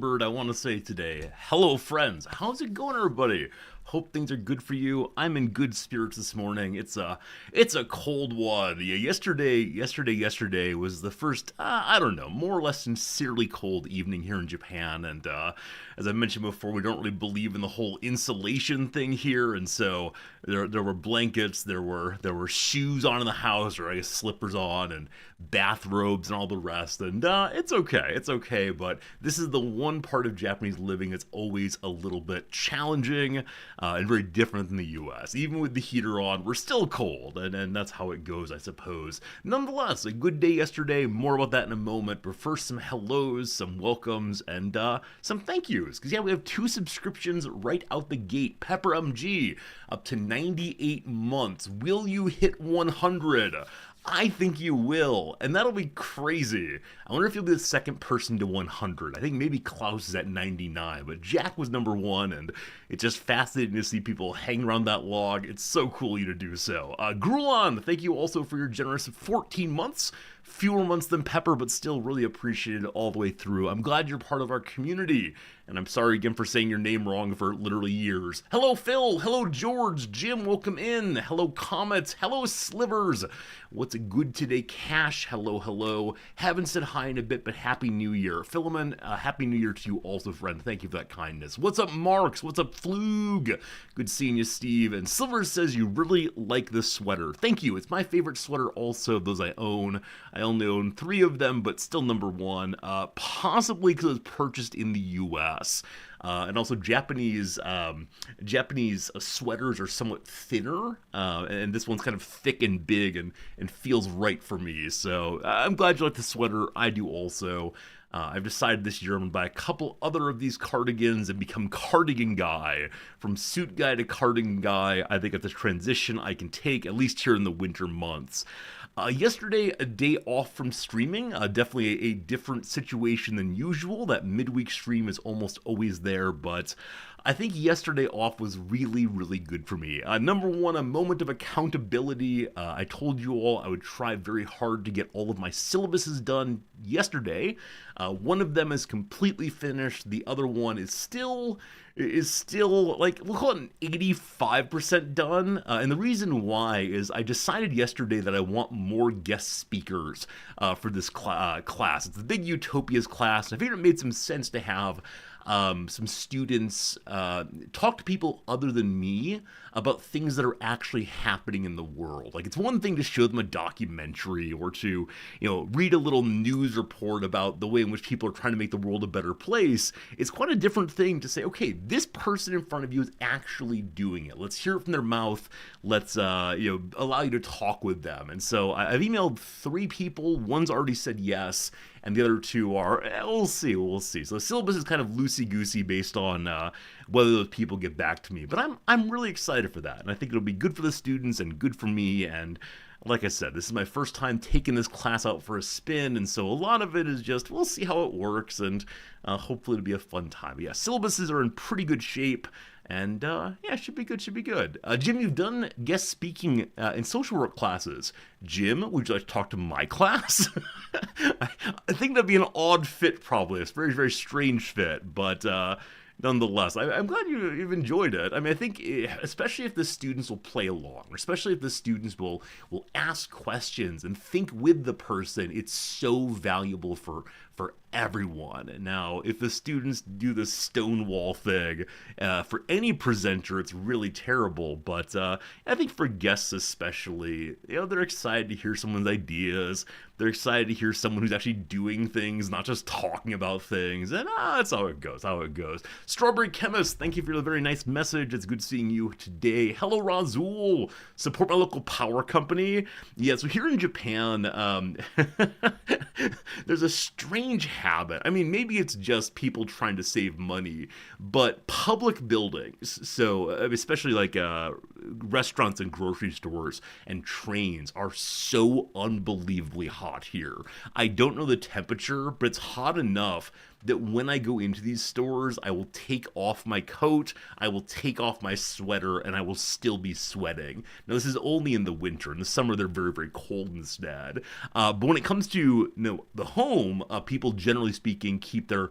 remembered, I want to say today, hello friends. How's it going, everybody? Hope things are good for you. I'm in good spirits this morning. It's a cold one. Yeah, yesterday was the first, I don't know, more or less sincerely cold evening here in Japan. And as I mentioned before, we don't really believe in the whole insulation thing here, and so there were blankets, there were shoes on in the house, or I guess slippers on, and bathrobes and all the rest. And it's okay. But this is the one part of Japanese living that's always a little bit challenging and very different than the U.S. Even with the heater on, we're still cold, and that's how it goes, I suppose. Nonetheless, a good day yesterday. More about that in a moment. But first, some hellos, some welcomes, and some thank yous. Because yeah, we have 2 subscriptions right out the gate. Pepper MG up to 98 months. Will you hit 100? I think you will, and that'll be crazy. I wonder if you'll be the second person to 100. I think maybe Klaus is at 99, but Jack was number 1, and it's just fascinating to see people hang around that log. It's so cool of you to do so. Grulon, thank you also for your generous 14 months. Fewer months than Pepper, but still really appreciated all the way through. I'm glad you're part of our community, and I'm sorry again for saying your name wrong for literally years. Hello, Phil. Hello, George. Jim, welcome in. Hello, Comets. Hello, Slivers. What's good today, Cash? Hello. Haven't said hi in a bit, but Happy New Year. Philemon, Happy New Year to you also, friend. Thank you for that kindness. What's up, Marks? What's up, Flug? Good seeing you, Steve. And Silver says you really like this sweater. Thank you. It's my favorite sweater also of those I own. I only own 3 of them, but still number 1. Possibly because it was purchased in the U.S. And also Japanese sweaters are somewhat thinner, and this one's kind of thick and big and feels right for me. So I'm glad you like the sweater. I do also. I've decided this year I'm going to buy a couple other of these cardigans and become cardigan guy. From suit guy to cardigan guy, I think it's a transition I can take, at least here in the winter months. Yesterday, a day off from streaming, definitely a different situation than usual. That midweek stream is almost always there, but I think yesterday off was really, really good for me. Number 1, a moment of accountability. I told you all I would try very hard to get all of my syllabuses done yesterday. One of them is completely finished. The other one is still like, we'll call it an 85% done. And the reason why is I decided yesterday that I want more guest speakers for this class. It's the Big Utopias class. I figured it made some sense to have some students talk to people other than me about things that are actually happening in the world. Like, it's one thing to show them a documentary or to, read a little news report about the way in which people are trying to make the world a better place. It's quite a different thing to say, okay, this person in front of you is actually doing it. Let's hear it from their mouth. Let's, allow you to talk with them. And so I've emailed 3 people. One's already said yes, and the other 2 are, we'll see. So the syllabus is kind of loosey-goosey based on whether those people get back to me. But I'm really excited for that, and I think it'll be good for the students and good for me. And like I said, this is my first time taking this class out for a spin, and so a lot of it is just, we'll see how it works, and hopefully it'll be a fun time. But yeah, syllabuses are in pretty good shape. And, should be good. Jim, you've done guest speaking in social work classes. Jim, would you like to talk to my class? I think that'd be an odd fit, probably. It's a very, very strange fit, but nonetheless, I'm glad you've enjoyed it. I mean, I think, especially if the students will play along, or especially if the students will ask questions and think with the person, it's so valuable for everyone. Now, if the students do the stonewall thing, for any presenter, it's really terrible. But I think for guests especially, they're excited to hear someone's ideas. They're excited to hear someone who's actually doing things, not just talking about things. And that's how it goes. Strawberry Chemist, thank you for the very nice message. It's good seeing you today. Hello, Razul. Support my local power company. Yeah, so here in Japan, there's a strange habit. I mean, maybe it's just people trying to save money, but public buildings, so especially like restaurants and grocery stores and trains, are so unbelievably hot here. I don't know the temperature, but it's hot enough that when I go into these stores, I will take off my coat, I will take off my sweater, and I will still be sweating. Now, this is only in the winter. In the summer, they're very, very cold instead. But when it comes to the home, people generally speaking keep their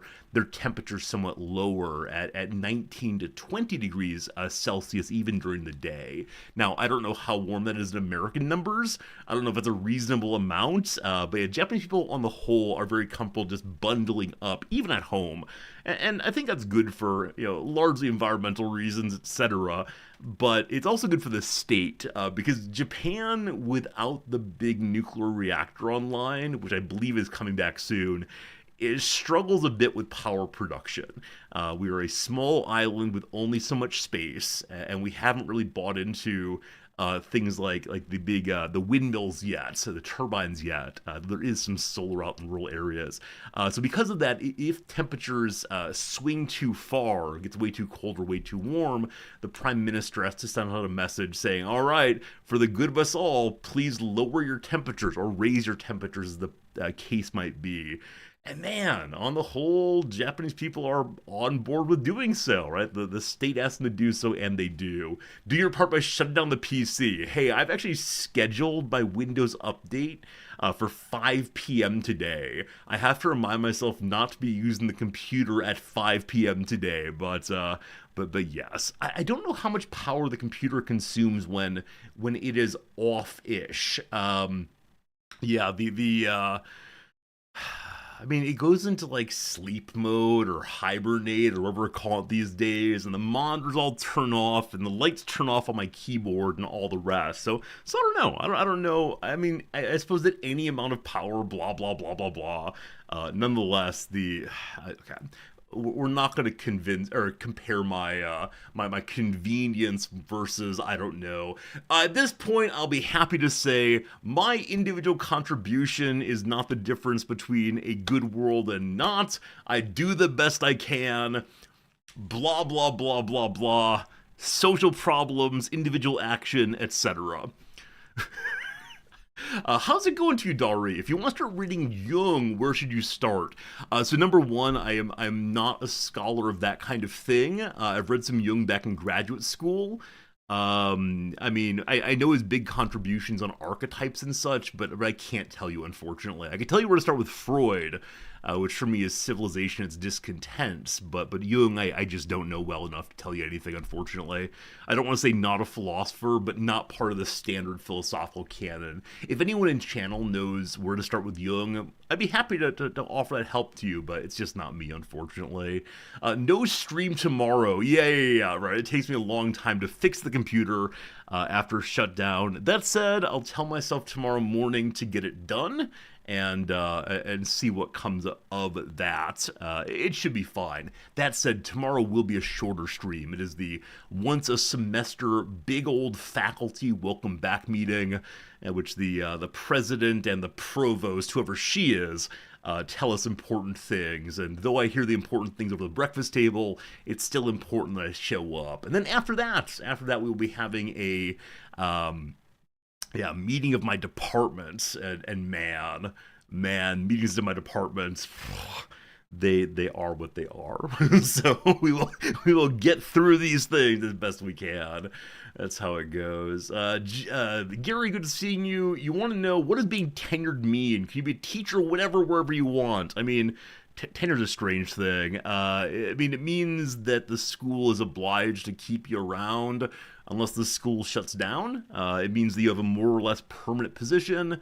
temperatures somewhat lower at 19 to 20 degrees Celsius even during the day. Now, I don't know how warm that is in American numbers. I don't know if it's a reasonable amount, but yeah, Japanese people on the whole are very comfortable just bundling up, even at home. And I think that's good for, largely environmental reasons, etc. But it's also good for the state because Japan, without the big nuclear reactor online, which I believe is coming back soon, it struggles a bit with power production. We are a small island with only so much space, and we haven't really bought into things like the windmills yet, so the turbines yet. There is some solar out in rural areas. So because of that, if temperatures swing too far, it gets way too cold or way too warm, the prime minister has to send out a message saying, all right, for the good of us all, please lower your temperatures or raise your temperatures as the case might be. And man, on the whole, Japanese people are on board with doing so, right? The state asks them to do so, and they do. Do your part by shutting down the PC. Hey, I've actually scheduled my Windows update for 5 p.m. today. I have to remind myself not to be using the computer at 5 p.m. today, but yes, I don't know how much power the computer consumes when it is off-ish. Yeah, I mean, it goes into like sleep mode or hibernate or whatever we call it these days, and the monitors all turn off, and the lights turn off on my keyboard and all the rest. So I don't know. I don't know. I mean, I suppose that any amount of power, blah blah blah blah blah. Nonetheless, okay. We're not going to convince or compare my my convenience versus, I don't know. At this point, I'll be happy to say my individual contribution is not the difference between a good world and not. I do the best I can. Blah blah blah blah blah. Social problems, individual action, etc. How's it going to you, Dari? If you want to start reading Jung, where should you start? So number one, I'm not a scholar of that kind of thing. I've read some Jung back in graduate school. I mean, I know his big contributions on archetypes and such, but I can't tell you, unfortunately. I can tell you where to start with Freud, which for me is civilization, its discontents, but Jung, I just don't know well enough to tell you anything, unfortunately. I don't want to say not a philosopher, but not part of the standard philosophical canon. If anyone in channel knows where to start with Jung, I'd be happy to offer that help to you, but it's just not me, unfortunately. No stream tomorrow. Yeah, right. It takes me a long time to fix the computer after shutdown. That said, I'll tell myself tomorrow morning to get it done, and see what comes of that. It should be fine. That said, tomorrow will be a shorter stream. It is the once a semester big old faculty welcome back meeting, at which the president and the provost, whoever she is, tell us important things. And though I hear the important things over the breakfast table, it's still important that I show up. And then after that we will be having a meeting of my department, and man, meetings in my department, they are what they are. So we will get through these things as best we can. That's how it goes. Gary, good seeing you. You want to know, what does being tenured mean? Can you be a teacher, whatever, wherever you want? I mean, tenure's a strange thing. I mean, it means that the school is obliged to keep you around unless the school shuts down. It means that you have a more or less permanent position.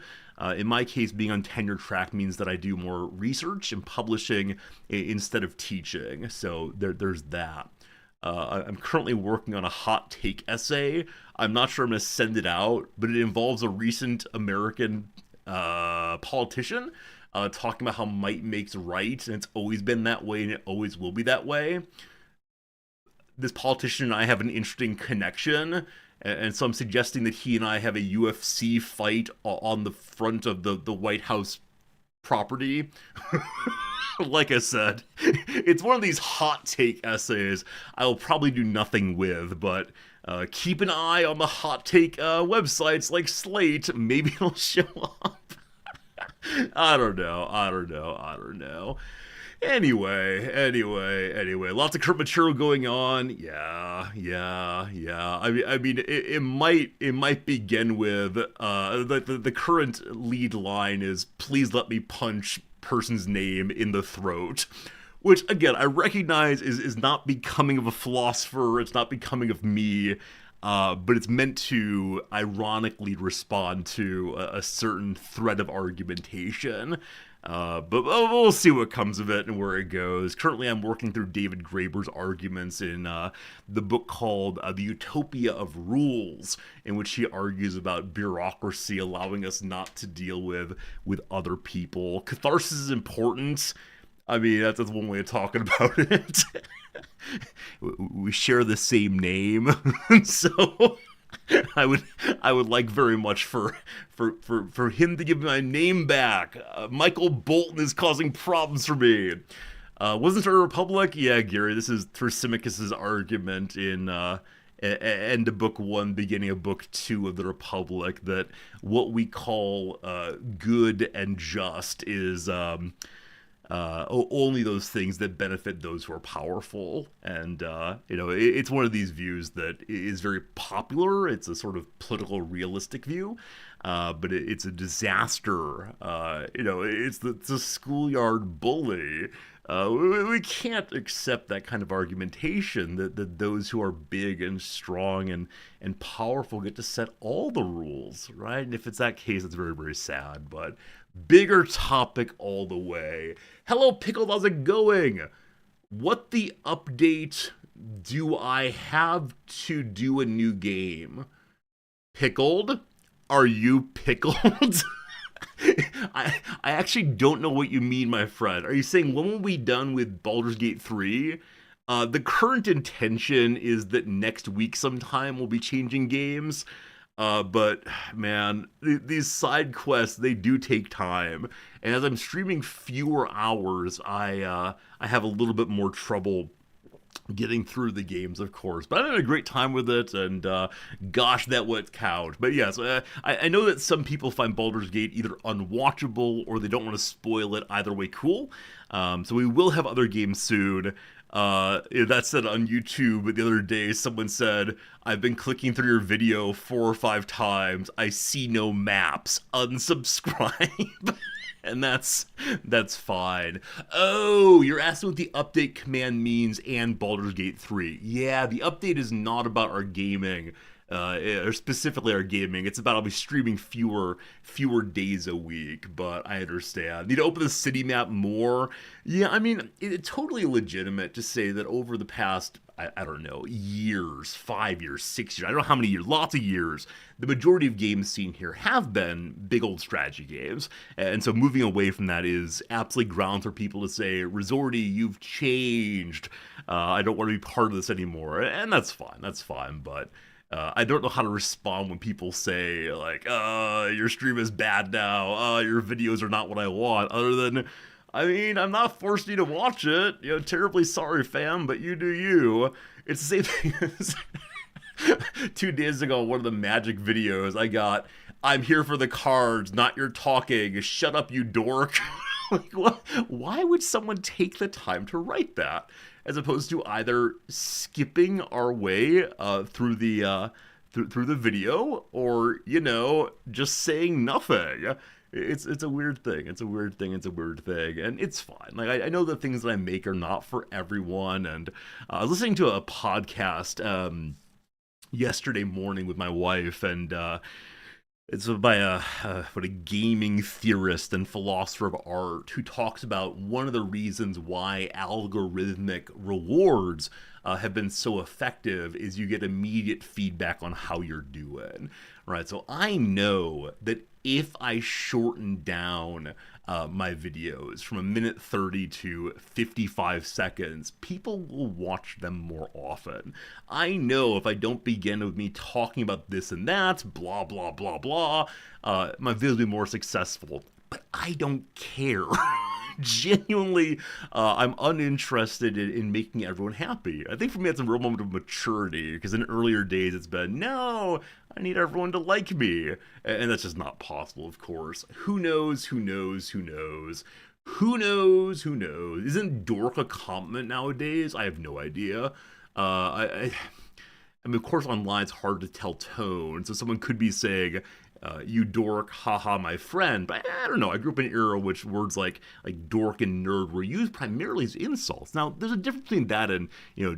In my case, being on tenure track means that I do more research and publishing instead of teaching. So there's that. I'm currently working on a hot take essay. I'm not sure I'm going to send it out, but it involves a recent American politician talking about how might makes right, and it's always been that way, and it always will be that way. This politician and I have an interesting connection, and so I'm suggesting that he and I have a UFC fight on the front of the White House property. Like I said, it's one of these hot take essays I will probably do nothing with, but keep an eye on the hot take websites like Slate. Maybe it'll show up. I don't know. Anyway, lots of current material going on. Yeah. I mean, it might begin with the current lead line is please let me punch person's name in the throat, which again I recognize is not becoming of a philosopher. It's not becoming of me. But it's meant to ironically respond to a certain thread of argumentation. But we'll see what comes of it and where it goes. Currently, I'm working through David Graeber's arguments in the book called The Utopia of Rules, in which he argues about bureaucracy allowing us not to deal with other people. Catharsis is important. I mean, that's one way of talking about it. We share the same name, so I would like very much for him to give my name back. Michael Bolton is causing problems for me. Wasn't there a republic? Yeah, Gary. This is Thrasymachus's argument in end of book 1, beginning of book 2 of the Republic, that what we call good and just is only those things that benefit those who are powerful. And, it's one of these views that is very popular. It's a sort of political realistic view, but it's a disaster. It's a schoolyard bully. We can't accept that kind of argumentation that those who are big and strong and powerful get to set all the rules, right? And if it's that case, it's very, very sad. But bigger topic all the way. Hello, Pickled, how's it going? What the update do I have to do a new game? Pickled? Are you pickled? I actually don't know what you mean, my friend. Are you saying when will we be done with Baldur's Gate 3? The current intention is that next week sometime we'll be changing games. But man, these side quests, they do take time. And as I'm streaming fewer hours, I have a little bit more trouble getting through the games, of course. But I'm having a great time with it, and gosh, that would count. But yes, I know that some people find Baldur's Gate either unwatchable or they don't want to spoil it. Either way, cool. So we will have other games soon. That said, on YouTube the other day, someone said, I've been clicking through your video 4 or 5 times. I see no maps. Unsubscribe. And that's fine. Oh, you're asking what the update command means and Baldur's Gate 3. Yeah, the update is not about our gaming. Or specifically our gaming. It's about I'll be streaming fewer days a week, but I understand. Need to open the city map more. Yeah, I mean, it's totally legitimate to say that over the past, I don't know, years, 5 years, 6 years, I don't know how many years, lots of years, the majority of games seen here have been big old strategy games. And so moving away from that is absolutely ground for people to say, Resorty, you've changed. I don't want to be part of this anymore. And that's fine, but I don't know how to respond when people say, like, your stream is bad now, your videos are not what I want, other than, I mean, I'm not forcing you to watch it, terribly sorry, fam, but you do you. It's the same thing as 2 days ago, one of the Magic videos I got, I'm here for the cards, not your talking, shut up, you dork. Like, what? Why would someone take the time to write that? As opposed to either skipping our way through the video, or just saying nothing. It's a weird thing. It's a weird thing, and it's fine. Like I know the things that I make are not for everyone, and I was listening to a podcast yesterday morning with my wife, and it's by a gaming theorist and philosopher of art who talks about one of the reasons why algorithmic rewards have been so effective is you get immediate feedback on how you're doing, right? So I know that if I shorten down my videos from 1:30 to 55 seconds, people will watch them more often. I know if I don't begin with me talking about this and that, blah, blah, blah, blah, my videos will be more successful. But I don't care. Genuinely, I'm uninterested in making everyone happy. I think for me that's a real moment of maturity, because in earlier days it's been, no, I need everyone to like me. And that's just not possible, of course. Who knows? Who knows? Who knows? Isn't dork a compliment nowadays? I have no idea. I mean, of course, online it's hard to tell tone, so someone could be saying, "You dork, haha, my friend." But I don't know. I grew up in an era in which words like dork and nerd were used primarily as insults. Now, there's a difference between that and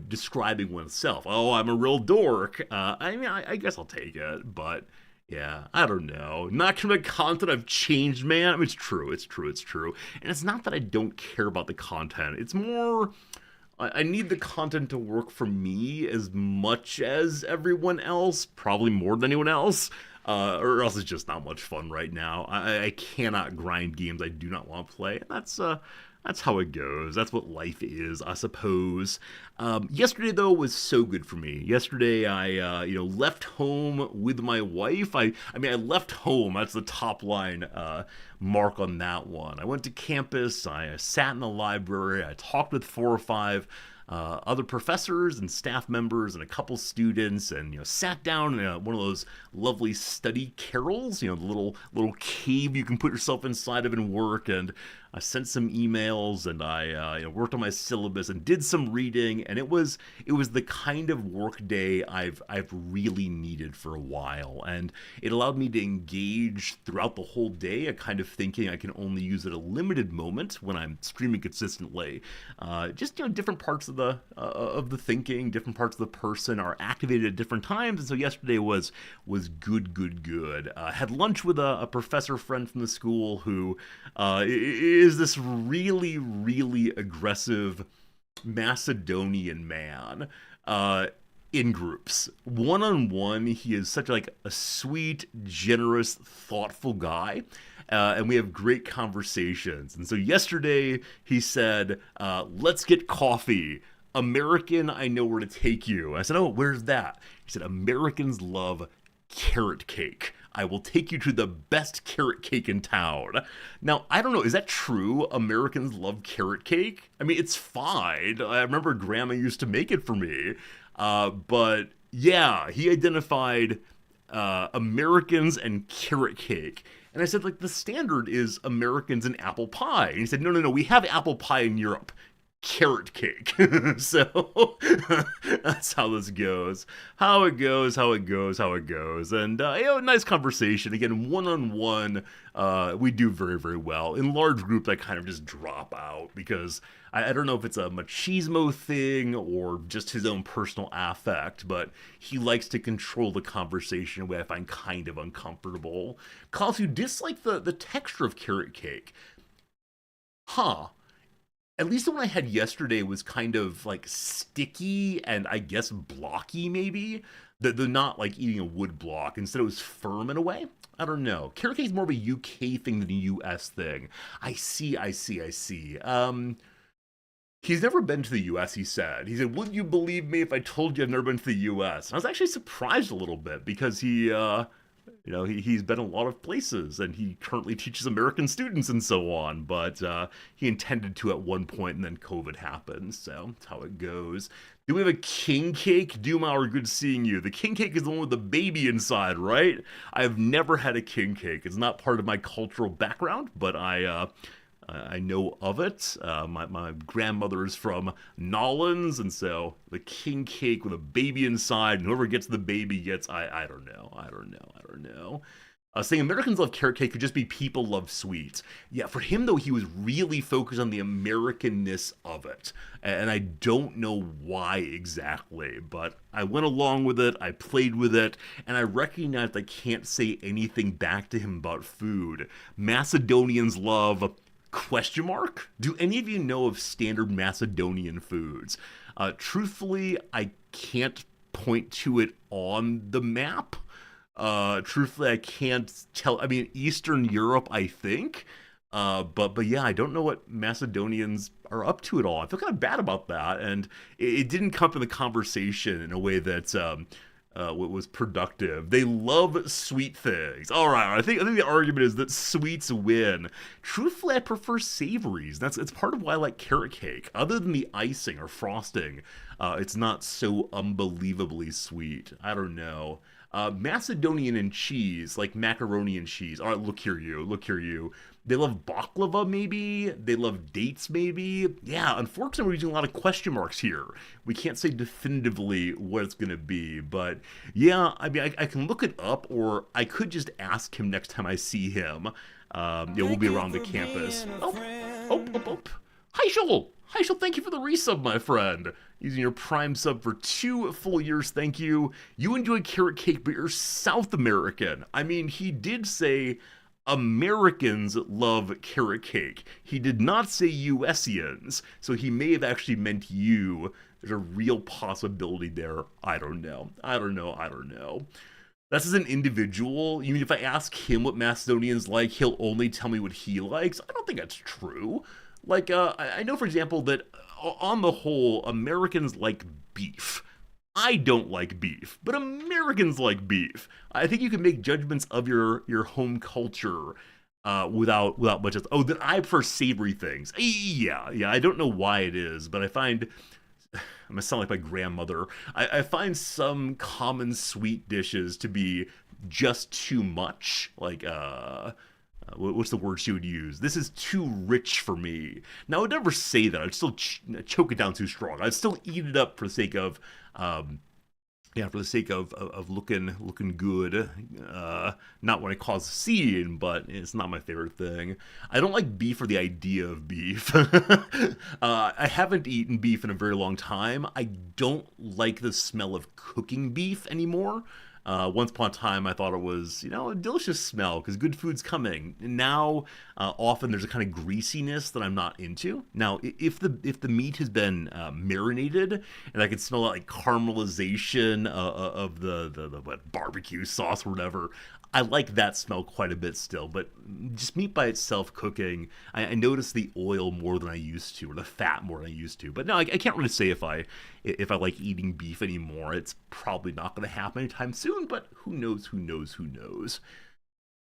describing oneself. Oh, I'm a real dork. I mean, I guess I'll take it, but yeah, I don't know. Not committing content, I've changed, man. I mean, it's true, it's true, it's true. And it's not that I don't care about the content. It's more I need the content to work for me as much as everyone else, probably more than anyone else. Or else it's just not much fun right now. I cannot grind games I do not want to play. That's how it goes. That's what life is, I suppose. Yesterday though was so good for me. Yesterday I left home with my wife. I mean I left home. That's the top line mark on that one. I went to campus. I sat in the library. I talked with 4 or 5 other professors and staff members and a couple students, and sat down in one of those lovely study carrels, the little cave you can put yourself inside of and work. And I sent some emails, and I worked on my syllabus and did some reading, and it was the kind of work day I've really needed for a while, and it allowed me to engage throughout the whole day, a kind of thinking I can only use at a limited moment when I'm streaming consistently. Just different parts of the thinking, different parts of the person are activated at different times, and so yesterday was good. Had lunch with a professor friend from the school who is this really aggressive Macedonian man. In groups, one-on-one, he is such like a sweet, generous, thoughtful guy. And we have great conversations. And so yesterday he said, let's get coffee. American, I know where to take you. I said, oh, where's that? He said, Americans love carrot cake. I will take you to the best carrot cake in town. Now, I don't know, is that true? Americans love carrot cake? I mean, it's fine. I remember Grandma used to make it for me. But yeah, he identified Americans and carrot cake. And I said, like, the standard is Americans and apple pie. And he said, no, we have apple pie in Europe. Carrot cake. So that's how this goes. How it goes. And, nice conversation. Again, one-on-one, we do very well. In large groups, I kind of just drop out because I don't know if it's a machismo thing or just his own personal affect, but he likes to control the conversation in a way I find kind of uncomfortable. Calls you dislike the texture of carrot cake. Huh. At least the one I had yesterday was kind of like sticky and I guess blocky, maybe. They're not like eating a wood block. Instead, it was firm in a way. I don't know. Carrot cake is more of a UK thing than a US thing. I see. He's never been to the US, he said. He said, would you believe me if I told you I've never been to the US? And I was actually surprised a little bit because he's been a lot of places, and he currently teaches American students and so on, but he intended to at one point, and then COVID happened, so that's how it goes. Do we have a king cake? Dumauer, good seeing you. The king cake is the one with the baby inside, right? I've never had a king cake. It's not part of my cultural background, but I know of it. My grandmother is from Nolans, and so the king cake with a baby inside, and whoever gets the baby gets, I don't know. Saying Americans love carrot cake could just be people love sweets. Yeah, for him though, he was really focused on the Americanness of it. And I don't know why exactly, but I went along with it, I played with it, and I recognized I can't say anything back to him about food. Macedonians love... Question mark? Do any of you know of standard Macedonian foods? Truthfully, I can't point to it on the map. Truthfully, I can't tell. I mean, Eastern Europe, I think. But yeah, I don't know what Macedonians are up to at all. I feel kind of bad about that, and it didn't come up in the conversation in a way that what was productive. They love sweet things. All right, I think the argument is that sweets win. Truthfully, I prefer savories. It's part of why I like carrot cake. Other than the icing or frosting, it's not so unbelievably sweet. I don't know. Macedonian and cheese, like macaroni and cheese. All right, look here, you. They love baklava, maybe. They love dates, maybe. Yeah, unfortunately, we're using a lot of question marks here. We can't say definitively what it's gonna be, but yeah, I mean, I can look it up, or I could just ask him next time I see him. Yeah, we'll be around the campus. Oh. Hi, Joel. Hi, Joel. Thank you for the resub, my friend. Using your Prime sub for 2 full years, thank you. You enjoy carrot cake, but you're South American. I mean, he did say Americans love carrot cake. He did not say USians, so he may have actually meant you. There's a real possibility there. I don't know. That's as an individual. Even if I ask him what Macedonians like, he'll only tell me what he likes. I don't think that's true. Like, I know, for example, that on the whole, Americans like beef. I don't like beef, but Americans like beef. I think you can make judgments of your home culture without much. Oh, that I prefer savory things. Yeah. I don't know why it is, but I find I'm gonna sound like my grandmother. I find some common sweet dishes to be just too much. Like what's the word she would use? This is too rich for me. Now, I would never say that. I'd still choke it down too strong. I'd still eat it up for the sake of, looking good. Not when it causes a scene, but it's not my favorite thing. I don't like beef or the idea of beef. I haven't eaten beef in a very long time. I don't like the smell of cooking beef anymore. Once upon a time, I thought it was, a delicious smell because good food's coming. Now, often there's a kind of greasiness that I'm not into. Now, if the meat has been marinated and I can smell like caramelization of the what, barbecue sauce or whatever, I like that smell quite a bit still. But just meat by itself cooking, I notice the oil more than I used to, or the fat more than I used to. But no, I can't really say if I like eating beef anymore. It's probably not going to happen anytime soon, but who knows.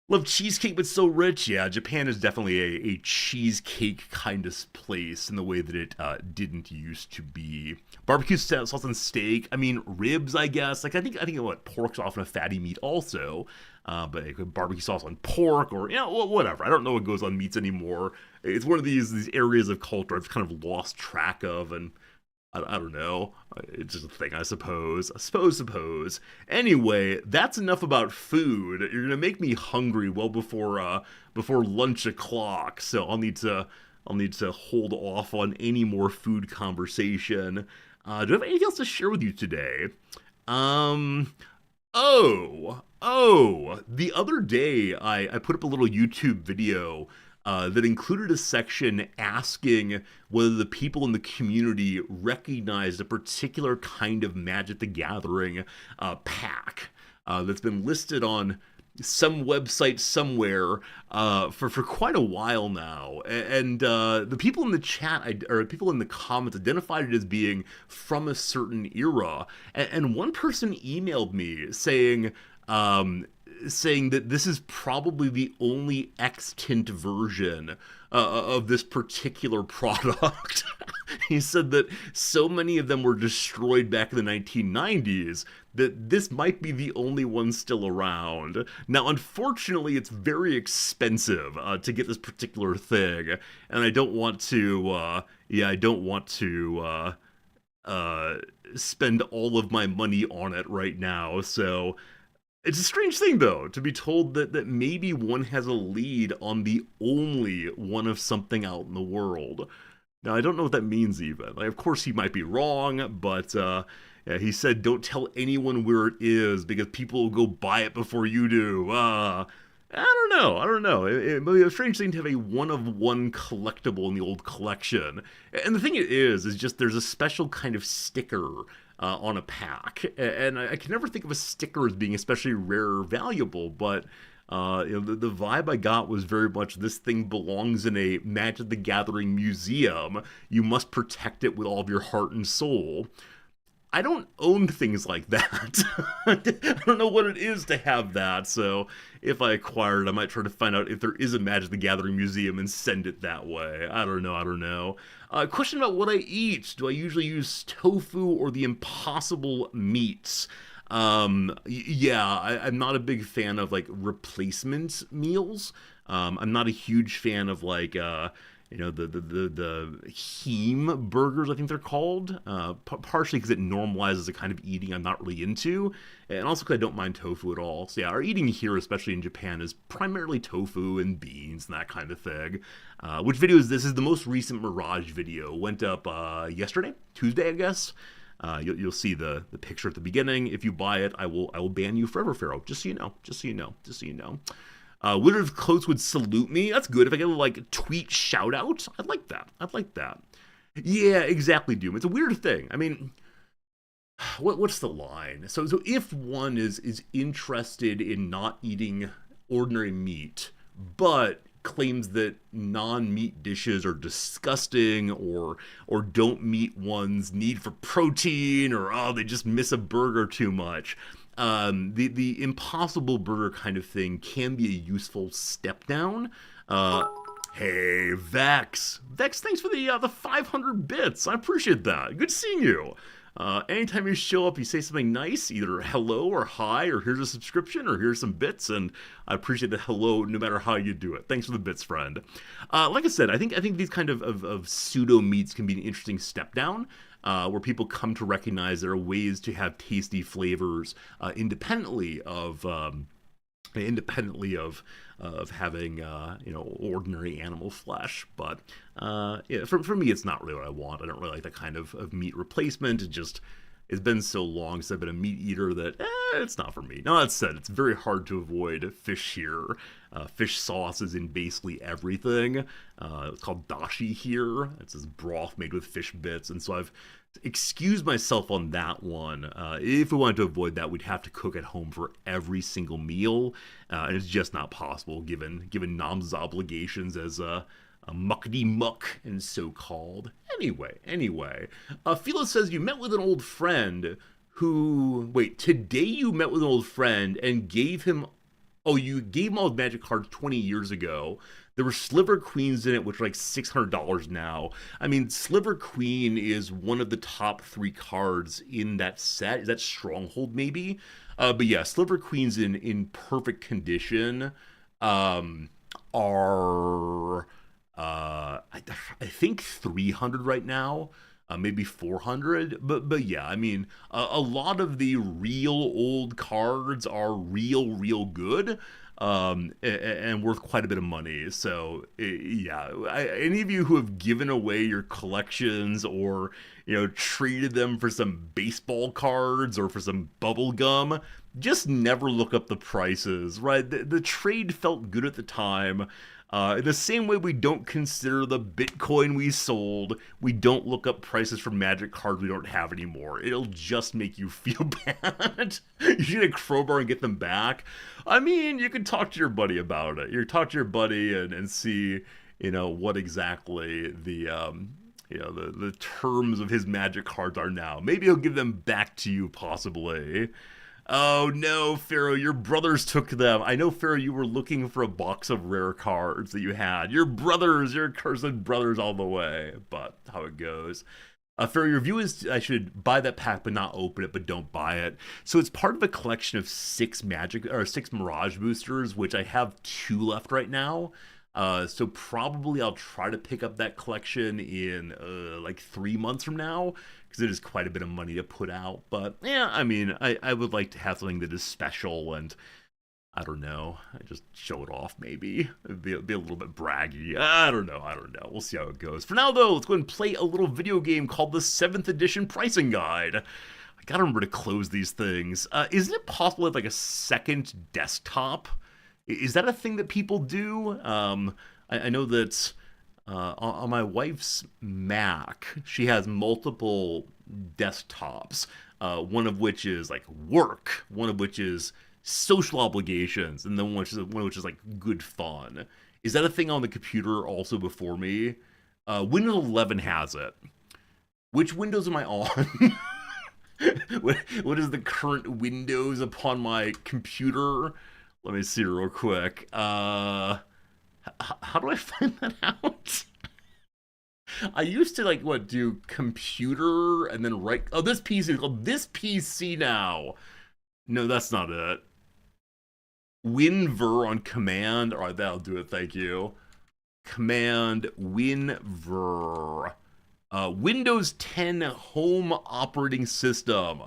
Love cheesecake, but so rich. Yeah, Japan is definitely a cheesecake kind of place in the way that it didn't used to be. Barbecue sauce on steak. I mean, ribs, I guess. Like I think what pork's often a fatty meat also. But barbecue sauce on pork, or whatever. I don't know what goes on meats anymore. It's one of these areas of culture I've kind of lost track of, and I don't know. It's just a thing, I suppose. Suppose. Anyway, that's enough about food. You're gonna make me hungry well before lunch o'clock. So I'll need to hold off on any more food conversation. Do I have anything else to share with you today? The other day I put up a little YouTube video that included a section asking whether the people in the community recognized a particular kind of Magic the Gathering pack that's been listed on some website somewhere for quite a while now, and the people in the chat or people in the comments identified it as being from a certain era, and one person emailed me saying that this is probably the only extant version of this particular product. He said that so many of them were destroyed back in the 1990s that this might be the only one still around. Now, unfortunately, it's very expensive to get this particular thing, and I don't want to, spend all of my money on it right now, so it's a strange thing, though, to be told that maybe one has a lead on the only one of something out in the world. Now, I don't know what that means, even. Like, of course, he might be wrong, but yeah, he said, don't tell anyone where it is, because people will go buy it before you do. I don't know. It might be a strange thing to have a one-of-one collectible in the old collection. And the thing is just there's a special kind of sticker on a pack, and I can never think of a sticker as being especially rare or valuable, but the vibe I got was very much this thing belongs in a Magic the Gathering museum. You must protect it with all of your heart and soul. I don't own things like that. I don't know what it is to have that, so if I acquire it, I might try to find out if there is a Magic the Gathering museum and send it that way. I don't know. Question about what I eat. Do I usually use tofu or the impossible meats? Yeah, I'm not a big fan of like replacement meals. I'm not a huge fan of like the heme burgers, I think they're called. Partially because it normalizes a kind of eating I'm not really into, and also because I don't mind tofu at all. So yeah, our eating here, especially in Japan, is primarily tofu and beans and that kind of thing. Which video is this? Is the most recent Mirage video. Went up yesterday, Tuesday, I guess. You'll see the picture at the beginning. If you buy it, I will ban you forever, Pharaoh. Just so you know. Just so you know. Just so you know. Wizard of Coast would salute me. That's good. If I get a like tweet shout out, I'd like that. I'd like that. Yeah, exactly, Doom. It's a weird thing. I mean, what's the line? So if one is interested in not eating ordinary meat, but claims that non-meat dishes are disgusting or don't meet one's need for protein, or oh, they just miss a burger too much. The impossible burger kind of thing can be a useful step down. Hey, Vex. Vex, thanks for the 500 bits. I appreciate that. Good seeing you. Anytime you show up, you say something nice, either hello or hi, or here's a subscription, or here's some bits, and I appreciate the hello no matter how you do it. Thanks for the bits, friend. Like I said, I think these kind of pseudo meats can be an interesting step down. Where people come to recognize there are ways to have tasty flavors independently of having ordinary animal flesh. But yeah, for me, it's not really what I want. I don't really like that kind of meat replacement. It's been so long since I've been a meat eater that it's not for me. Now that said, it's very hard to avoid fish here. Fish sauce is in basically everything. It's called dashi here. It's this broth made with fish bits, and so I've excused myself on that one. If we wanted to avoid that, we'd have to cook at home for every single meal, and it's just not possible given Nam's obligations as a muckety muck and so called. Anyway, Philo says you met with an old friend today you met with an old friend and gave him. Oh, you gave him all his magic cards 20 years ago. There were Sliver Queens in it, which are like $600 now. I mean, Sliver Queen is one of the top 3 cards in that set. Is that Stronghold, maybe? But yeah, Sliver Queens in perfect condition are I think 300 right now. Maybe 400, but yeah, I mean, a lot of the real old cards are real good, and worth quite a bit of money. So yeah, any of you who have given away your collections or traded them for some baseball cards or for some bubble gum, just never look up the prices. Right, the trade felt good at the time. In the same way we don't consider the Bitcoin we sold, we don't look up prices for magic cards we don't have anymore. It'll just make you feel bad. You should get a crowbar and get them back. I mean, you can talk to your buddy about it. You talk to your buddy and see, what exactly the terms of his magic cards are now. Maybe he'll give them back to you, possibly. Oh no, Pharaoh, your brothers took them. I know, Pharaoh, you were looking for a box of rare cards that you had. Your cursed brothers all the way. But how it goes. Pharaoh, your view is I should buy that pack but not open it, but don't buy it. So it's part of a collection of 6 Mirage boosters, which I have 2 left right now. So probably I'll try to pick up that collection in like 3 months from now, because it is quite a bit of money to put out. But yeah, I mean, I would like to have something that is special, and I don't know, I just show it off maybe. It'd be a little bit braggy. I don't know. We'll see how it goes. For now though, let's go and play a little video game called the 7th edition pricing guide. I gotta remember to close these things. Isn't it possible to have like a second desktop? Is that a thing that people do? I know that on my wife's Mac, she has multiple desktops, one of which is like work, one of which is social obligations, and then one which is like good fun. Is that a thing on the computer also before me? Windows 11 has it. Which Windows am I on? What is the current Windows upon my computer? Let me see real quick. How do I find that out? I used to do computer and then write. Oh, this PC is called This PC now. No, that's not it. WinVer on command. All right, that'll do it. Thank you. Command WinVer. Windows 10 home operating system.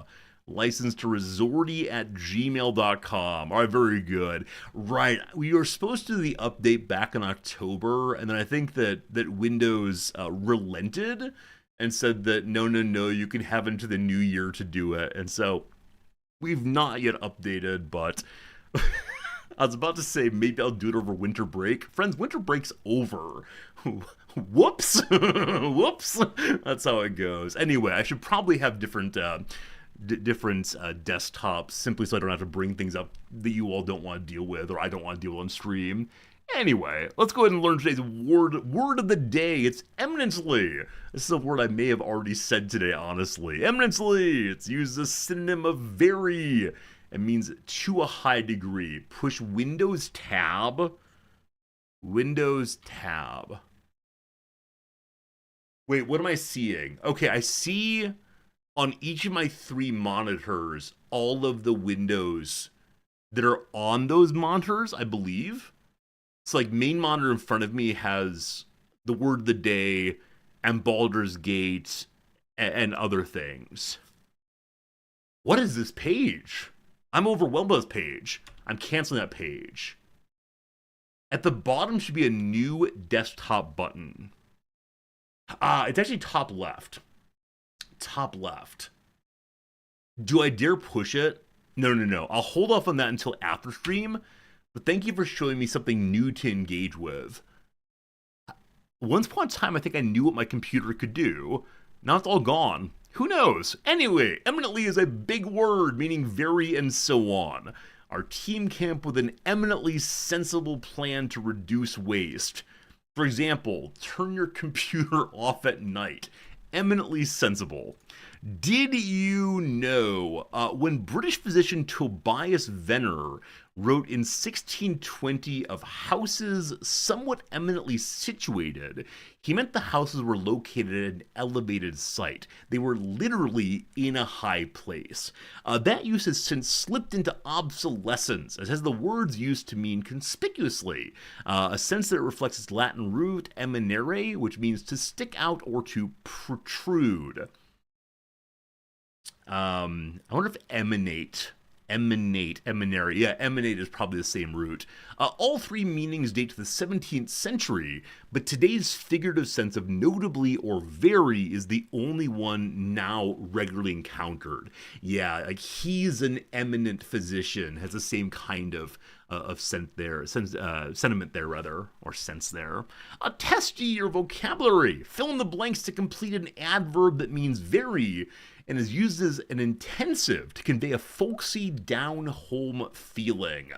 Licensed to resorty at gmail.com. All right, very good. Right, we were supposed to do the update back in October, and then I think that Windows relented and said that no, no, no, you can have into the new year to do it. And so we've not yet updated, but I was about to say maybe I'll do it over winter break. Friends, winter break's over. Whoops. Whoops. That's how it goes. Anyway, I should probably have different desktops simply so I don't have to bring things up that you all don't want to deal with or I don't want to deal with on stream. Anyway, let's go ahead and learn today's word of the day. It's eminently. This is a word I may have already said today, honestly. Eminently. It's used as a synonym of very. It means to a high degree. Push Windows tab. Windows tab. Wait, what am I seeing? Okay, I see on each of my 3 monitors all of the windows that are on those monitors, I believe. So like main monitor in front of me has the word of the day and Baldur's Gate and other things. What is this page? I'm overwhelmed by this page. I'm canceling that page. At the bottom should be a new desktop button. It's actually top left. Top left. Do I dare push it? No, no, no. I'll hold off on that until after stream. But thank you for showing me something new to engage with. Once upon a time, I think I knew what my computer could do. Now it's all gone. Who knows? Anyway, eminently is a big word meaning very and so on. Our team came up with an eminently sensible plan to reduce waste. For example, turn your computer off at night. Eminently sensible. Did you know when British physician Tobias Venner wrote in 1620 of houses somewhat eminently situated, he meant the houses were located at an elevated site. They were literally in a high place. That use has since slipped into obsolescence, as has the words used to mean conspicuously, a sense that it reflects its Latin root eminere, which means to stick out or to protrude. I wonder if emanate, emanare. Yeah, emanate is probably the same root. All 3 meanings date to the 17th century, but today's figurative sense of notably or very is the only one now regularly encountered. Yeah, like he's an eminent physician has the same kind of sentiment there, rather, or sense there. Test your vocabulary. Fill in the blanks to complete an adverb that means very and is used as an intensive to convey a folksy, down-home feeling.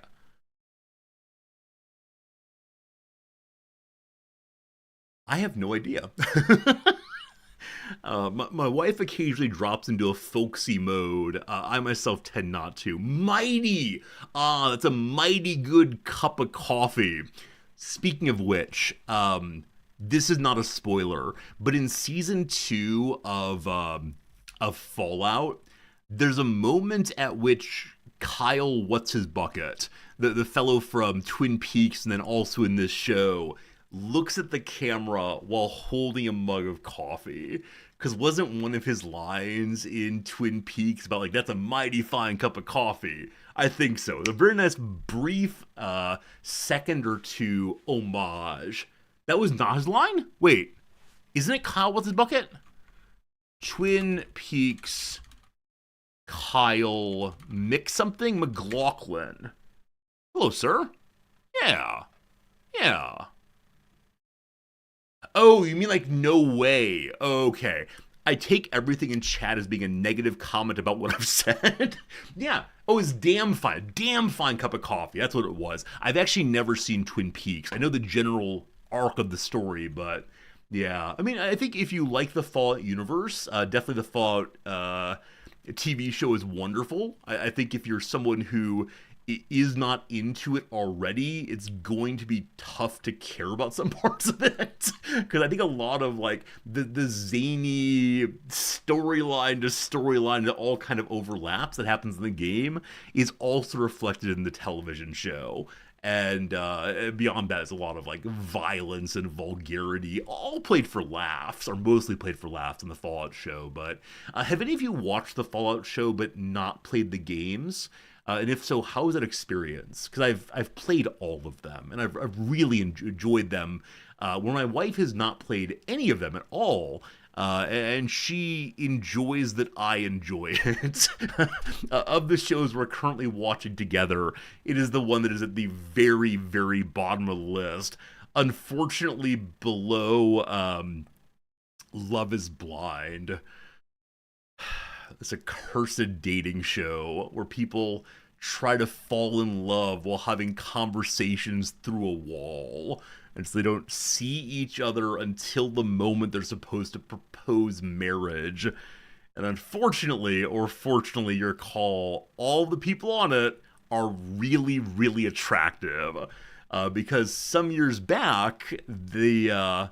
I have no idea. My wife occasionally drops into a folksy mode. I myself tend not to. Mighty! That's a mighty good cup of coffee. Speaking of which, this is not a spoiler, but in season 2 of Fallout, there's a moment at which Kyle What's-His-Bucket, the fellow from Twin Peaks and then also in this show, looks at the camera while holding a mug of coffee. Because wasn't one of his lines in Twin Peaks about, like, that's a mighty fine cup of coffee? I think so. A very nice brief second or two homage. That was not his line? Wait, isn't it Kyle What's-His-Bucket? Twin Peaks, Kyle, McLaughlin. Hello, sir. Yeah. Oh, you mean like no way? Okay. I take everything in chat as being a negative comment about what I've said. Yeah. Oh, it's damn fine cup of coffee. That's what it was. I've actually never seen Twin Peaks. I know the general arc of the story, but yeah. I mean, I think if you like the Fallout universe, definitely the Fallout TV show is wonderful. I think if you're someone who is not into it already, it's going to be tough to care about some parts of it. Because I think a lot of like the zany storyline to storyline that all kind of overlaps that happens in the game is also reflected in the television show. And beyond that is a lot of like violence and vulgarity, all played for laughs, or mostly played for laughs in the Fallout show. But have any of you watched the Fallout show but not played the games? And if so, how was that experience? Because I've played all of them, and I've really enjoyed them. Where my wife has not played any of them at all, and she enjoys that I enjoy it. Of the shows we're currently watching together, it is the one that is at the very, very bottom of the list. Unfortunately, below Love is Blind. It's a cursed dating show where people try to fall in love while having conversations through a wall. And so they don't see each other until the moment they're supposed to propose marriage. And unfortunately, or fortunately, your call, all the people on it are really, really attractive. Because some years back, the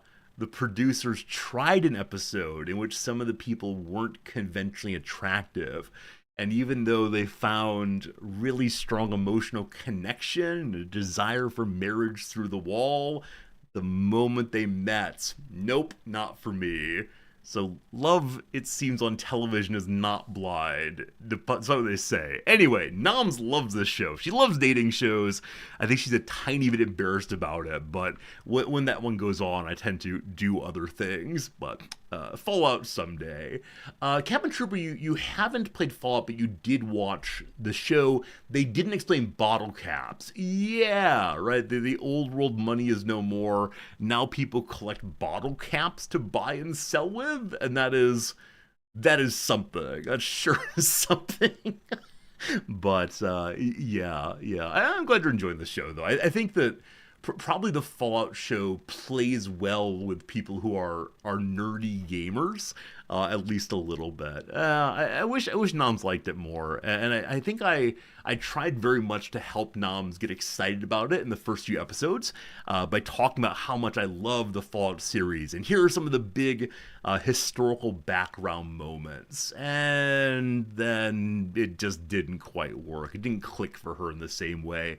producers tried an episode in which some of the people weren't conventionally attractive. And even though they found really strong emotional connection, a desire for marriage through the wall, the moment they met, nope, not for me. So love, it seems on television, is not blind. That's what they say. Anyway, Noms loves this show. She loves dating shows. I think she's a tiny bit embarrassed about it, but when that one goes on, I tend to do other things. But Fallout someday. Captain Trooper, you haven't played Fallout, but you did watch the show. They didn't explain bottle caps. Yeah, right. The old world money is no more. Now people collect bottle caps to buy and sell with, and that is something. That sure is something. But yeah. I'm glad you're enjoying the show, though. I think that probably the Fallout show plays well with people who are nerdy gamers, at least a little bit. I wish Noms liked it more, and I think I tried very much to help Noms get excited about it in the first few episodes by talking about how much I love the Fallout series, and here are some of the big historical background moments. And then it just didn't quite work. It didn't click for her in the same way.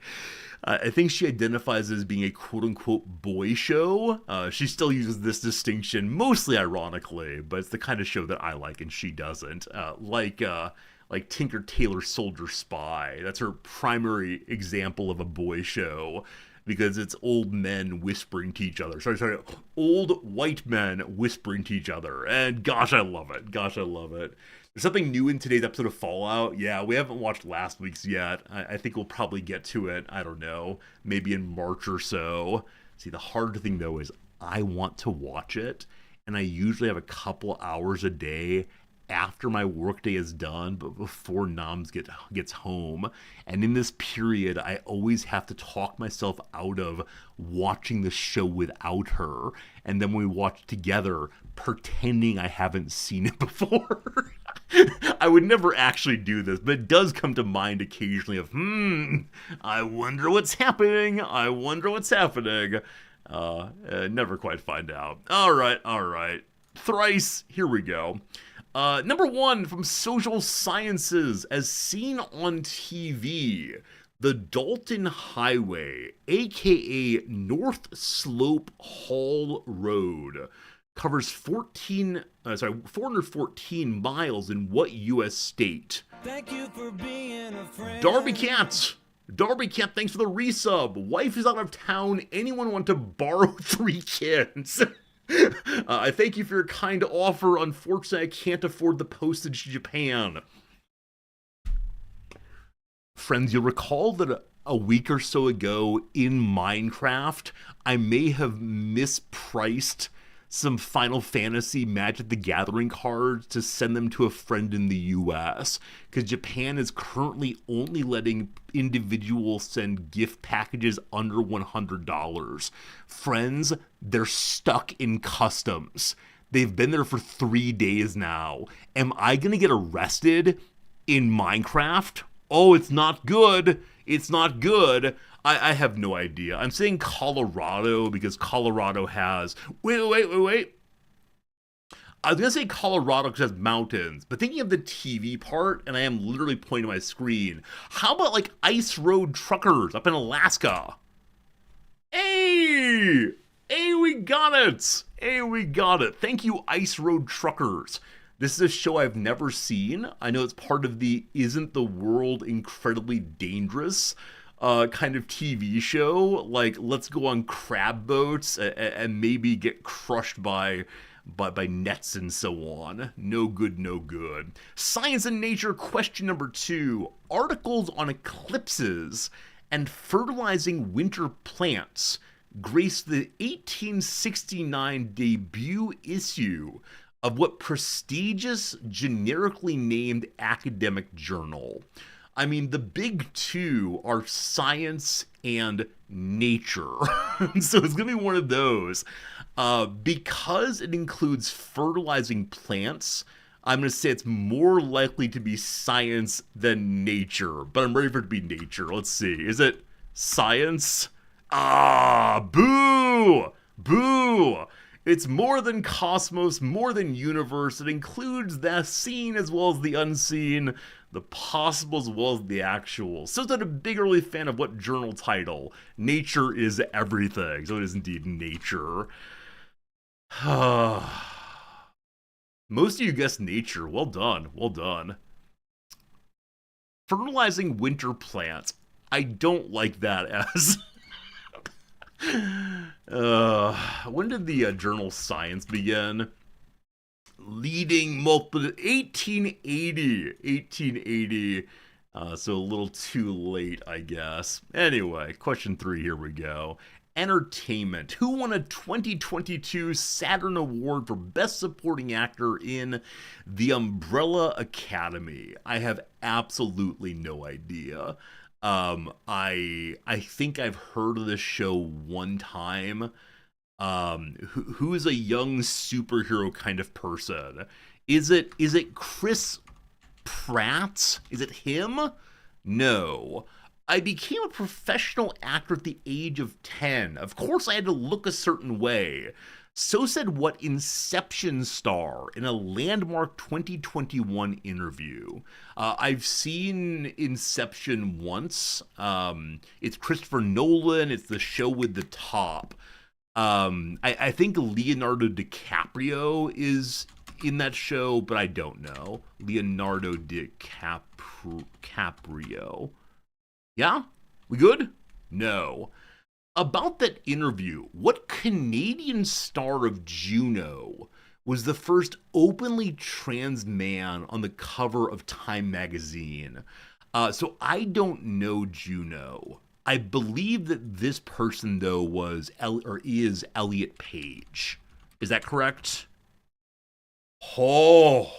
I think she identifies as being a quote-unquote boy show. She still uses this distinction, mostly ironically, but it's the kind of show that I like and she doesn't. Like Tinker Tailor Soldier Spy. That's her primary example of a boy show, because it's old men whispering to each other. Sorry, old white men whispering to each other. And gosh, I love it. There's something new in today's episode of Fallout. Yeah, we haven't watched last week's yet. I think we'll probably get to it, I don't know, maybe in March or so. See, the hard thing, though, is I want to watch it, and I usually have a couple hours a day after my workday is done, but before Noms gets home. And in this period, I always have to talk myself out of watching the show without her. And then when we watch together, pretending I haven't seen it before. I would never actually do this, but it does come to mind occasionally of, I wonder what's happening. Never quite find out. All right. Thrice, here we go. Number 1 from Social Sciences, as seen on TV, the Dalton Highway, aka North Slope Hall Road, covers 414 miles in what U.S. state? Thank you for being a friend. Darby Cat, thanks for the resub. Wife is out of town. Anyone want to borrow 3 kids? I thank you for your kind offer. Unfortunately, I can't afford the postage to Japan. Friends, you'll recall that a week or so ago in Minecraft, I may have mispriced some Final Fantasy Magic the Gathering cards to send them to a friend in the US, because Japan is currently only letting individuals send gift packages under $100. Friends, they're stuck in customs. They've been there for 3 days now. Am I gonna get arrested in Minecraft Oh, it's not good. It's not good. I have no idea. I'm saying Colorado because Colorado has. Wait. I was gonna say Colorado because it has mountains, but thinking of the TV part, and I am literally pointing to my screen. How about like Ice Road Truckers up in Alaska? Hey! Hey, we got it! Hey, we got it. Thank you, Ice Road Truckers. This is a show I've never seen. I know it's part of the Isn't the World Incredibly Dangerous kind of TV show. Like, let's go on crab boats and maybe get crushed by nets and so on. No good, no good. Science and Nature question number 2. Articles on eclipses and fertilizing winter plants graced the 1869 debut issue of what prestigious, generically named academic journal? I mean, the big two are Science and Nature. So it's going to be one of those. Because it includes fertilizing plants, I'm going to say it's more likely to be Science than Nature. But I'm ready for it to be Nature. Let's see. Is it Science? Ah, boo! Boo! It's more than cosmos, more than universe. It includes the seen as well as the unseen, the possible as well as the actual. So it's not a big early fan of what journal title. Nature is everything. So it is indeed Nature. Most of you guessed Nature. Well done. Well done. Fertilizing winter plants. I don't like that as... when did the journal Science begin? Leading multiple 1880. So a little too late, I guess. Anyway, question 3, here we go. Entertainment. Who won a 2022 Saturn Award for Best Supporting Actor in The Umbrella Academy? I have absolutely no idea. I think I've heard of this show one time. Who is a young superhero kind of person? Is it Chris Pratt? Is it him? No. I became a professional actor at the age of 10. Of course, I had to look a certain way. So said what Inception star in a landmark 2021 interview. I've seen Inception once. It's Christopher Nolan. It's the show with the top. I think Leonardo DiCaprio is in that show, but I don't know. Leonardo DiCaprio. Yeah? We good? No. About that interview, what Canadian star of Juno was the first openly trans man on the cover of Time magazine? So I don't know Juno. I believe that this person, though, is Elliot Page. Is that correct? Oh,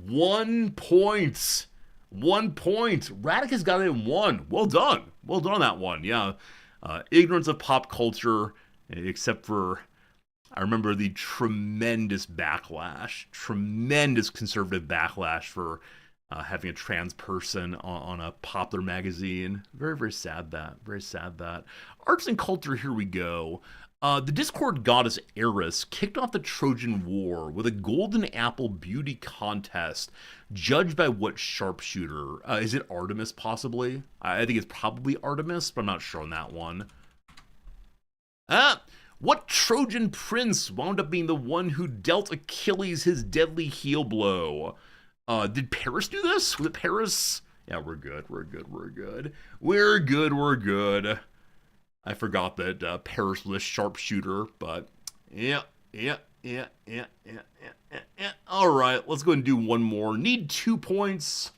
1 point. 1 point. Radicus got it in 1. Well done. Well done on that one. Yeah. Ignorance of pop culture, except for, I remember the tremendous conservative backlash for having a trans person on a popular magazine. Very, very sad that. Very sad that. Arts and culture, here we go. The Discord goddess Eris kicked off the Trojan War with a golden apple beauty contest judged by what sharpshooter? Is it Artemis, possibly? I think it's probably Artemis, but I'm not sure on that one. What Trojan prince wound up being the one who dealt Achilles his deadly heel blow? Did Paris do this? Was it Paris? Yeah, we're good. We're good. I forgot that Paris was a sharpshooter, but yeah. All right, let's go and do one more. Need 2 points.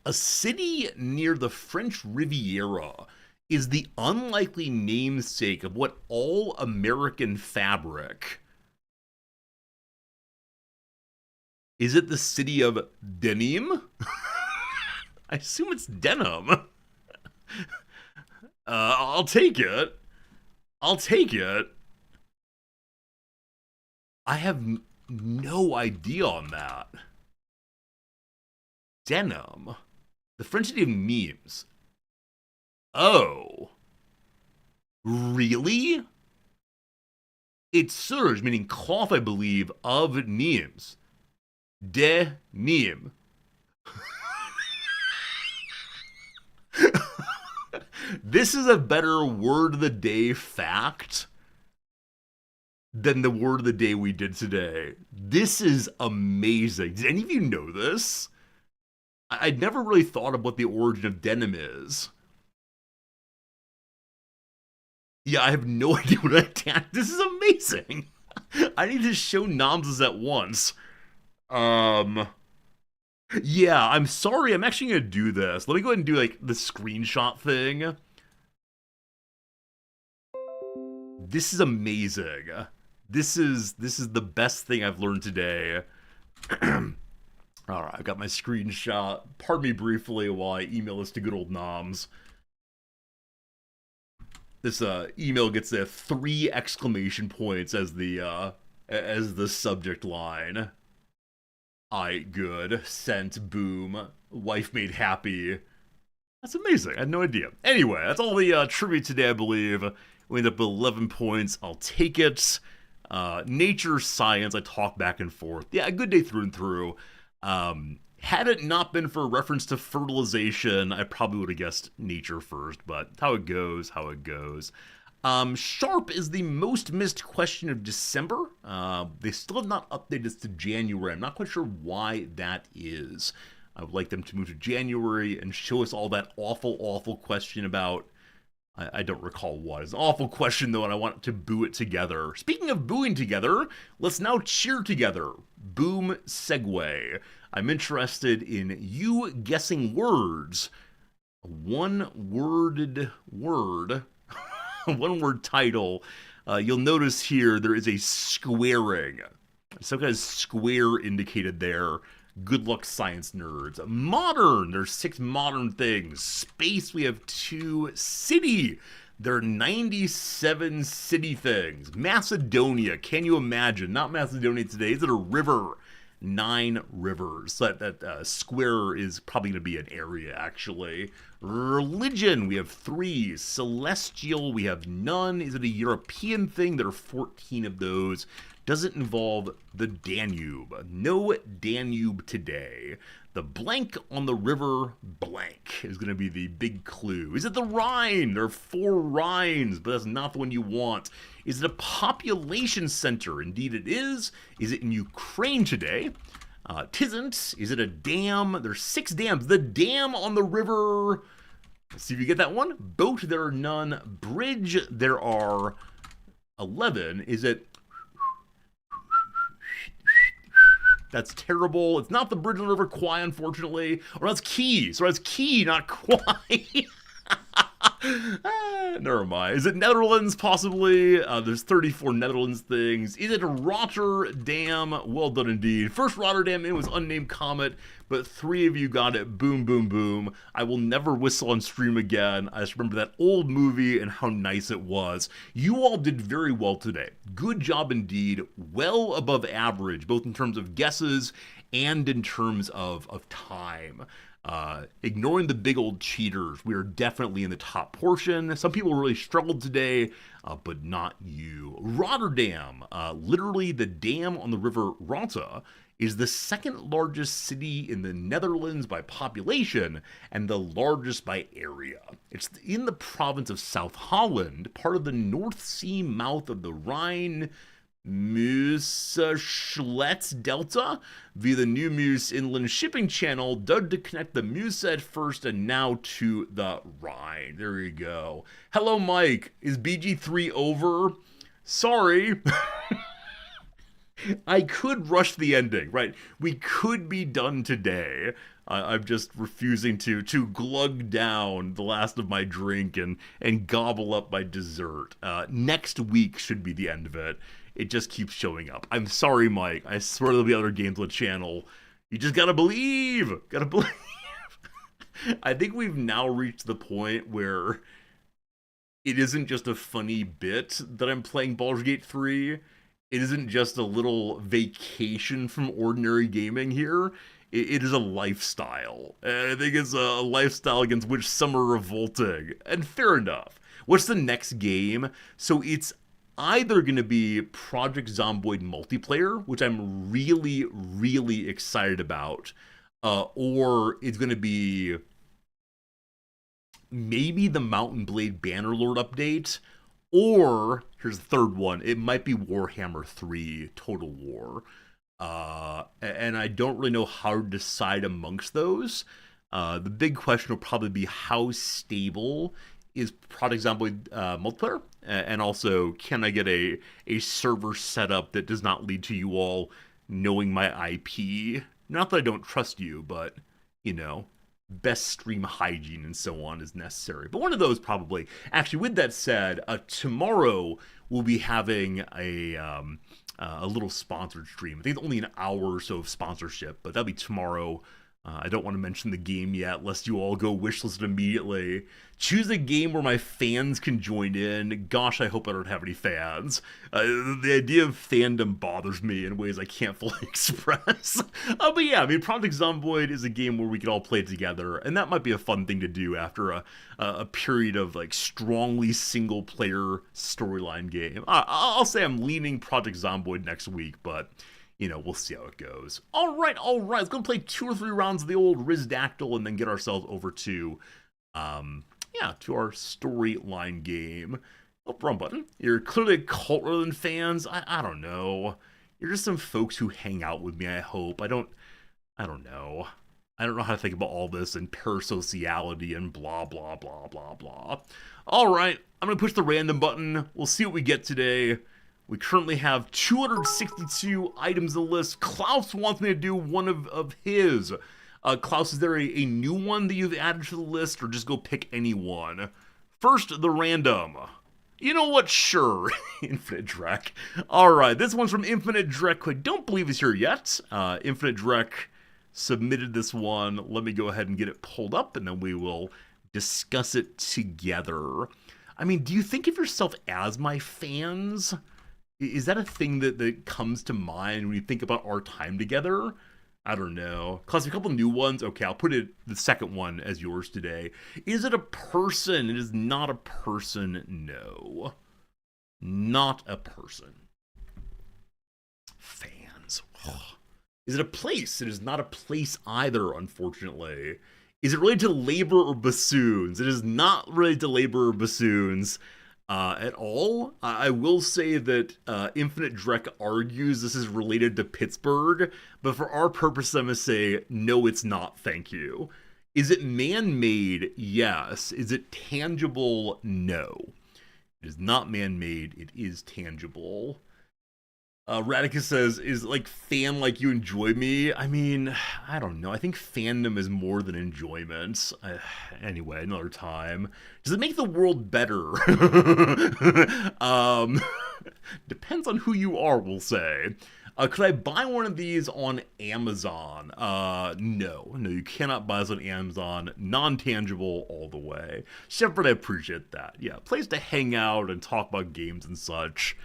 A city near the French Riviera is the unlikely namesake of what all-American fabric? Is it the city of denim? I assume it's denim. I'll take it. I have no idea on that. Denim. The French city of memes. Oh. Really? It's surge, meaning cloth, I believe, of Nimes. De Nîmes. This is a better word of the day fact than the word of the day we did today. This is amazing. Did any of you know this? I'd never really thought of what the origin of denim is. Yeah, I have no idea what I attacked. This is amazing. I need to show Noms this at once. Um, yeah, I'm sorry. I'm actually gonna do this. Let me go ahead and do like the screenshot thing. This is amazing. This is the best thing I've learned today. All right, I've got my screenshot. Pardon me briefly while I email this to good old Noms. This email gets 3 exclamation points as the subject line. Aight, good. Sent, boom. Wife made happy. That's amazing. I had no idea. Anyway, that's all the trivia today, I believe. We end up with 11 points. I'll take it. Nature, science, I talk back and forth. Yeah, a good day through and through. Had it not been for a reference to fertilization, I probably would have guessed nature first, but how it goes, how it goes. Sharp is the most missed question of December. They still have not updated this to January. I'm not quite sure why that is. I would like them to move to January and show us all that awful, awful question about... I don't recall what. It's an awful question, though, and I want to boo it together. Speaking of booing together, let's now cheer together. Boom segue. I'm interested in you guessing words. One-worded word. One-word title. You'll notice here there is a squaring. Some kind of square indicated there. Good luck, science nerds. Modern, there's 6 modern things. Space, we have 2. City, there are 97 city things. Macedonia, can you imagine? Not Macedonia today, is it a river? 9 rivers. So that square is probably going to be an area, actually. Religion, we have 3. Celestial, we have none. Is it a European thing? There are 14 of those. Does it involve the Danube? No Danube today. The blank on the river blank is going to be the big clue. Is it the Rhine? There are 4 Rhines, but that's not the one you want. Is it a population center? Indeed it is. Is it in Ukraine today? Tisn't. Is it a dam? There's 6 dams. The dam on the river. Let's see if you get that one. Boat, there are none. Bridge, there are 11. Is it... That's terrible. It's not the bridge on the River Kwai, unfortunately. Or that's Key. So that's Key, not Kwai. Never mind. Is it Netherlands, possibly? There's 34 Netherlands things. Is it Rotterdam? Well done indeed. First Rotterdam in was unnamed comet, but 3 of you got it. Boom, boom, boom. I will never whistle on stream again. I just remember that old movie and how nice it was. You all did very well today. Good job indeed. Well above average, both in terms of guesses and in terms of time. Ignoring the big old cheaters, we are definitely in the top portion. Some people really struggled today, but not you. Rotterdam, literally the dam on the river Rotte, is the 2nd largest city in the Netherlands by population and the largest by area. It's in the province of South Holland, part of the North Sea mouth of the Rhine Meuse-Schlitz Delta via the New Meuse Inland Shipping Channel, dug to connect the Meuse at first and now to the Rhine. There you go. Hello, Mike. Is BG3 over? Sorry. I could rush the ending, right? We could be done today. I'm just refusing to glug down the last of my drink and gobble up my dessert. Next week should be the end of it. It just keeps showing up. I'm sorry, Mike. I swear there'll be other games on the channel. You just gotta believe. Gotta believe. I think we've now reached the point where it isn't just a funny bit that I'm playing Baldur's Gate 3. It isn't just a little vacation from ordinary gaming here. It is a lifestyle. And I think it's a lifestyle against which some are revolting. And fair enough. What's the next game? So it's either going to be Project Zomboid multiplayer, which I'm really, really excited about, or it's going to be maybe the Mountain Blade Bannerlord update, or here's the third one. It might be Warhammer 3 Total War. And I don't really know how to decide amongst those. The big question will probably be how stable is Project Zomboid multiplayer, and also can I get a server setup that does not lead to you all knowing my IP? Not that I don't trust you, but you know, best stream hygiene and so on is necessary. But one of those probably. Actually, with that said, tomorrow we'll be having a little sponsored stream. I think it's only an hour or so of sponsorship, but that'll be tomorrow. I don't want to mention the game yet, lest you all go wishlist it immediately. Choose a game where my fans can join in. Gosh, I hope I don't have any fans. The idea of fandom bothers me in ways I can't fully express. But yeah, I mean, Project Zomboid is a game where we can all play together, and that might be a fun thing to do after a period of like strongly single-player storyline game. I'll say I'm leaning Project Zomboid next week, but you know, we'll see how it goes. All right. Let's go play 2 or 3 rounds of the old Rizdactyl and then get ourselves over to, to our storyline game. Oh, wrong button. You're clearly a cult rather than fans. I don't know. You're just some folks who hang out with me, I hope. I don't know. I don't know how to think about all this and parasociality and blah, blah, blah, blah, blah. All right. I'm going to push the random button. We'll see what we get today. We currently have 262 items on the list. Klaus wants me to do one of his. Klaus, is there a new one that you've added to the list, or just go pick any one? First, the random. You know what? Sure. Infinite Drek. All right, this one's from Infinite Drek, who I don't believe is here yet. Infinite Drek submitted this one. Let me go ahead and get it pulled up, and then we will discuss it together. I mean, do you think of yourself as my fans? Is that a thing that comes to mind when you think about our time together? I don't know. Plus, a couple new ones. Okay, I'll put the second one as yours today. Is it a person? It is not a person. No. Not a person. Fans. Is it a place? It is not a place either, unfortunately. Is it related to labor or bassoons? It is not related to labor or bassoons. At all. I will say that Infinite Drek argues this is related to Pittsburgh, but for our purpose, I'm going to say, no, it's not, thank you. Is it man-made? Yes. Is it tangible? No. It is not man-made, it is tangible. Radicus says, is like fan like you enjoy me? I mean, I don't know. I think fandom is more than enjoyment. Anyway, another time. Does it make the world better? Depends on who you are, we'll say. Could I buy one of these on Amazon? No, you cannot buy this on Amazon. Non-tangible all the way. Shepard, I appreciate that. Yeah, place to hang out and talk about games and such.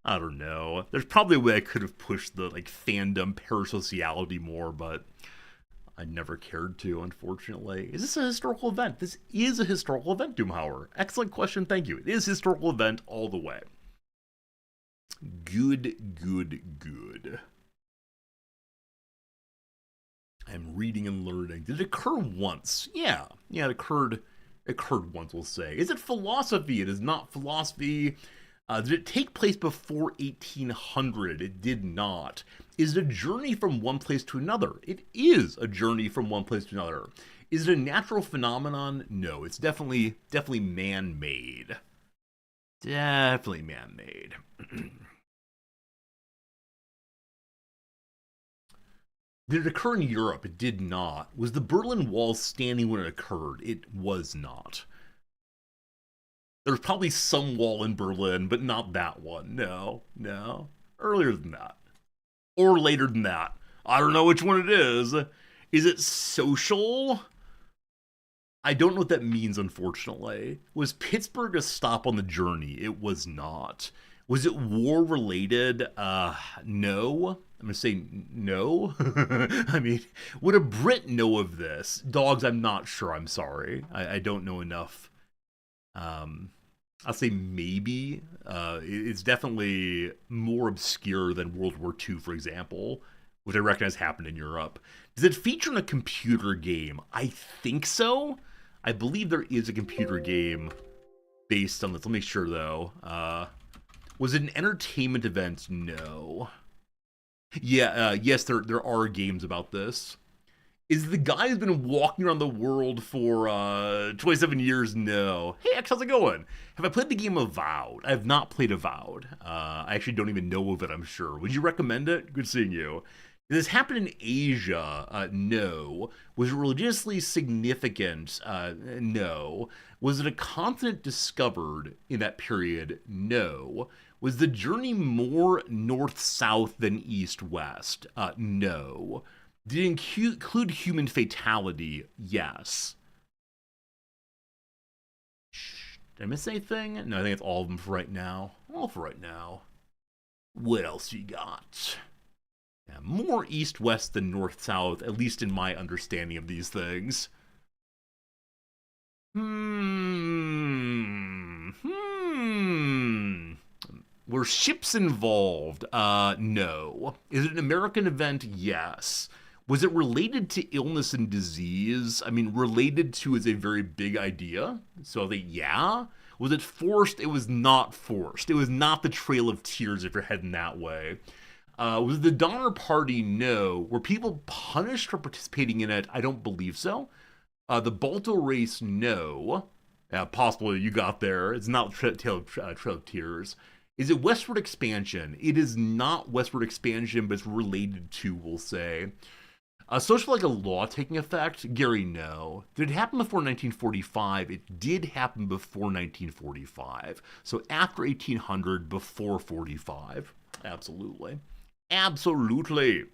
I don't know. There's probably a way I could have pushed the like fandom parasociality more, but I never cared to, unfortunately. Is this a historical event? This is a historical event, Doomhauer. Excellent question, thank you. It is a historical event all the way. Good. I'm reading and learning. Did it occur once? Yeah, it occurred once, we'll say. Is it philosophy? It is not philosophy. Did it take place before 1800? It did not. Is it a journey from one place to another? It is a journey from one place to another. Is it a natural phenomenon? No, it's definitely man-made. Definitely man-made. Did it occur in Europe? It did not. Was the Berlin Wall standing when it occurred? It was not. There's probably some wall in Berlin, but not that one. No. Earlier than that. Or later than that. I don't know which one it is. Is it social? I don't know what that means, unfortunately. Was Pittsburgh a stop on the journey? It was not. Was it war related? No. I'm gonna say no. I mean, would a Brit know of this? Dogs, I'm not sure. I'm sorry. I don't know enough. Um, I'll say maybe. It's definitely more obscure than World War II, for example, which I recognize happened in Europe. Does it feature in a computer game? I think so. I believe there is a computer game based on this. Let me make sure though. Was it an entertainment event? No. Yeah, yes, there are games about this. Is the guy who's been walking around the world for 27 years? No. Hey, X, how's it going? Have I played the game Avowed? I have not played Avowed. I actually don't even know of it, I'm sure. Would you recommend it? Good seeing you. Did this happen in Asia? No. Was it religiously significant? No. Was it a continent discovered in that period? No. Was the journey more north-south than east-west? No. Did it include human fatality? Yes. Did I miss anything? No, I think it's all of them for right now. All for right now. What else you got? Yeah, more east-west than north-south, at least in my understanding of these things. Were ships involved? No. Is it an American event? Yes. Was it related to illness and disease? I mean, related to is a very big idea. So yeah. Was it forced? It was not forced. It was not the Trail of Tears if you're heading that way. Was it the Donner Party? No. Were people punished for participating in it? I don't believe so. The Baldur race? No. Possibly you got there. It's not Trail of Tears. Is it westward expansion? It is not westward expansion, but it's related to, we'll say. Social like a law taking effect? Gary, no. Did it happen before 1945? It did happen before 1945. So after 1800, before 45. Absolutely. Absolutely.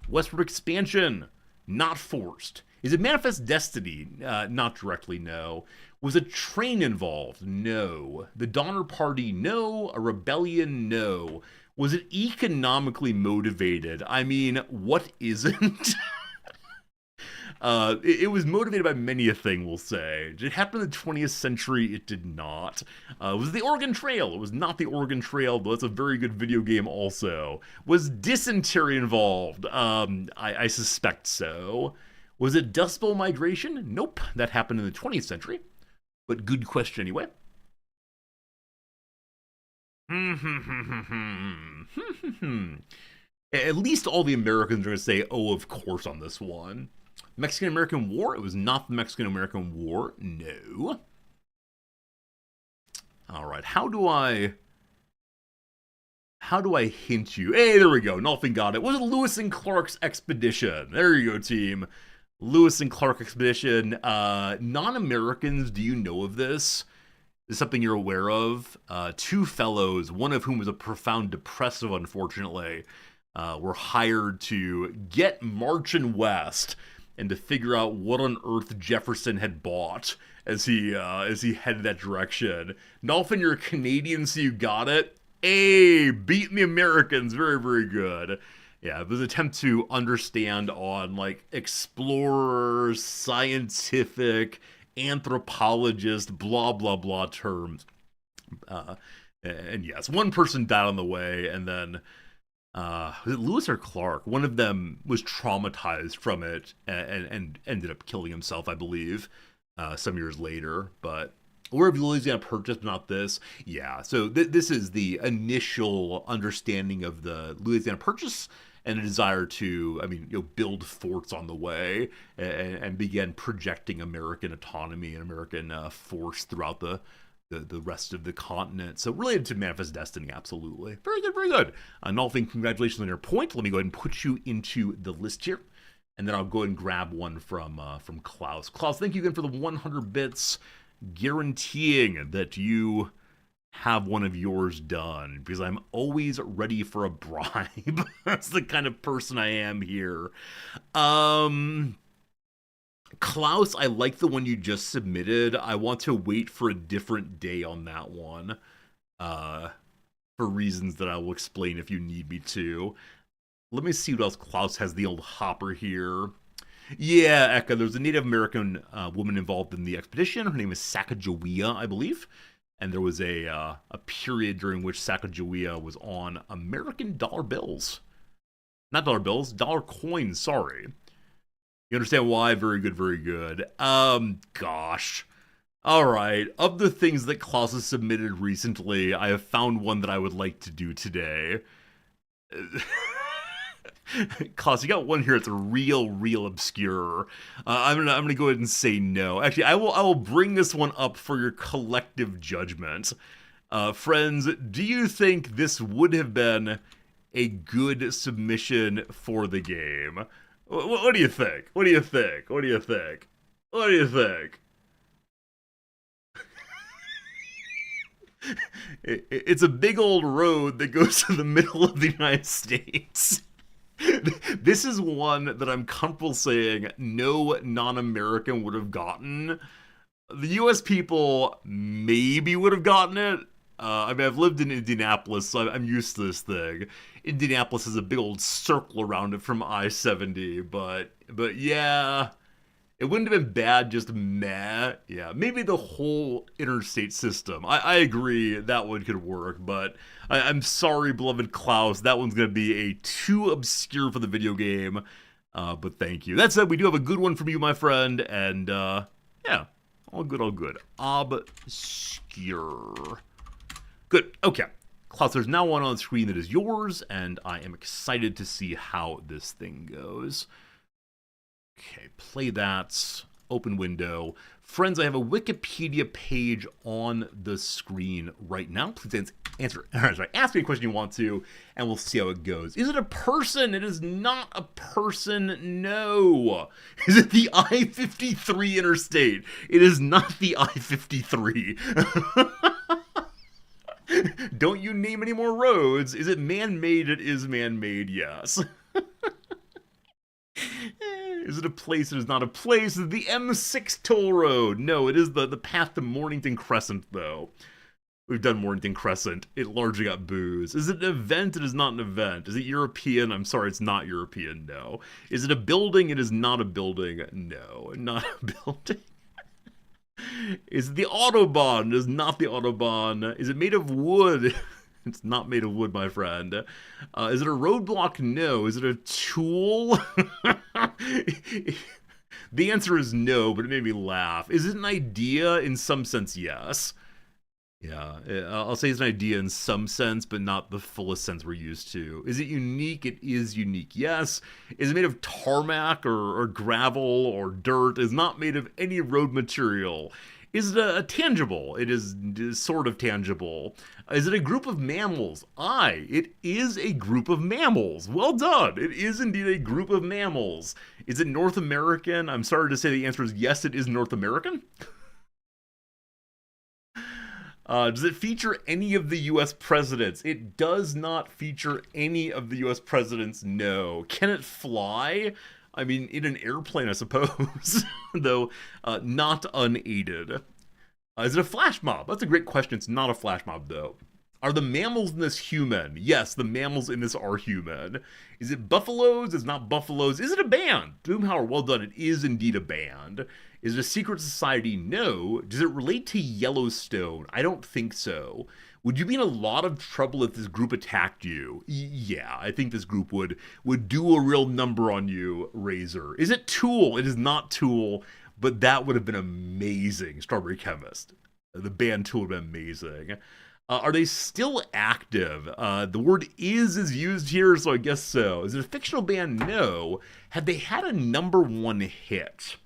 Westward expansion, not forced. Is it manifest destiny? Not directly, no. Was a train involved? No. The Donner Party? No. A rebellion? No. Was it economically motivated? I mean, what isn't? It was motivated by many a thing, we'll say. Did it happen in the 20th century? It did not. Was it the Oregon Trail? It was not the Oregon Trail, but that's a very good video game also. Was dysentery involved? I suspect so. Was it Dust Bowl migration? Nope. That happened in the 20th century. But good question anyway. At least all the Americans are going to say, oh, of course, on this one. Mexican-American War? It was not the Mexican-American War. No. All right. How do I hint you? Hey, there we go. Nothing got it. Was it Lewis and Clark's expedition? There you go, team. Lewis and Clark expedition. Non-Americans, do you know of this? Is something you're aware of? Two fellows, one of whom was a profound depressive, unfortunately, were hired to get marching west and to figure out what on earth Jefferson had bought as he headed that direction. Dolphin, you're a Canadian, so you got it. Hey, beating the Americans, very, very good. Yeah, it was an attempt to understand on like explorers, scientific, anthropologist, blah blah blah terms. And yes, one person died on the way, and then was it Lewis or Clark? One of them was traumatized from it and ended up killing himself, I believe, some years later. But where have Louisiana Purchase, but not this? Yeah, so this is the initial understanding of the Louisiana Purchase and a desire to, build forts on the way and begin projecting American autonomy and American force throughout the rest of the continent. So related to Manifest Destiny, absolutely. Very good, very good. Nolfing, congratulations on your point. Let me go ahead and put you into the list here. And then I'll go ahead and grab one from Klaus. Klaus, thank you again for the 100 bits, guaranteeing that you have one of yours done, because I'm always ready for a bribe. That's the kind of person I am here. Klaus, I like the one you just submitted. I want to wait for a different day on that one. for reasons that I will explain if you need me to. Let me see what else Klaus has the old hopper here. Yeah, Eka, there's a Native American woman involved in the expedition. Her name is Sacagawea, I believe. And there was a period during which Sacagawea was on American dollar bills. Not dollar bills, dollar coins, sorry. You understand why? Very good, very good. Gosh. Alright, of the things that Klaus has submitted recently, I have found one that I would like to do today. Klaus, you got one here that's real obscure. I'm gonna go ahead and say no. Actually, I will bring this one up for your collective judgment. Friends, do you think this would have been a good submission for the game? What do you think? What do you think? What do you think? What do you think? It's a big old road that goes to the middle of the United States. This is one that I'm comfortable saying no non-American would have gotten. The US people maybe would have gotten it. I mean, I've lived in Indianapolis, so I'm used to this thing. Indianapolis has a big old circle around it from I-70, but yeah, it wouldn't have been bad, just meh. Yeah, maybe the whole interstate system. I agree that one could work, but I'm sorry, beloved Klaus, that one's going to be a too obscure for the video game, but thank you. That said, we do have a good one from you, my friend, and yeah, all good, all good. Obscure. Good, okay. Klaus, there's now one on the screen that is yours, and I am excited to see how this thing goes. Okay, play that, open window. Friends, I have a Wikipedia page on the screen right now. Please ask me a question you want to, and we'll see how it goes. Is it a person? It is not a person, no. Is it the I-53 interstate? It is not the I-53. Don't you name any more roads? Is it man-made? It is man-made, yes. Is it a place? It is not a place. Is it the M6 toll road? No, it is the path to Mornington Crescent, though. We've done Mornington Crescent. It largely got booze. Is it an event? It is not an event. Is it European? I'm sorry, it's not European, no. Is it a building? It is not a building, no. Not a building. Is it the Autobahn? It is not the Autobahn. Is it made of wood? It's not made of wood, my friend. Is it a roadblock? No. Is it a tool? The answer is no, but it made me laugh. Is it an idea? In some sense, yes. Yeah, I'll say it's an idea in some sense, but not the fullest sense we're used to. Is it unique? It is unique, yes. Is it made of tarmac or gravel or dirt? It's not made of any road material. Is it a tangible? It is sort of tangible. Is it a group of mammals? Aye, it is a group of mammals. Well done. It is indeed a group of mammals. Is it North American? I'm sorry to say the answer is yes, it is North American. Does it feature any of the U.S. presidents? It does not feature any of the U.S. presidents, no. Can it fly? I mean, in an airplane, I suppose, though not unaided. Is it a flash mob? That's a great question. It's not a flash mob, though. Are the mammals in this human? Yes, the mammals in this are human. Is it buffaloes? It's not buffaloes. Is it a band? Boomhauer, well done. It is indeed a band. Is it a secret society? No. Does it relate to Yellowstone? I don't think so. Would you be in a lot of trouble if this group attacked you? Yeah, I think this group would do a real number on you, Razor. Is it Tool? It is not Tool, but that would have been amazing, Strawberry Chemist. The band Tool would have been amazing. Are they still active? The word is used here, so I guess so. Is it a fictional band? No. Have they had a #1 hit?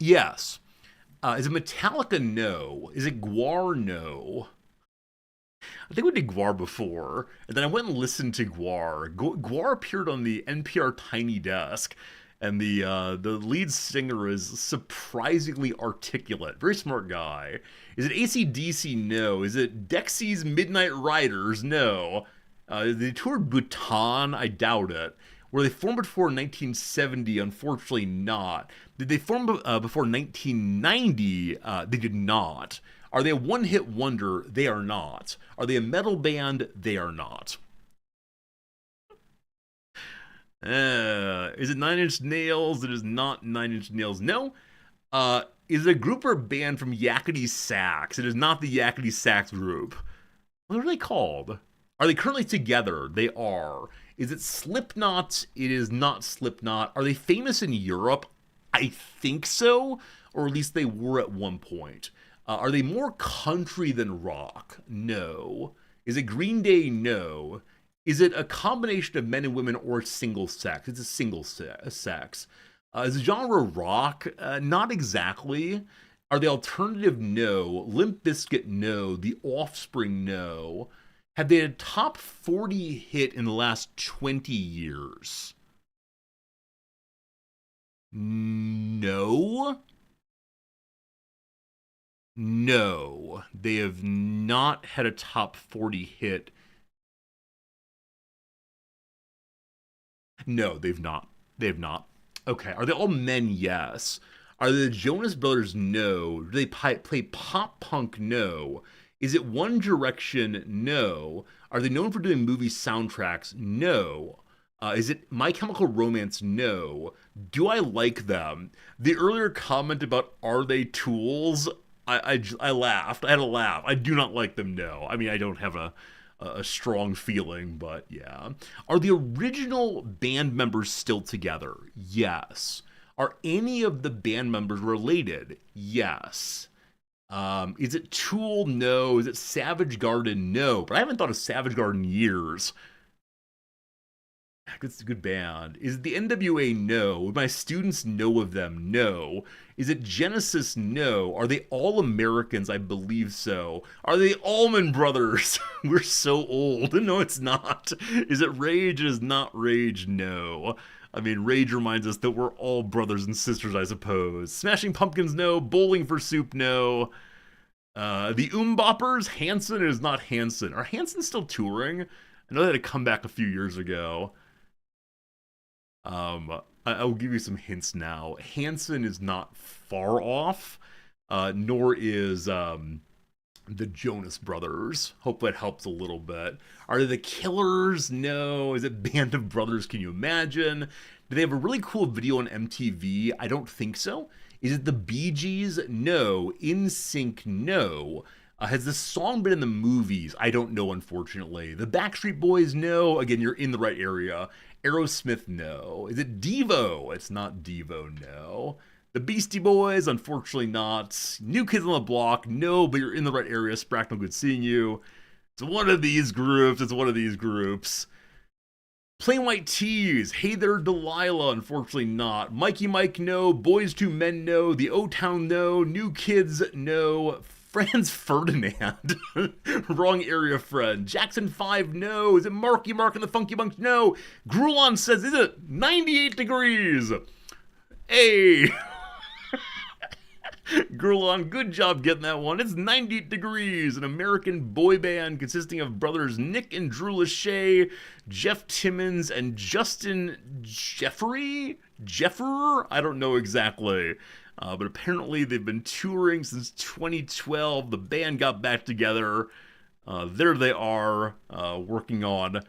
Yes. Is it Metallica? No. Is it Gwar? No. I think we did Gwar before, and then I went and listened to Gwar. Gwar appeared on the NPR Tiny Desk, and the lead singer is surprisingly articulate. Very smart guy. Is it AC/DC? No. Is it Dexy's Midnight Riders? No. They toured Bhutan? I doubt it. Were they formed before 1970? Unfortunately, not. Did they form before 1990? They did not. Are they a one-hit wonder? They are not. Are they a metal band? They are not. Is it Nine Inch Nails? It is not Nine Inch Nails. No. Is it a group or a band from Yakety Sax? It is not the Yakety Sax group. What are they called? Are they currently together? They are. Is it Slipknot? It is not Slipknot. Are they famous in Europe? I think so, or at least they were at one point. Are they more country than rock? No. Is it Green Day? No. Is it a combination of men and women or single sex? It's a single sex. Is the genre rock? Not exactly. Are they alternative? No. Limp Bizkit? No. The Offspring? No. Have they had a top 40 hit in the last 20 years? No. No. They have not had a top 40 hit. No, they've not. They have not. Okay. Are they all men? Yes. Are they the Jonas Brothers? No. Do they play pop punk? No. Is it One Direction? No. Are they known for doing movie soundtracks? No. Is it My Chemical Romance? No. Do I like them? The earlier comment about are they tools? I laughed. I had a laugh. I do not like them. No. I mean, I don't have a strong feeling, but yeah. Are the original band members still together? Yes. Are any of the band members related? Yes. Is it Tool? No. Is it Savage Garden? No. But I haven't thought of Savage Garden in years. It's a good band. Is it the NWA? No. Would my students know of them? No. Is it Genesis? No. Are they all Americans? I believe so. Are they Allman Brothers? We're so old. No, it's not. Is it Rage? It is not Rage. No. I mean, Rage reminds us that we're all brothers and sisters, I suppose. Smashing Pumpkins? No. Bowling for Soup? No. The Boppers? Hanson? Is not Hanson. Are Hanson still touring? I know they had a comeback a few years ago. I will give you some hints now. Hanson is not far off, nor is the Jonas Brothers. Hope that helps a little bit. Are they the Killers? No. Is it Band of Brothers? Can you imagine? Do they have a really cool video on MTV? I don't think so. Is it the Bee Gees? No. NSYNC? No. Has this song been in the movies? I don't know, unfortunately. The Backstreet Boys? No. Again, you're in the right area. Aerosmith? No. Is it Devo? It's not Devo, no. The Beastie Boys? Unfortunately not. New Kids on the Block? No, but you're in the right area. Spracknell, good seeing you. It's one of these groups. It's one of these groups. Plain White Tees? Hey There Delilah? Unfortunately not. Mikey Mike? No. Boys to Men? No. The O-Town? No. New Kids? No. Franz Ferdinand. Wrong area, friend. Jackson 5, no. Is it Marky Mark and the Funky Bunch? No. Grulon says, is it 98 degrees? Hey. Grulon, good job getting that one. It's 98 Degrees, an American boy band consisting of brothers Nick and Drew Lachey, Jeff Timmons, and Justin Jefferer? I don't know exactly. But apparently they've been touring since 2012. The band got back together. There they are, working on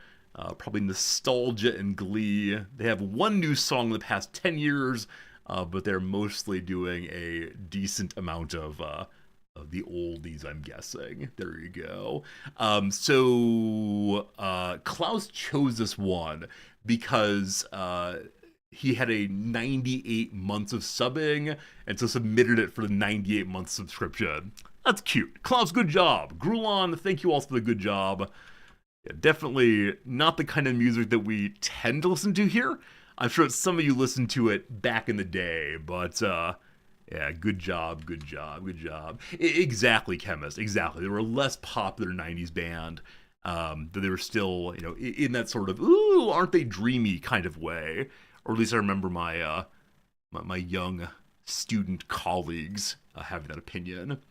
probably nostalgia and glee. They have one new song in the past 10 years, but they're mostly doing a decent amount of the oldies, I'm guessing. There you go. So Klaus chose this one because he had a 98 months of subbing, and so submitted it for the 98 month subscription. That's cute. Klaus, good job. Grulon, thank you also for the good job. Yeah, definitely not the kind of music that we tend to listen to here. I'm sure some of you listened to it back in the day, but yeah, good job. Exactly, Chemist, exactly. They were a less popular 90s band, but they were still, in that sort of, ooh, aren't they dreamy kind of way. Or at least I remember my my young student colleagues having that opinion.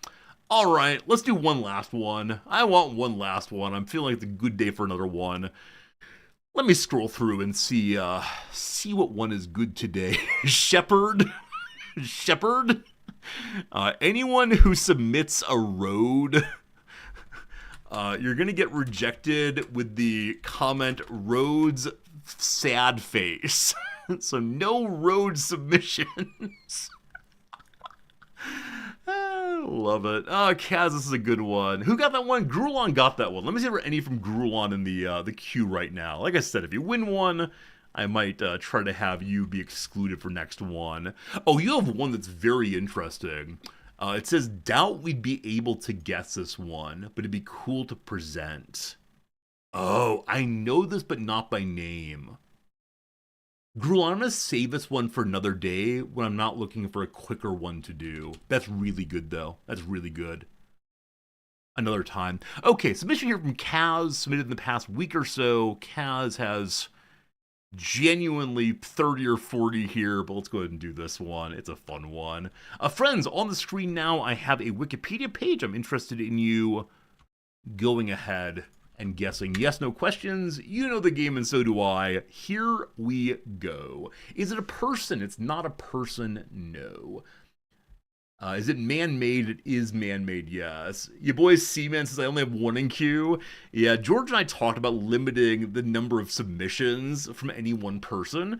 All right, let's do one last one. I want one last one. I'm feeling like it's a good day for another one. Let me scroll through and see what one is good today. Shepherd, Shepherd. Anyone who submits a road, you're gonna get rejected with the comment "roads sad face." So no road submissions. Love it. Oh, Kaz, this is a good one. Who got that one? Grulon got that one. Let me see if there are any from Grulon in the queue right now. Like I said, if you win one, I might try to have you be excluded for next one. Oh, you have one that's very interesting. It says, doubt we'd be able to guess this one, but it'd be cool to present. Oh, I know this, but not by name. Grulon, I'm going to save this one for another day when I'm not looking for a quicker one to do. That's really good, though. That's really good. Another time. Okay, submission here from Kaz, submitted in the past week or so. Kaz has genuinely 30 or 40 here, but let's go ahead and do this one. It's a fun one. Friends, on the screen now, I have a Wikipedia page. I'm interested in you going ahead and guessing yes, no questions. You know the game, and so do I. Here we go. Is it a person? It's not a person, no. Is it man-made? It is man-made, yes. Your boy Seaman says I only have one in queue. Yeah, George and I talked about limiting the number of submissions from any one person.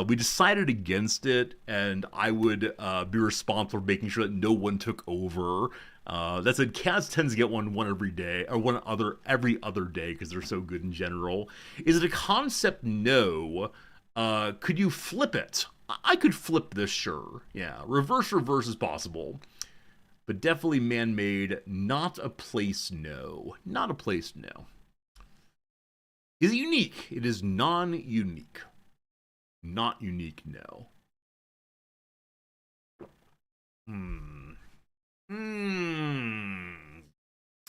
We decided against it, and I would be responsible for making sure that no one took over. That said, Kaz tends to get one every day, or every other day, because they're so good in general. Is it a concept? No. Could you flip it? I could flip this, sure. Yeah, reverse is possible. But definitely man-made, not a place, no. Not a place, no. Is it unique? It is non-unique. Not unique, no.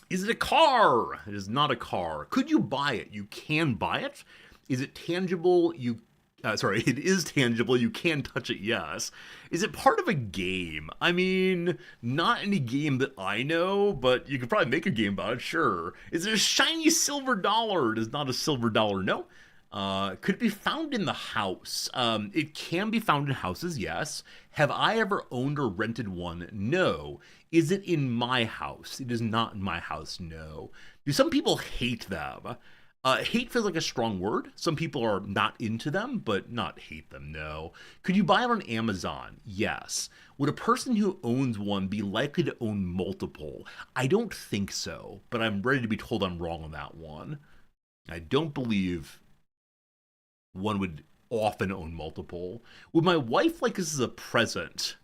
Is it a car? It is not a car. Could you buy it? You can buy it. Is it tangible? It is tangible. You can touch it, yes. Is it part of a game? I mean, not any game that I know, but you could probably make a game about it, sure. Is it a shiny silver dollar? It is not a silver dollar, no. Could it be found in the house? It can be found in houses, yes. Have I ever owned or rented one? No. Is it in my house? It is not in my house, no. Do some people hate them? Hate feels like a strong word. Some people are not into them, but not hate them, no. Could you buy it on Amazon? Yes. Would a person who owns one be likely to own multiple? I don't think so, but I'm ready to be told I'm wrong on that one. I don't believe one would often own multiple. Would my wife like this as a present?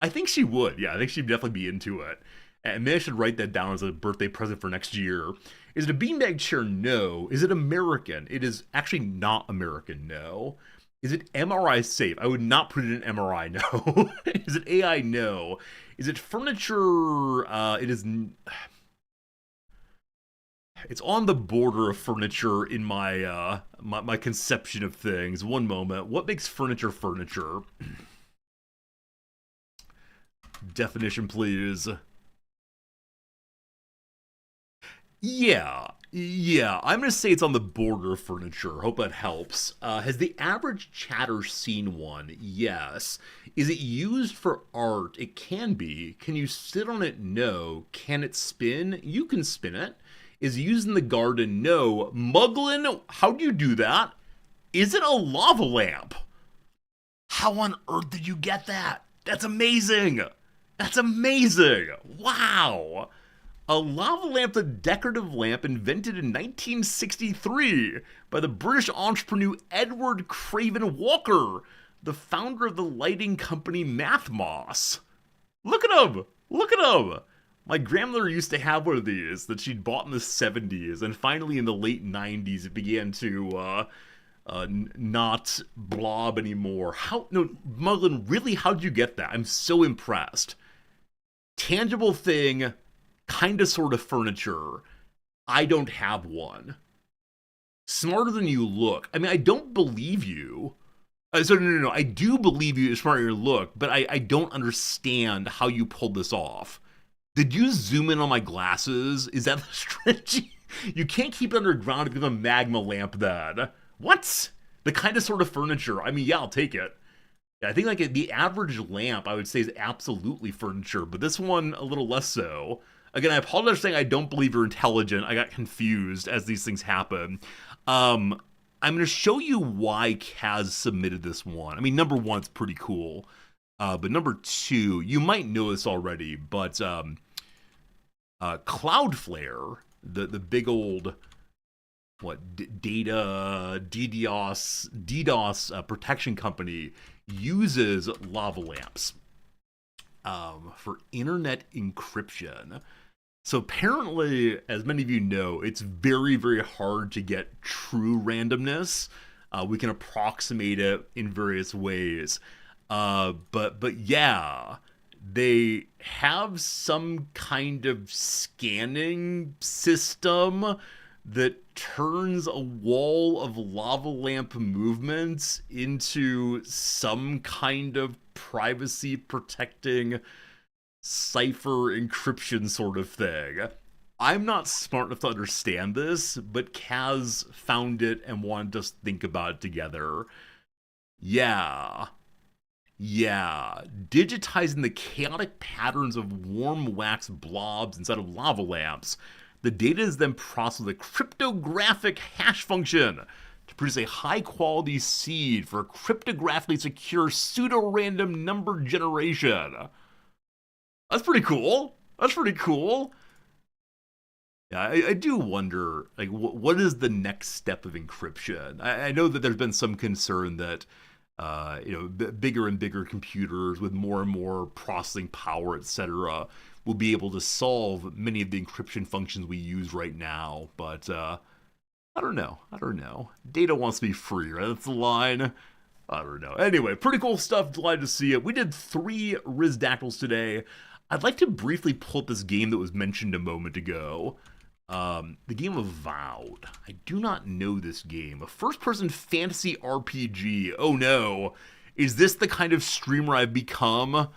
I think she would. Yeah, I think she'd definitely be into it. And maybe I should write that down as a birthday present for next year. Is it a beanbag chair? No. Is it American? It is actually not American, no. Is it MRI safe? I would not put it in MRI, no. Is it AI? No. Is it furniture? It is... It's on the border of furniture in my my conception of things. One moment. What makes furniture furniture? Definition, please. Yeah, I'm gonna say it's on the border of furniture. Hope that helps. Has the average chatter seen one? Yes. Is it used for art? It can be. Can you sit on it? No. Can it spin? You can spin it. Is it used in the garden? No. Muglin, how do you do that? Is it a lava lamp? How on earth did you get that? That's amazing. That's amazing. Wow. A lava lamp, a decorative lamp invented in 1963 by the British entrepreneur Edward Craven Walker, the founder of the lighting company Mathmos. Look at him! Look at him! My grandmother used to have one of these that she'd bought in the 70s, and finally in the late 90s it began to not blob anymore. No, Muglin, really, how'd you get that? I'm so impressed. Tangible thing, kinda sort of furniture. I don't have one. Smarter than you look. I mean, I don't believe you. No. I do believe you, smarter than you look, but I don't understand how you pulled this off. Did you zoom in on my glasses? Is that the strategy? You can't keep it underground to give a magma lamp then. What? The kind of sort of furniture. I mean, yeah, I'll take it. Yeah, I think like the average lamp, I would say, is absolutely furniture, but this one a little less so. Again, I apologize for saying I don't believe you're intelligent. I got confused as these things happen. Um, I'm going to show you why Kaz submitted this one. I mean, number one, it's pretty cool. But number two, you might know this already, but Cloudflare, the big old data DDoS protection company uses lava lamps for internet encryption. So apparently, as many of you know, it's very, very hard to get true randomness. We can approximate it in various ways. But yeah, they have some kind of scanning system that turns a wall of lava lamp movements into some kind of privacy protecting cipher encryption sort of thing. I'm not smart enough to understand this, but Kaz found it and wanted us to think about it together. Yeah. Yeah. Digitizing the chaotic patterns of warm wax blobs inside of lava lamps. The data is then processed with a cryptographic hash function to produce a high quality seed for a cryptographically secure pseudo random number generation. That's pretty cool. That's pretty cool. Yeah, I do wonder, like, what is the next step of encryption? I know that there's been some concern that, bigger and bigger computers with more and more processing power, etc., will be able to solve many of the encryption functions we use right now. But I don't know. I don't know. Data wants to be free, right? That's the line. I don't know. Anyway, pretty cool stuff. Delighted to see it. We did 3 Rizdactyls today. I'd like to briefly pull up this game that was mentioned a moment ago. The game of Avowed. I do not know this game. A first-person fantasy RPG. Oh no. Is this the kind of streamer I've become?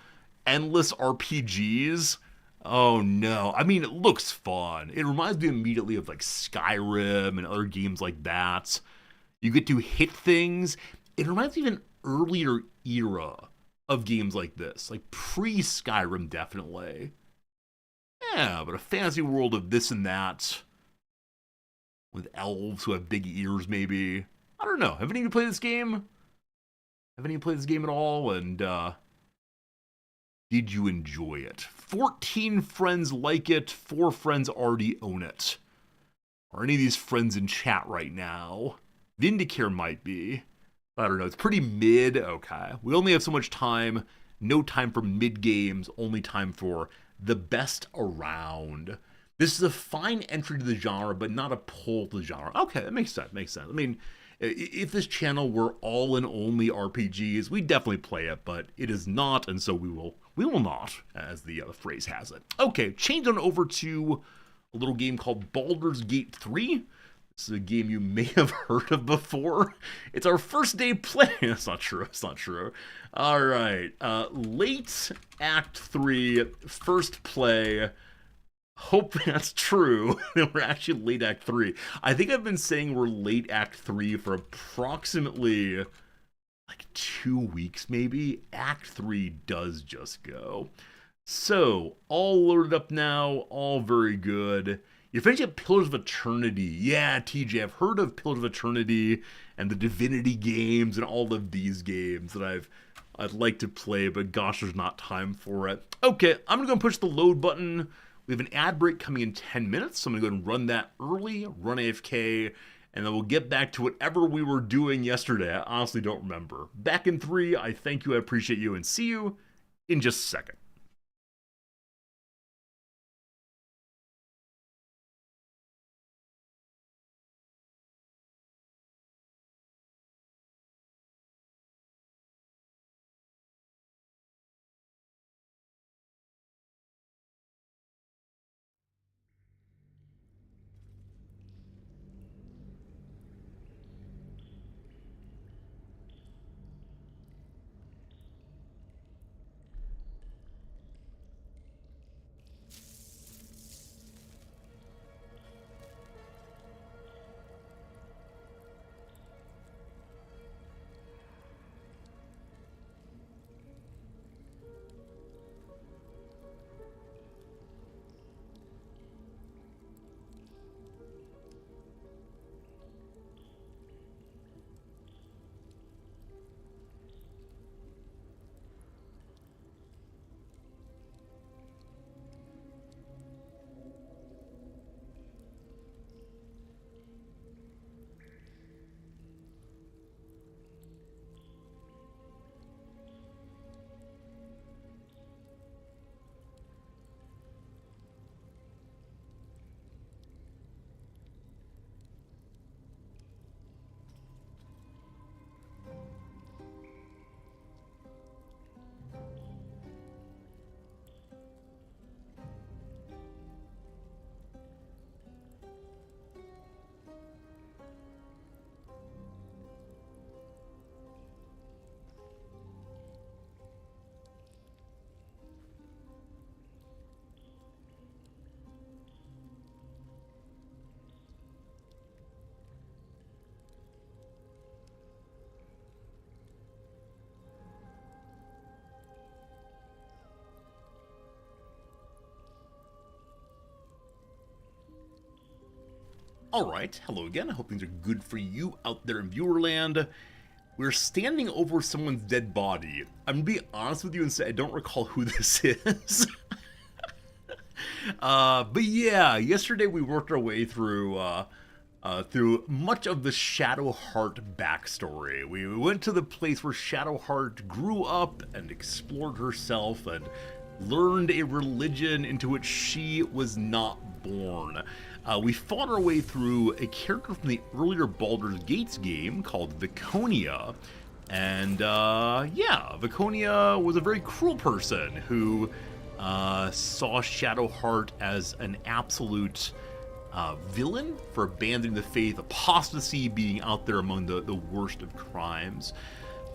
Endless RPGs? Oh no. I mean, it looks fun. It reminds me immediately of like Skyrim and other games like that. You get to hit things. It reminds me of an earlier era of games like this, like pre-Skyrim, definitely. Yeah, but a fantasy world of this and that, with elves who have big ears, maybe. I don't know. Have any of you played this game? Have any of you played this game at all? And did you enjoy it? 14 friends like it, 4 friends already own it. Are any of these friends in chat right now? Vindicare might be. I don't know. It's pretty mid. Okay. We only have so much time. No time for mid games. Only time for the best around. This is a fine entry to the genre, but not a pull to the genre. Okay, that makes sense. Makes sense. I mean, if this channel were all and only RPGs, we'd definitely play it, but it is not, and so we will not, as the phrase has it. Okay, change on over to a little game called Baldur's Gate 3. This is a game you may have heard of before. It's our first day playing. That's not true. It's not true. All right. Late Act 3, first play. Hope that's true. We're actually late Act 3. I think I've been saying we're late Act 3 for approximately like 2 weeks, maybe. Act 3 does just go. So, all loaded up now. All very good. You're finishing up Pillars of Eternity. Yeah, TJ, I've heard of Pillars of Eternity and the Divinity games and all of these games that I'd like to play, but gosh, there's not time for it. Okay, I'm gonna go and push the load button. We have an ad break coming in 10 minutes, so I'm gonna go and run that early, run AFK, and then we'll get back to whatever we were doing yesterday. I honestly don't remember. Back in 3, I thank you, I appreciate you, and see you in just a second. Alright, hello again. I hope things are good for you out there in viewerland. We're standing over someone's dead body. I'm gonna be honest with you and say I don't recall who this is. But yeah, yesterday we worked our way through much of the Shadowheart backstory. We went to the place where Shadowheart grew up and explored herself and learned a religion into which she was not born. We fought our way through a character from the earlier Baldur's Gates game called Viconia. And yeah, Viconia was a very cruel person who saw Shadowheart as an absolute villain for abandoning the faith, apostasy being out there among the worst of crimes.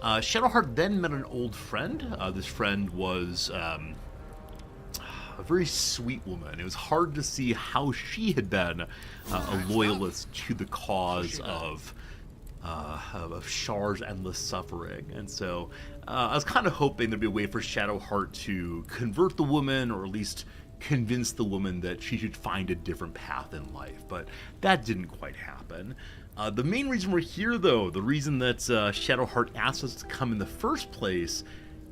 Shadowheart then met an old friend. This friend was a very sweet woman. It was hard to see how she had been a loyalist to the cause of Shar's endless suffering. And so I was kind of hoping there'd be a way for Shadowheart to convert the woman, or at least convince the woman that she should find a different path in life, but that didn't quite happen. The main reason we're here, though, the reason that Shadowheart asked us to come in the first place,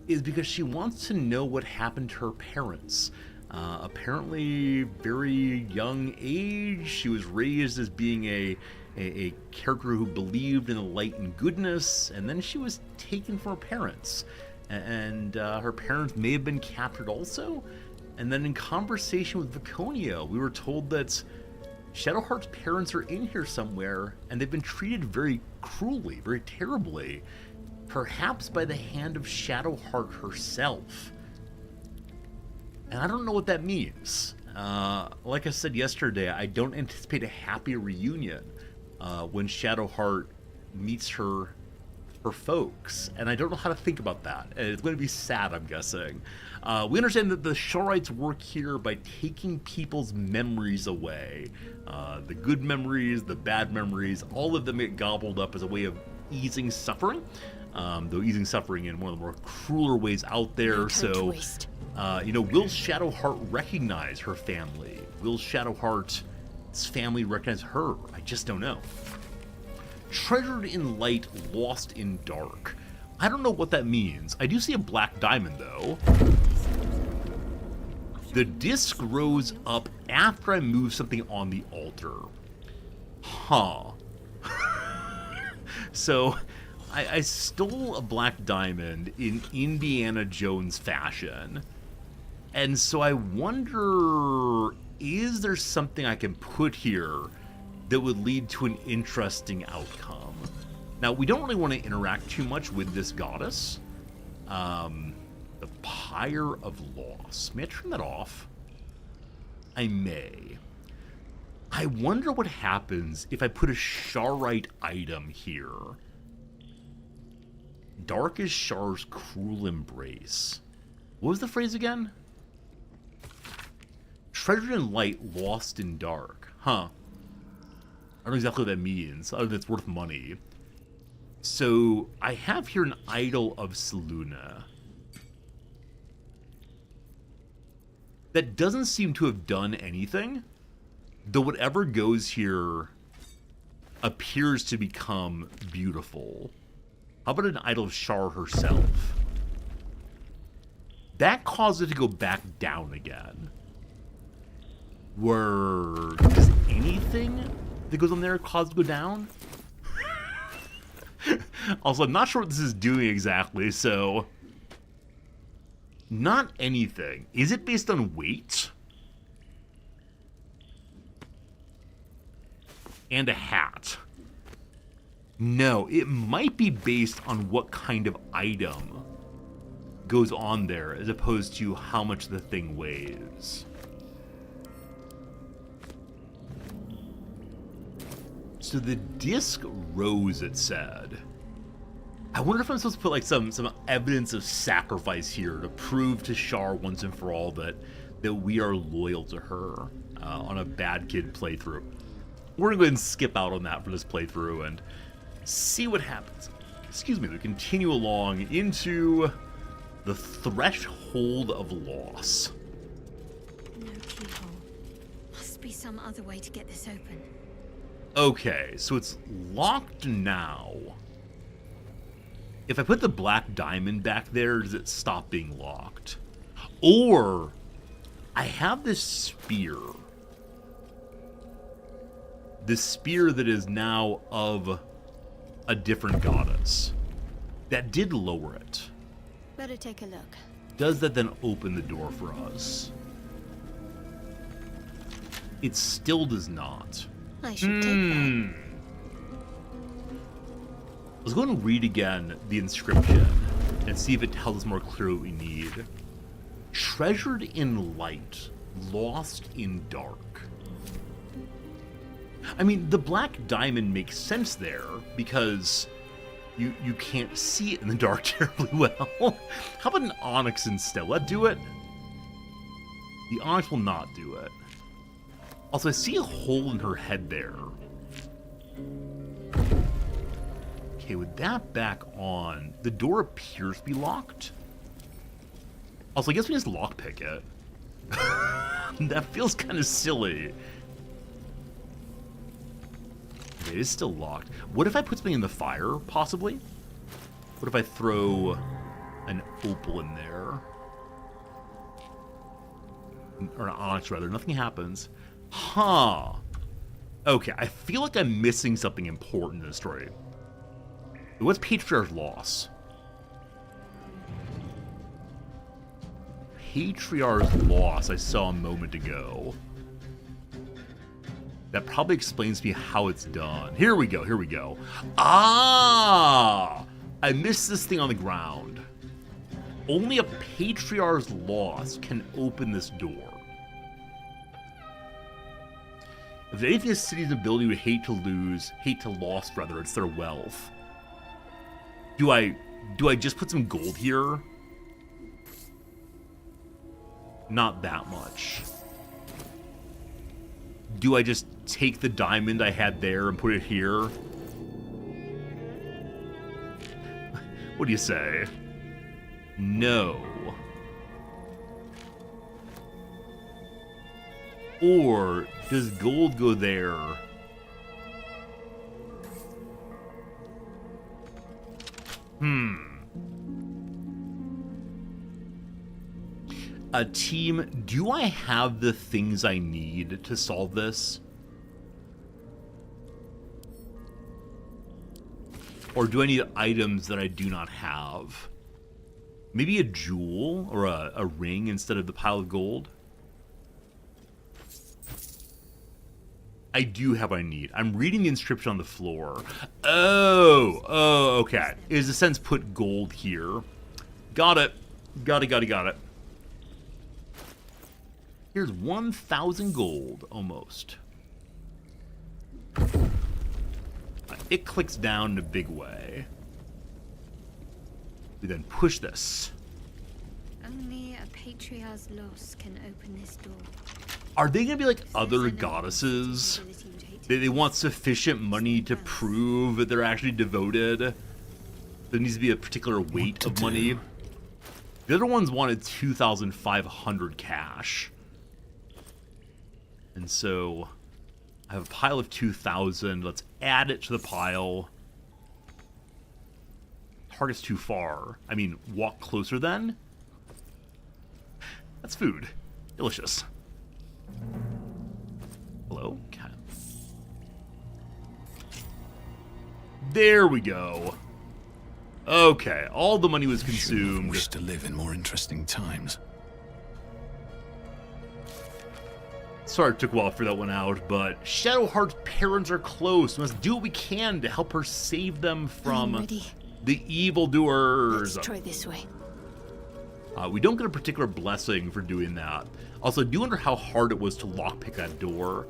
is because she wants to know what happened to her parents. Apparently, very young age, she was raised as being a character who believed in the light and goodness, and then she was taken from her parents. And her parents may have been captured also. And then in conversation with Viconia, we were told that Shadowheart's parents are in here somewhere, and they've been treated very cruelly, very terribly, perhaps by the hand of Shadowheart herself. And I don't know what that means. Like I said yesterday, I don't anticipate a happy reunion when Shadowheart meets her folks, and I don't know how to think about that. And it's going to be sad, I'm guessing. We understand that the Sharites work here by taking people's memories away. The good memories, the bad memories, all of them get gobbled up as a way of easing suffering. Though easing suffering in one of the more crueler ways out there. So, will Shadowheart recognize her family? Will Shadowheart's family recognize her? I just don't know. Treasured in light, lost in dark. I don't know what that means. I do see a black diamond, though. The disc rose up after I moved something on the altar. Huh. So, I stole a black diamond in Indiana Jones fashion. And so I wonder, is there something I can put here that would lead to an interesting outcome? Now, we don't really want to interact too much with this goddess. The Pyre of Loss. May I turn that off? I may. I wonder what happens if I put a Sharite item here. Dark is Shar's cruel embrace. What was the phrase again? Treasured in light, lost in dark. Huh. I don't know exactly what that means, other than it's worth money. So, I have here an idol of Selûne. That doesn't seem to have done anything, though whatever goes here appears to become beautiful. How about an idol of Shar herself? That caused it to go back down again. Does anything that goes on there cause it to go down? Also, I'm not sure what this is doing exactly, so... Not anything. Is it based on weight? And a hat. No, it might be based on what kind of item goes on there, as opposed to how much the thing weighs. So the disc rose, it said. I wonder if I'm supposed to put like some evidence of sacrifice here to prove to Shar once and for all that we are loyal to her on a bad kid playthrough. We're gonna go ahead and skip out on that for this playthrough and see what happens. Excuse me, we continue along into the Threshold of Loss. No keyhole. Must be some other way to get this open. Okay, so it's locked now. If I put the black diamond back there, does it stop being locked? Or I have this spear. This spear that is now of a different goddess. That did lower it. Better take a look. Does that then open the door for us? It still does not. I should take that. Let's go and read again the inscription and see if it tells us more clearly what we need. Treasured in light, lost in dark. I mean, the black diamond makes sense there because you can't see it in the dark terribly well. How about an onyx instead? Will that do it? The onyx will not do it. Also, I see a hole in her head there. Okay, with that back on, the door appears to be locked. Also, I guess we just lockpick it. That feels kind of silly. Okay, it is still locked. What if I put something in the fire, possibly? What if I throw an opal in there? Or an onyx, rather. Nothing happens. Huh. Okay, I feel like I'm missing something important in the story. What's Patriarch's loss? Patriarch's loss I saw a moment ago. That probably explains to me how it's done. Here we go, here we go. Ah! I missed this thing on the ground. Only a Patriarch's loss can open this door. If anything, a city's ability would hate to lost rather, it's their wealth. Do I just put some gold here? Not that much. Do I just take the diamond I had there and put it here? What do you say? No. Or does gold go there? A team, do I have the things I need to solve this? Or do I need items that I do not have? Maybe a jewel or a ring instead of the pile of gold? I do have what I need. I'm reading the inscription on the floor. Oh, okay. It is a sense put gold here. Got it. Got it. Here's 1,000 gold, almost. It clicks down in a big way. We then push this. Only a Patriarch's loss can open this door. Are they going to be like other goddesses? They want sufficient money to prove that they're actually devoted. There needs to be a particular weight of money. The other ones wanted 2,500 cash. And so I have a pile of 2,000. Let's add it to the pile. Target's too far. I mean, walk closer then? That's food. Delicious. Hello? Okay. There we go. Okay, all the money was consumed. I wish to live in more interesting times. Sorry it took a while to figure that one out, but Shadowheart's parents are close. We must do what we can to help her save them from the evildoers. Let's try this way. We don't get a particular blessing for doing that. Also, I do wonder how hard it was to lockpick that door.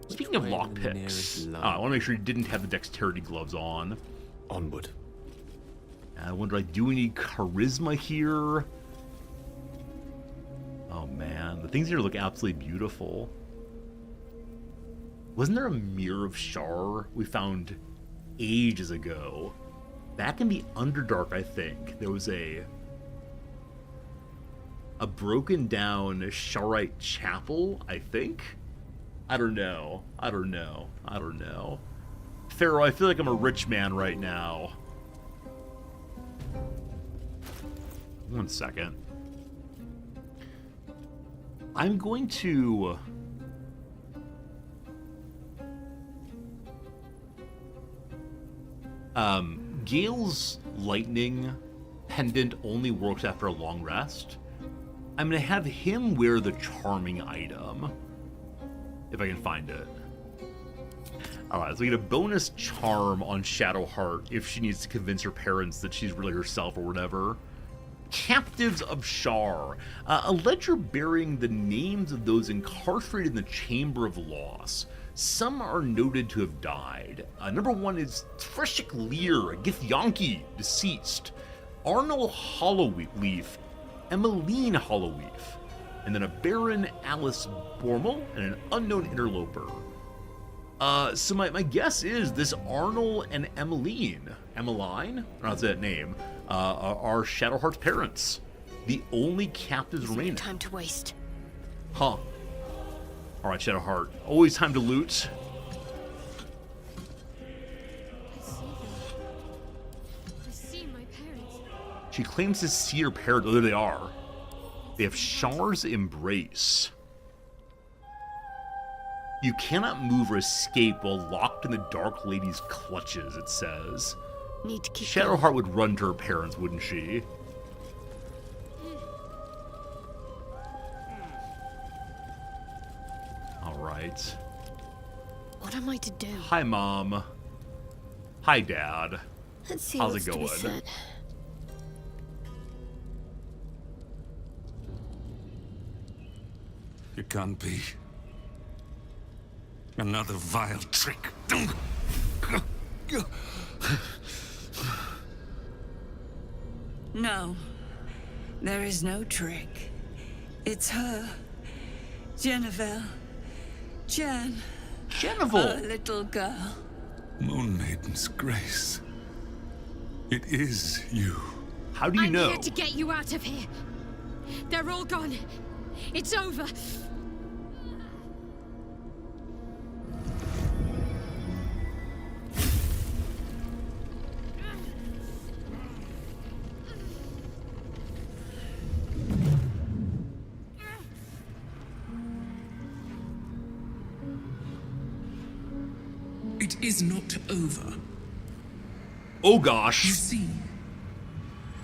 Speaking of lockpicks, I want to make sure you didn't have the dexterity gloves on. Onward. I wonder, like, do we need charisma here? Oh man, the things here look absolutely beautiful. Wasn't there a Mirror of Shar we found ages ago? Back in the Underdark, I think, there was a broken down Sharite chapel, I think? I don't know. Pharaoh, I feel like I'm a rich man right now. 1 second. I'm going to... Gale's lightning pendant only works after a long rest. I'm going to have him wear the charming item. If I can find it. Alright, so we get a bonus charm on Shadowheart if she needs to convince her parents that she's really herself or whatever. Captives of Shar. A ledger bearing the names of those incarcerated in the Chamber of Loss. Some are noted to have died. Number 1 is Treshik Lear, a Githyanki, deceased. Arnold Hollowleaf, Emmeline Hollowleaf. And then a Baron Alice Bormel and an unknown interloper. So my guess is this Arnold and Emmeline, I don't know what's that name, are Shadowheart's parents. The only captives remaining. No time to waste. Huh. Alright, Shadowheart. Always time to loot. I see my parents. She claims to see her parents. Oh, there they are. They have Shar's Embrace. You cannot move or escape while locked in the Dark Lady's clutches, it says. Need to keep Shadowheart would run to her parents, wouldn't she? Alright. What am I to do? Hi, Mom. Hi, Dad. Let's see How's what's it to be going? said. It can't be. Another vile trick. No, there is no trick. It's her. Genevieve. Jan. Our Genevieve! little girl. Moon Maiden's grace. It is you. How do you I'm know? here to get you out of here. They're all gone. It's over. It is not over. Oh You gosh. see,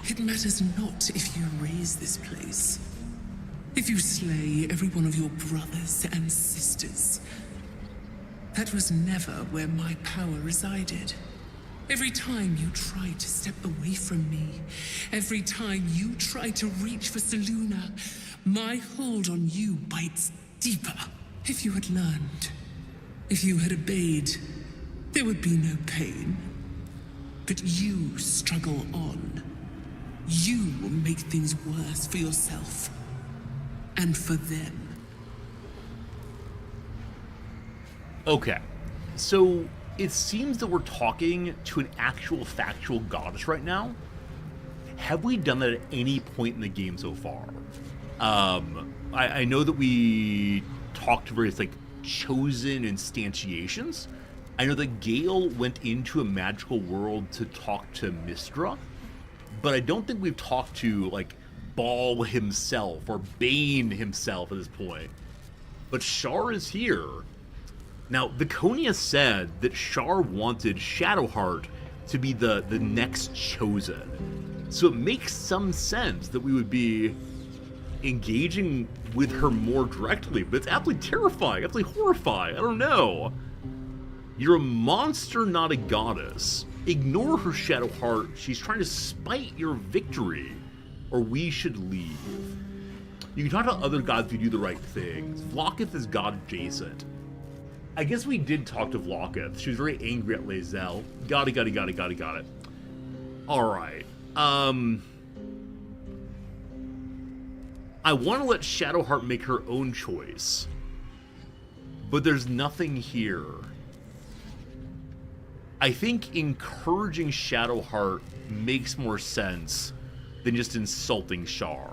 it matters not if you raise this place. If you slay every one of your brothers and sisters. That was never where my power resided. Every time you try to step away from me, every time you try to reach for Seluna, my hold on you bites deeper. If you had learned, if you had obeyed, there would be no pain. But you struggle on. You make things worse for yourself. And for them. Okay. So it seems that we're talking to an actual factual goddess right now. Have we done that at any point in the game so far? I know that we talked to various, like, chosen instantiations. I know that Gale went into a magical world to talk to Mystra, but I don't think we've talked to, like, Baal himself or Bane himself at this point. But Shar is here. Now, Viconia said that Shar wanted Shadowheart to be the next chosen. So it makes some sense that we would be engaging with her more directly, but it's absolutely terrifying, absolutely horrifying. I don't know. You're a monster, not a goddess. Ignore her, Shadowheart. She's trying to spite your victory, or we should leave. You can talk to other gods if you do the right things. Vlokith is god adjacent. I guess we did talk to Vlokith. She was very angry at Lae'zel. Got it. Alright. I want to let Shadowheart make her own choice. But there's nothing here. I think encouraging Shadowheart makes more sense than just insulting Shar.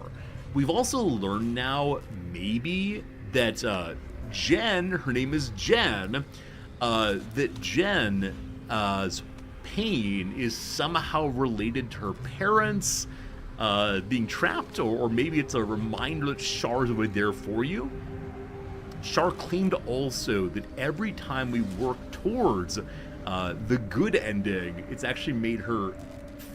We've also learned now, maybe, that Jen, her name is Jen, that Jen pain is somehow related to her parents being trapped, or maybe it's a reminder that Shar's already there for you. Shar claimed also that every time we work towards the good ending, it's actually made her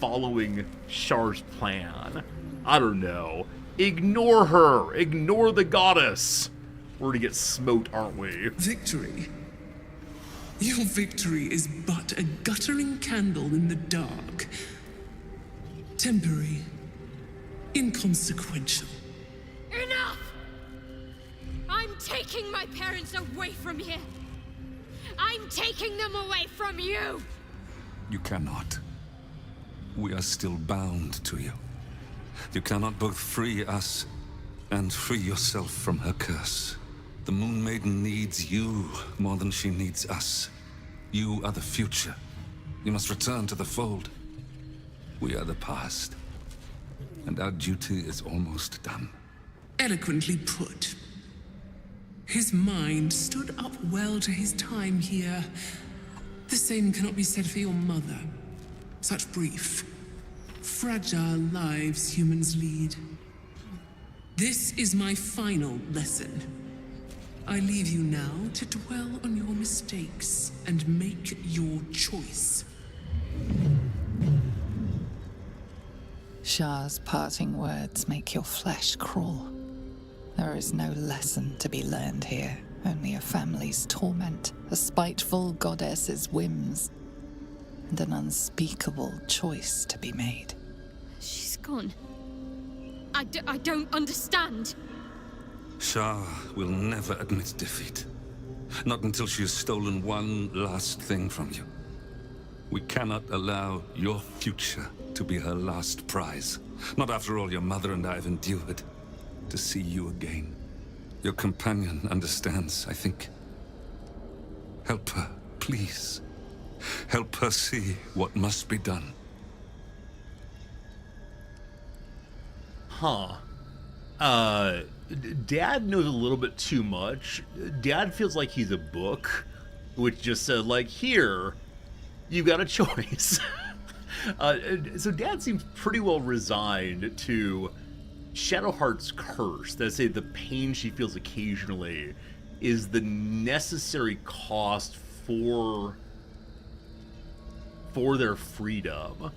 following Shar's plan. I don't know. Ignore her. Ignore the goddess. We're gonna get smote, aren't we? Victory. Your victory is but a guttering candle in the dark. Temporary. Inconsequential. Enough! I'm taking my parents away from here. I'm taking them away from you. You cannot. We are still bound to you. You cannot both free us and free yourself from her curse. The Moon Maiden needs you more than she needs us. You are the future. You must return to the fold. We are the past. And our duty is almost done. Eloquently put. His mind stood up well to his time here. The same cannot be said for your mother. Such brief, fragile lives humans lead. This is my final lesson. I leave you now to dwell on your mistakes and make your choice. Shar's parting words make your flesh crawl. There is no lesson to be learned here, only a family's torment, a spiteful goddess's whims, and an unspeakable choice to be made. She's gone. I don't understand. Shar will never admit defeat. Not until she has stolen one last thing from you. We cannot allow your future to be her last prize. Not after all your mother and I have endured. To see you again. Your companion understands, I think. Help her, please. Help her see what must be done. Huh. Dad knows a little bit too much. Dad feels like he's a book, which just said, like, here, you got a choice. So Dad seems pretty well resigned to Shadowheart's curse. That say, the pain she feels occasionally is the necessary cost for their freedom.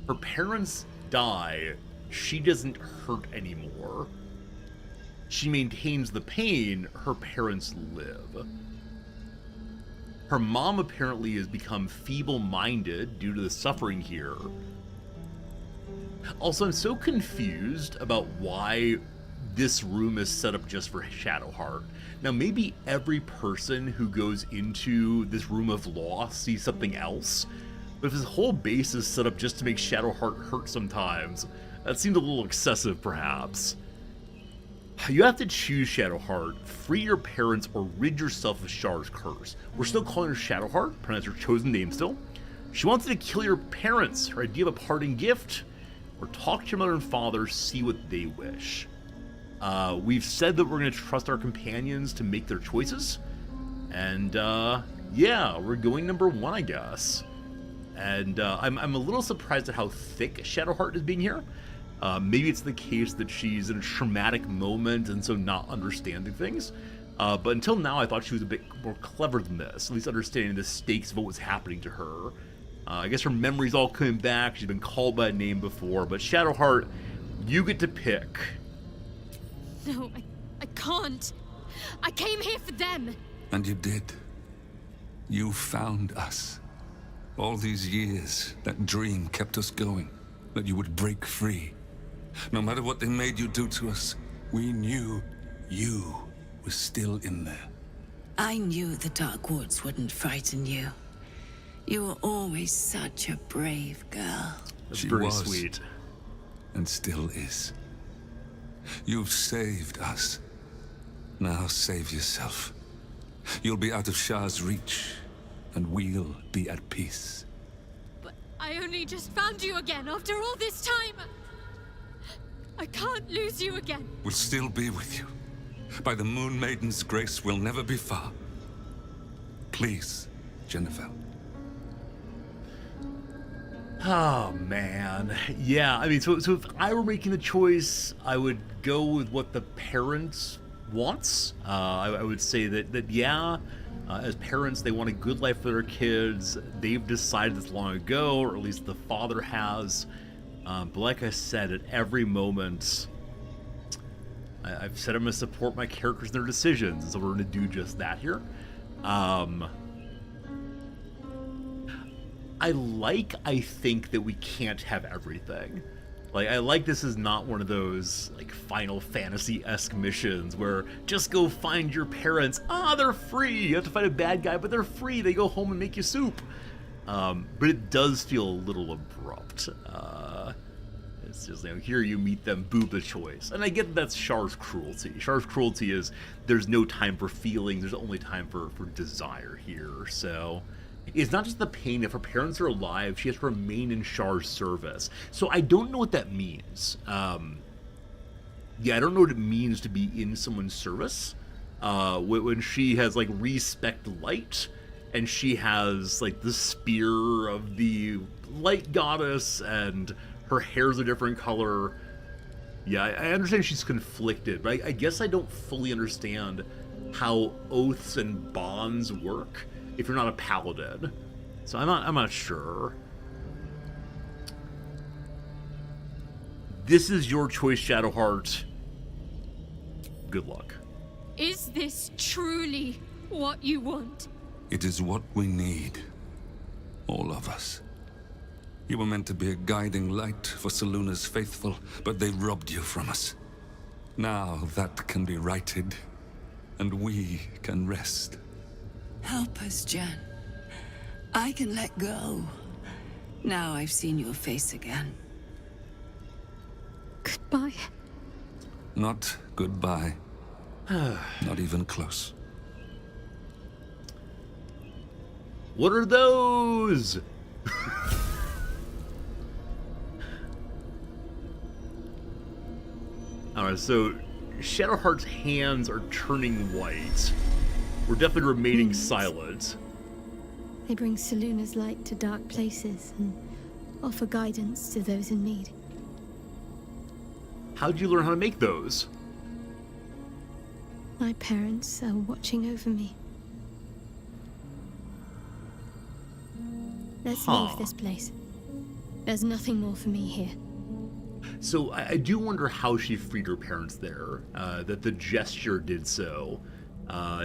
Her parents die. She doesn't hurt anymore. She maintains the pain. Her parents live. Her mom apparently has become feeble-minded due to the suffering here. Also, I'm so confused about why this room is set up just for Shadowheart. Now, maybe every person who goes into this room of loss sees something else, but if this whole base is set up just to make Shadowheart hurt sometimes, that seems a little excessive, perhaps. You have to choose Shadowheart, free your parents, or rid yourself of Shar's curse. We're still calling her Shadowheart, pronounced her chosen name still. She wants you to kill your parents, her idea of a parting gift, or talk to your mother and father, see what they wish. We've said that we're going to trust our companions to make their choices, and yeah, we're going number one, I guess. And I'm a little surprised at how thick Shadowheart is being here. Maybe it's the case that she's in a traumatic moment and so not understanding things. But until now, I thought she was a bit more clever than this, at least understanding the stakes of what was happening to her. I guess her memory's all coming back. She's been called by a name before. But Shadowheart, you get to pick. No, I can't. I came here for them. And you did. You found us. All these years, that dream kept us going. That you would break free. No matter what they made you do to us, we knew you were still in there. I knew the Dark Woods wouldn't frighten you. You were always such a brave girl. That's She very was. sweet. And still is. You've saved us. Now save yourself. You'll be out of Shar's reach, and we'll be at peace. But I only just found you again after all this time. I can't lose you again. We'll still be with you. By the Moon Maiden's grace, we'll never be far. Please, Jennifer. Oh man, yeah. I mean, so if I were making the choice, I would go with what the parent wants. I would say that yeah, as parents, they want a good life for their kids. They've decided this long ago, or at least the father has. But like I said, at every moment, I've said I'm going to support my characters in their decisions, so we're going to do just that here. I think that we can't have everything. Like, I like this is not one of those, like, Final Fantasy-esque missions where just go find your parents. Ah, they're free! You have to fight a bad guy, but they're free! They go home and make you soup! But it does feel a little abrupt. It's just, here you meet them, boop, the choice. And I get that that's Char's cruelty. Char's cruelty is there's no time for feelings, there's only time for desire here, so... It's not just the pain. If her parents are alive, she has to remain in Char's service. So I don't know what that means. I don't know what it means to be in someone's service. When she has, like, respect light, and she has, like, the spear of the light goddess, and her hair's a different color. Yeah, I understand she's conflicted, but I guess I don't fully understand how oaths and bonds work if you're not a paladin. So I'm not sure. This is your choice, Shadowheart. Good luck. Is this truly what you want? It is what we need. All of us. You were meant to be a guiding light for Selûne's faithful, but they robbed you from us. Now that can be righted, and we can rest. Help us, Jen. I can let go. Now I've seen your face again. Goodbye. Not goodbye. Not even close. What are those? Alright, so Shadowheart's hands are turning white. We're definitely remaining silent. They bring Selûne's light to dark places and offer guidance to those in need. How'd you learn how to make those? My parents are watching over me. Let's leave this place. There's nothing more for me here. So I do wonder how she freed her parents there, that the gesture did so.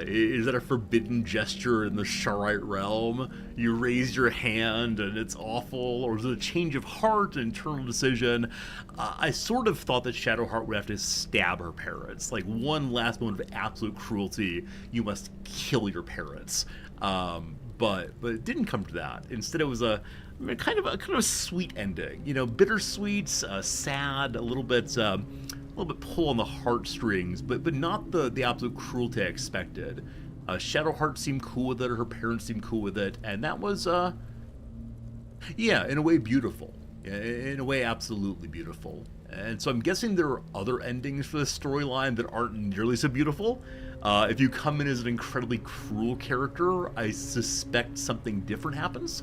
Is that a forbidden gesture in the Sharite realm? You raise your hand and it's awful, or is it a change of heart, an internal decision? I sort of thought that Shadowheart would have to stab her parents. Like, one last moment of absolute cruelty, you must kill your parents. But it didn't come to that. Instead, it was a kind of a sweet ending. Bittersweet, sad, a little bit pull on the heartstrings, but not the absolute cruelty I expected. Shadowheart seemed cool with it, her parents seemed cool with it, and that was, in a way beautiful. In a way absolutely beautiful. And so I'm guessing there are other endings for this storyline that aren't nearly so beautiful. If you come in as an incredibly cruel character, I suspect something different happens.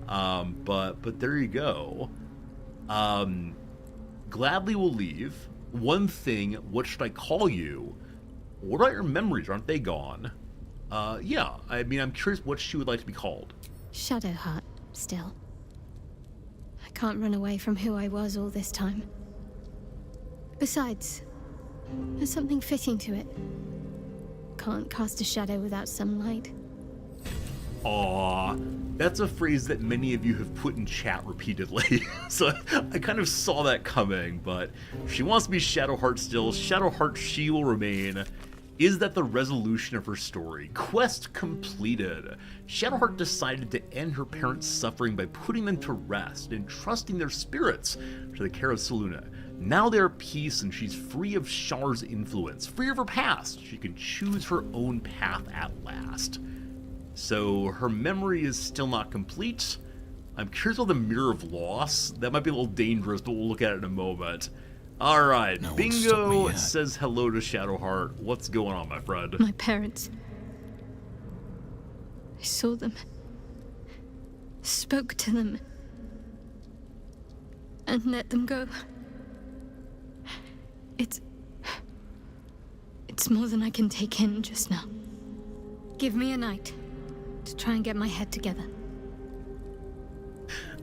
But there you go. Gladly will leave. One thing, what should I call you? What about your memories? Aren't they gone? I'm curious what she would like to be called. Shadowheart, still. I can't run away from who I was all this time. Besides, there's something fitting to it. Can't cast a shadow without sunlight. Aw, that's a phrase that many of you have put in chat repeatedly. So I kind of saw that coming, but she wants to be Shadowheart still. Shadowheart she will remain. Is that the resolution of her story? Quest completed. Shadowheart decided to end her parents' suffering by putting them to rest and trusting their spirits to the care of Selûne. Now they're at peace and she's free of Char's influence, free of her past. She can choose her own path at last. So her memory is still not complete. I'm curious about the Mirror of Loss. That might be a little dangerous, but we'll look at it in a moment. Alright, No one Bingo stop me yet. says hello to Shadowheart. What's going on, my friend? My parents. I saw them. Spoke to them. and let them go. It's more than I can take in just now. Give me a night to try and get my head together.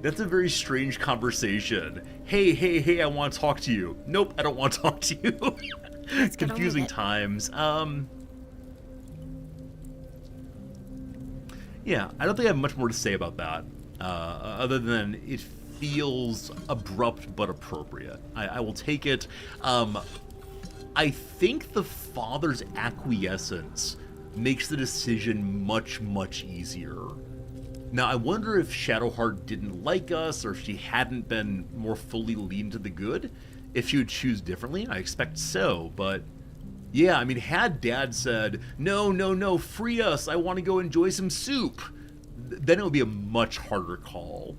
That's a very strange conversation. Hey, I want to talk to you. Nope, I don't want to talk to you. Let's get on Confusing with it. times. Yeah, I don't think I have much more to say about that, other than it feels abrupt but appropriate. I will take it. I think the father's acquiescence makes the decision much, much easier. Now, I wonder if Shadowheart didn't like us, or if she hadn't been more fully leaned to the good, if she would choose differently. I expect so, but yeah, I mean, had Dad said, no, free us, I want to go enjoy some soup, then it would be a much harder call.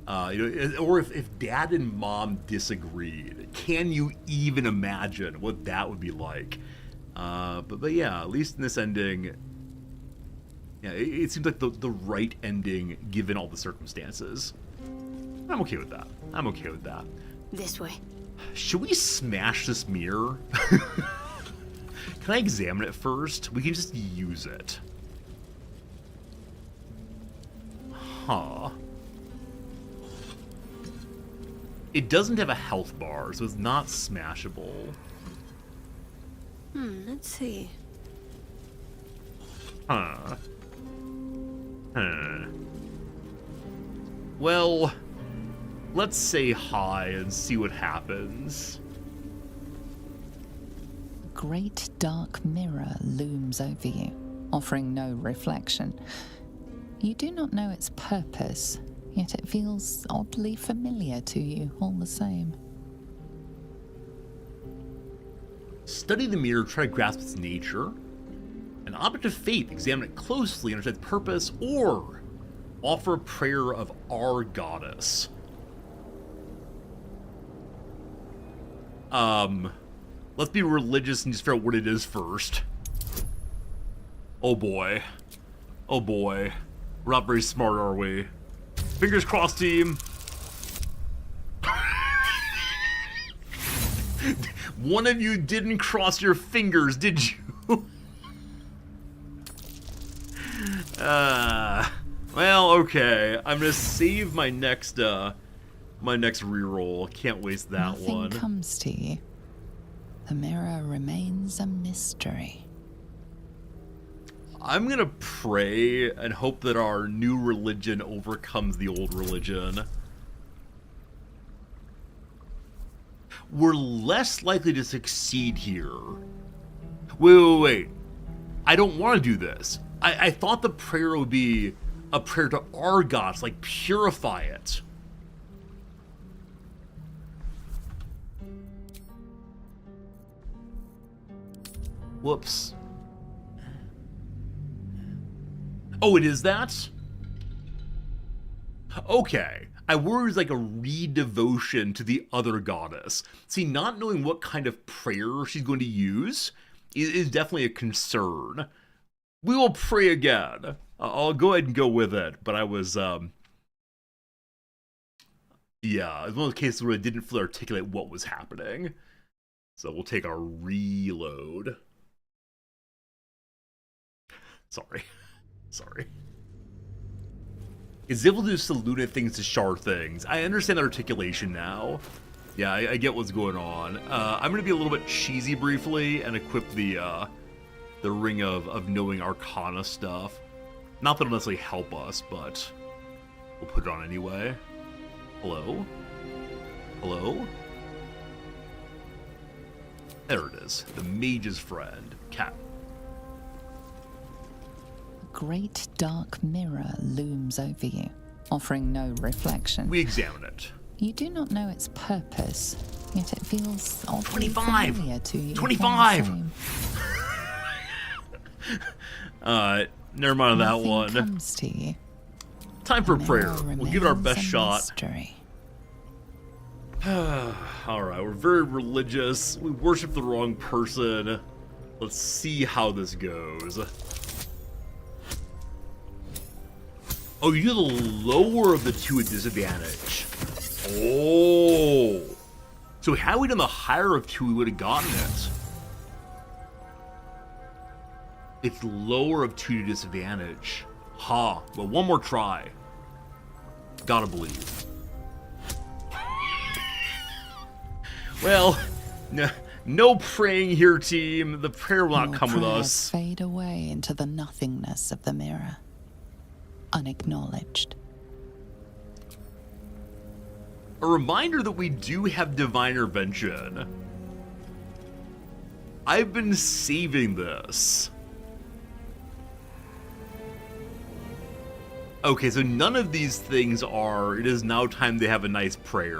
Or if Dad and Mom disagreed, can you even imagine what that would be like? But yeah, at least in this ending, yeah, it seems like the right ending given all the circumstances. I'm okay with that. This way. Should we smash this mirror? Can I examine it first? We can just use it. Huh. It doesn't have a health bar, so it's not smashable. Let's see. Huh. Well, let's say hi and see what happens. A great dark mirror looms over you, offering no reflection. You do not know its purpose, yet it feels oddly familiar to you all the same. Study the mirror, try to grasp its nature. An object of faith, examine it closely, understand its purpose, or offer a prayer of our goddess. Let's be religious and just figure out what it is first. Oh boy. We're not very smart, are we? Fingers crossed, team. One of you didn't cross your fingers, did you? Well, okay. I'm gonna save my next reroll. Can't waste that Nothing one. comes to you. The mirror remains a mystery. I'm gonna pray and hope that our new religion overcomes the old religion. We're less likely to succeed here. Wait. I don't want to do this. I thought the prayer would be a prayer to our gods, like purify it. Whoops. Oh, it is that? Okay. I worry it's like a re-devotion to the other goddess. See, not knowing what kind of prayer she's going to use is definitely a concern. We will pray again. I'll go ahead and go with it, but I was, yeah, it's one of those cases where I didn't fully articulate what was happening. So we'll take our reload. Sorry. Is able to do Selûne things to shard things. I understand the articulation now. Yeah, I get what's going on. I'm gonna be a little bit cheesy briefly and equip the Ring of Knowing Arcana stuff. Not that it'll necessarily help us, but we'll put it on anyway. Hello? There it is. The Mage's Friend. Cat. Great dark mirror looms over you, offering no reflection. We examine it. You do not know its purpose, yet it feels oddly 25! familiar to you. 25! Never mind that Nothing one. comes to you. Time for The prayer. mirror We'll give it our remains best a shot. mystery. Alright, we're very religious. We worship the wrong person. Let's see how this goes. Oh, you do the lower of the two at disadvantage. Oh. So had we done the higher of 2, we would have gotten it. It's lower of 2 to disadvantage. Ha. Well, one more try. Gotta believe. Well, no praying here, team. The prayer will not come with us. Fade away into the nothingness of the mirror, unacknowledged. A reminder that we do have Divine Intervention. I've been saving this. Okay, so none of these things are, it is now time to have a nice prayer.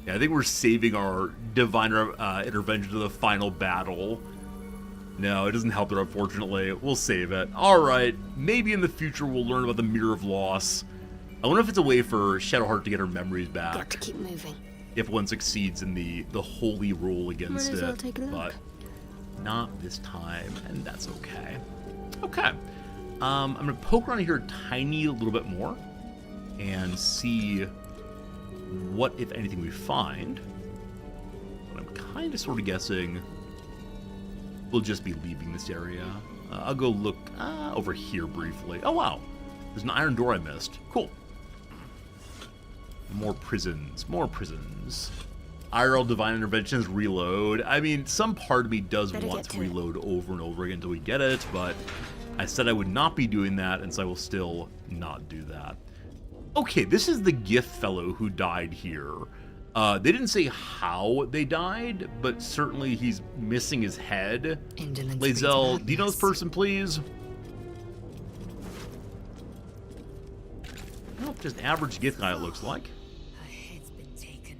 Yeah, I think we're saving our Divine Intervention to the final battle. No, it doesn't help it, unfortunately. We'll save it. Alright, maybe in the future we'll learn about the Mirror of Loss. I wonder if it's a way for Shadowheart to get her memories back. Got to keep moving. If one succeeds in the holy roll against Might as well it. take a look. But not this time, and that's okay. Okay. I'm going to poke around here a tiny little bit more and see what, if anything, we find. But I'm kind of sort of guessing we'll just be leaving this area. I'll go look over here briefly. Oh, wow. There's an iron door I missed. Cool. More prisons. More prisons. IRL Divine Interventions reload. I mean, some part of me does Better want get to to it. reload over and over again until we get it, but I said I would not be doing that, and so I will still not do that. Okay, this is the Gith fellow who died here. They didn't say how they died, but certainly he's missing his head. Indolence Lae'zel, breeds do you know this madness. person, please? Nope, just average Gith guy, it looks like. Her head's been taken,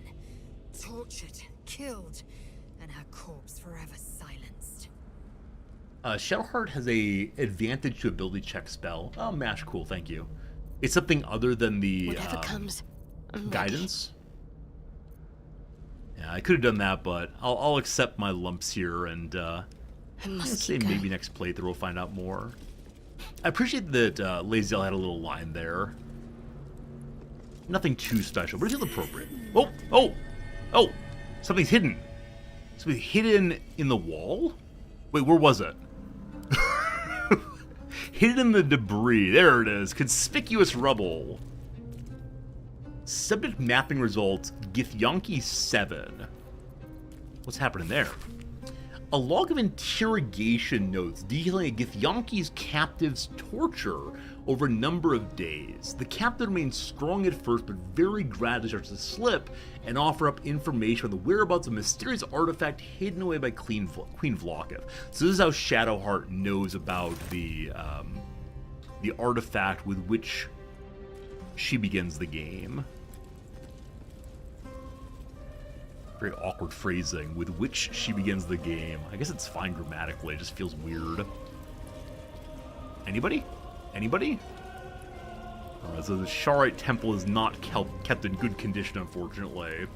tortured, killed, and her corpse forever silenced. Shadowheart has a advantage to ability check spell. Oh, mash, cool, thank you. It's something other than the Whatever comes, I'm ready. guidance. Yeah, I could have done that, but I'll accept my lumps here, and I I'd must say keep going. maybe next playthrough we'll find out more. I appreciate that Lae'zel had a little line there. Nothing too special, but it feels appropriate. Oh! Something's hidden. Something hidden in the wall? Wait, where was it? Hidden in the debris. There it is. Conspicuous rubble. Subject mapping results, Githyanki 7. What's happening there? A log of interrogation notes detailing a Githyanki's captive's torture over a number of days. The captive remains strong at first, but very gradually starts to slip and offer up information on the whereabouts of a mysterious artifact hidden away by Queen Vlokith. So this is how Shadowheart knows about the artifact with which she begins the game. Very awkward phrasing, with which she begins the game. I guess it's fine grammatically, it just feels weird. Anybody? Anybody? Alright, so the Sharite Temple is not kept in good condition, unfortunately.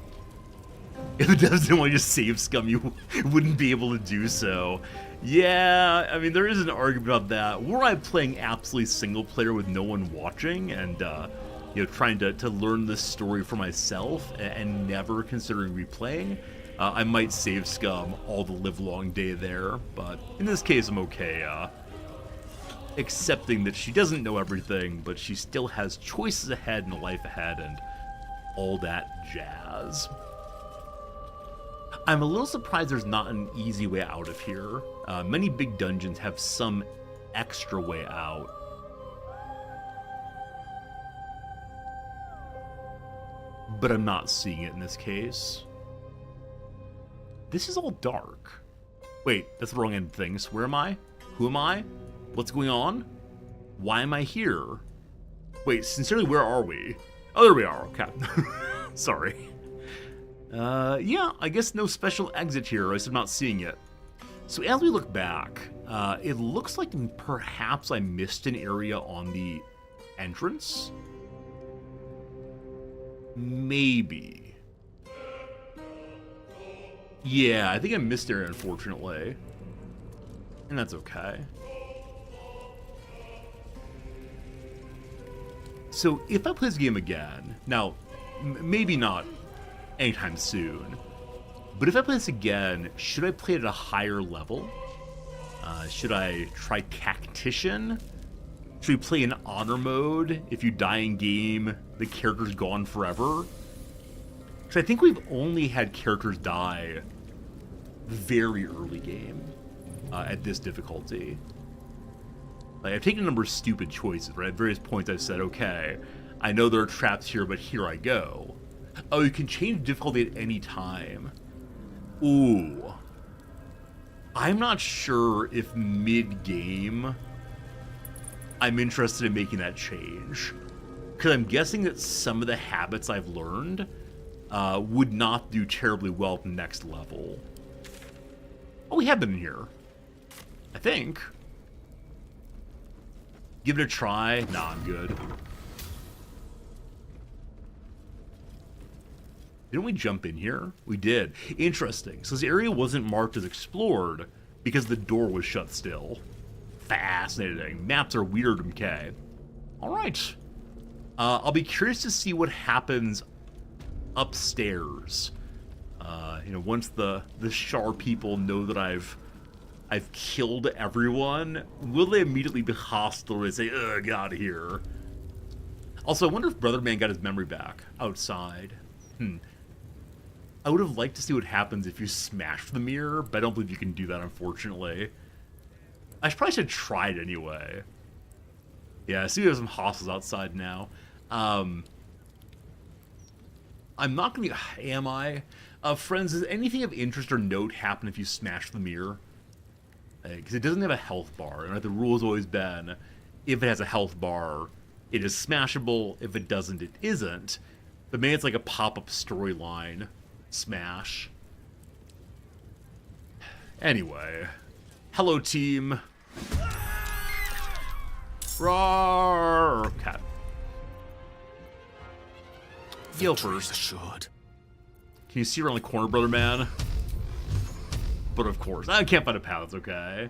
If the devs didn't want to just save scum, you wouldn't be able to do so. Yeah, I mean, there is an argument about that. Were I playing absolutely single player with no one watching and, trying to learn this story for myself and never considering replaying, I might save scum all the livelong day there. But in this case, I'm okay, accepting that she doesn't know everything, but she still has choices ahead and a life ahead and all that jazz. I'm a little surprised there's not an easy way out of here. Many big dungeons have some extra way out. But I'm not seeing it in this case. This is all dark. Wait, that's the wrong end of things. Where am I? Who am I? What's going on? Why am I here? Wait, sincerely, where are we? Oh, there we are. Okay. Sorry. Yeah, I guess no special exit here, or else I'm not seeing it. So as we look back, it looks like perhaps I missed an area on the entrance. Maybe. Yeah, I think I missed it, unfortunately. And that's okay. So, if I play this game again, now, maybe not anytime soon. But if I play this again, should I play it at a higher level? Should I try Tactician? Should we play in honor mode? If you die in game, the character's gone forever? Because I think we've only had characters die very early game at this difficulty. Like, I've taken a number of stupid choices, right? At various points I've said, okay, I know there are traps here, but here I go. Oh, you can change difficulty at any time. Ooh. I'm not sure if mid-game I'm interested in making that change. Because I'm guessing that some of the habits I've learned would not do terribly well at the next level. Oh, we have been in here. I think. Give it a try. Nah, I'm good. Didn't we jump in here? We did. Interesting. So this area wasn't marked as explored because the door was shut still. Fascinating. Maps are weird, okay. Alright. I'll be curious to see what happens upstairs. You know, once the Shar people know that I've killed everyone, will they immediately be hostile and say, ugh, get out of here? Also, I wonder if Brother Man got his memory back outside. I would have liked to see what happens if you smash the mirror, but I don't believe you can do that, unfortunately. I probably should try it anyway. Yeah, I see we have some hostiles outside now. I'm not gonna be... Am I? Friends, does anything of interest or note happen if you smash the mirror? Because it doesn't have a health bar, and the rule has always been, if it has a health bar, it is smashable. If it doesn't, it isn't. But maybe it's like a pop-up storyline smash. Anyway. Hello, team. Roar! Okay. Gale first. Assured. Can you see around the corner, Brother Man? But of course. I can't find a path, it's okay.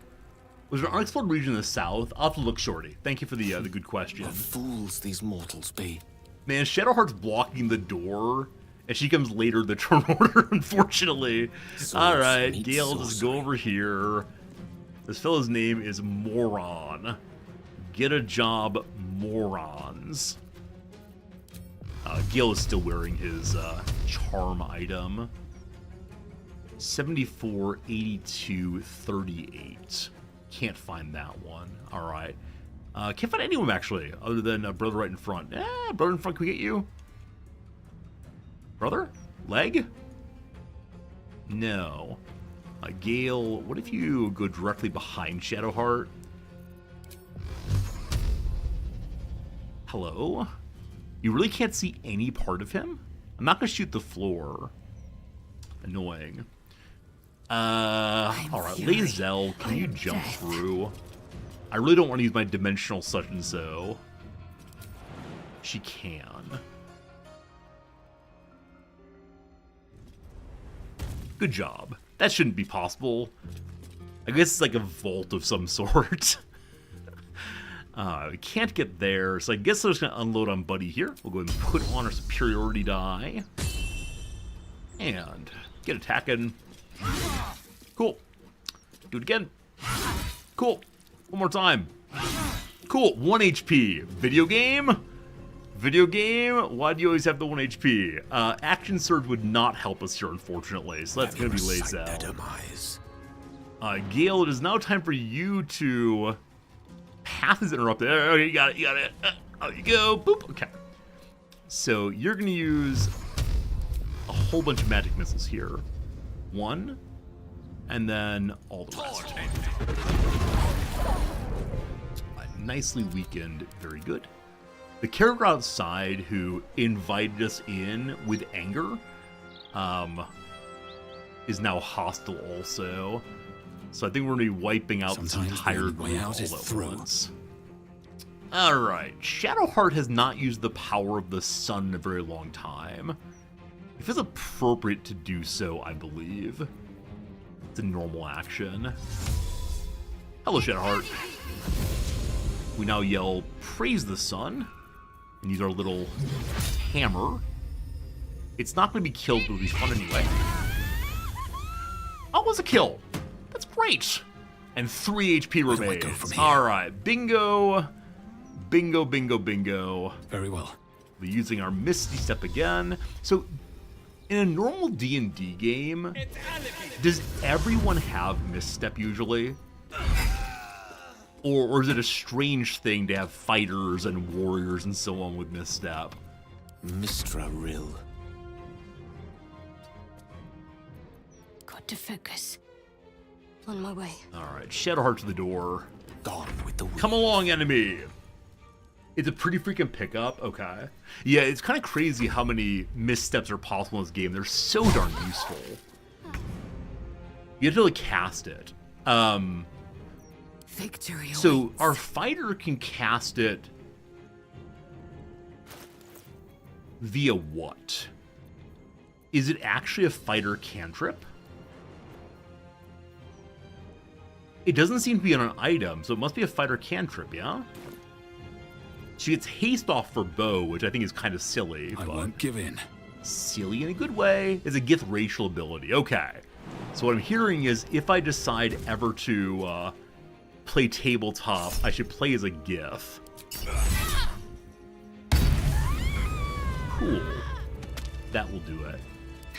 Was there an unexplored region in the south? I'll have to look, Shorty. Thank you for the good question. What fools these mortals be. Man, Shadowheart's blocking the door, and she comes later in the turn order, unfortunately. Alright, Gale, just go over here. This fellow's name is Moron. Get a job, morons. Gale is still wearing his charm item. 74, 82, 38. Can't find that one. Alright. Can't find any of them, actually, other than Brother right in front. Brother in front, can we get you? Brother? Leg? No. Gale, what if you go directly behind Shadowheart? Hello? You really can't see any part of him? I'm not going to shoot the floor. Annoying. Alright, Lae'zel, can you jump through? I really don't want to use my dimensional such and so. She can. Good job. That shouldn't be possible. I guess it's like a vault of some sort. We can't get there, so I guess I'm just going to unload on Buddy here. We'll go ahead and put on our superiority die. And get attacking. Cool. Do it again. Cool. One more time. Cool. 1 HP. Video game? Video game? Why do you always have the 1 HP? Action Surge would not help us here, unfortunately, so that's going to be Lae'zel. Gale, it is now time for you to... Path is interrupted. Oh, you got it, you got it. Oh, you go. Boop. Okay. So you're going to use a whole bunch of magic missiles here. One, and then all the rest. Nicely weakened. Very good. The character outside who invited us in with anger is now hostile also. So I think we're going to be wiping out this entire group all at once. Alright, Shadowheart has not used the power of the sun in a very long time. It feels appropriate to do so, I believe. It's a normal action. Hello, Shadowheart. We now yell, praise the sun, and use our little hammer. It's not going to be killed, but it'll be fun anyway. Oh, it was a kill. That's great. And 3 HP remains. All right, bingo. Bingo, bingo, bingo. Very well. We're using our Misty Step again. So, in a normal D&D game, does everyone have Misstep usually? Or is it a strange thing to have fighters and warriors and so on with Misstep? Mistra Rill. Got to focus. On my way. Alright, Shadowheart to the door. Gone with the wind. Come along, enemy! It's a pretty freaking pickup, okay. Yeah, it's kind of crazy how many missteps are possible in this game. They're so darn useful. You have to like cast it. Victory So awaits. our fighter can cast it via what? Is it actually a fighter cantrip? It doesn't seem to be on an item, so it must be a fighter cantrip, yeah? She gets haste off for bow, which I think is kind of silly. I but won't give in. silly in a good way. It's a Gith racial ability. Okay. So what I'm hearing is if I decide ever to play tabletop, I should play as a Gith. Cool. That will do it.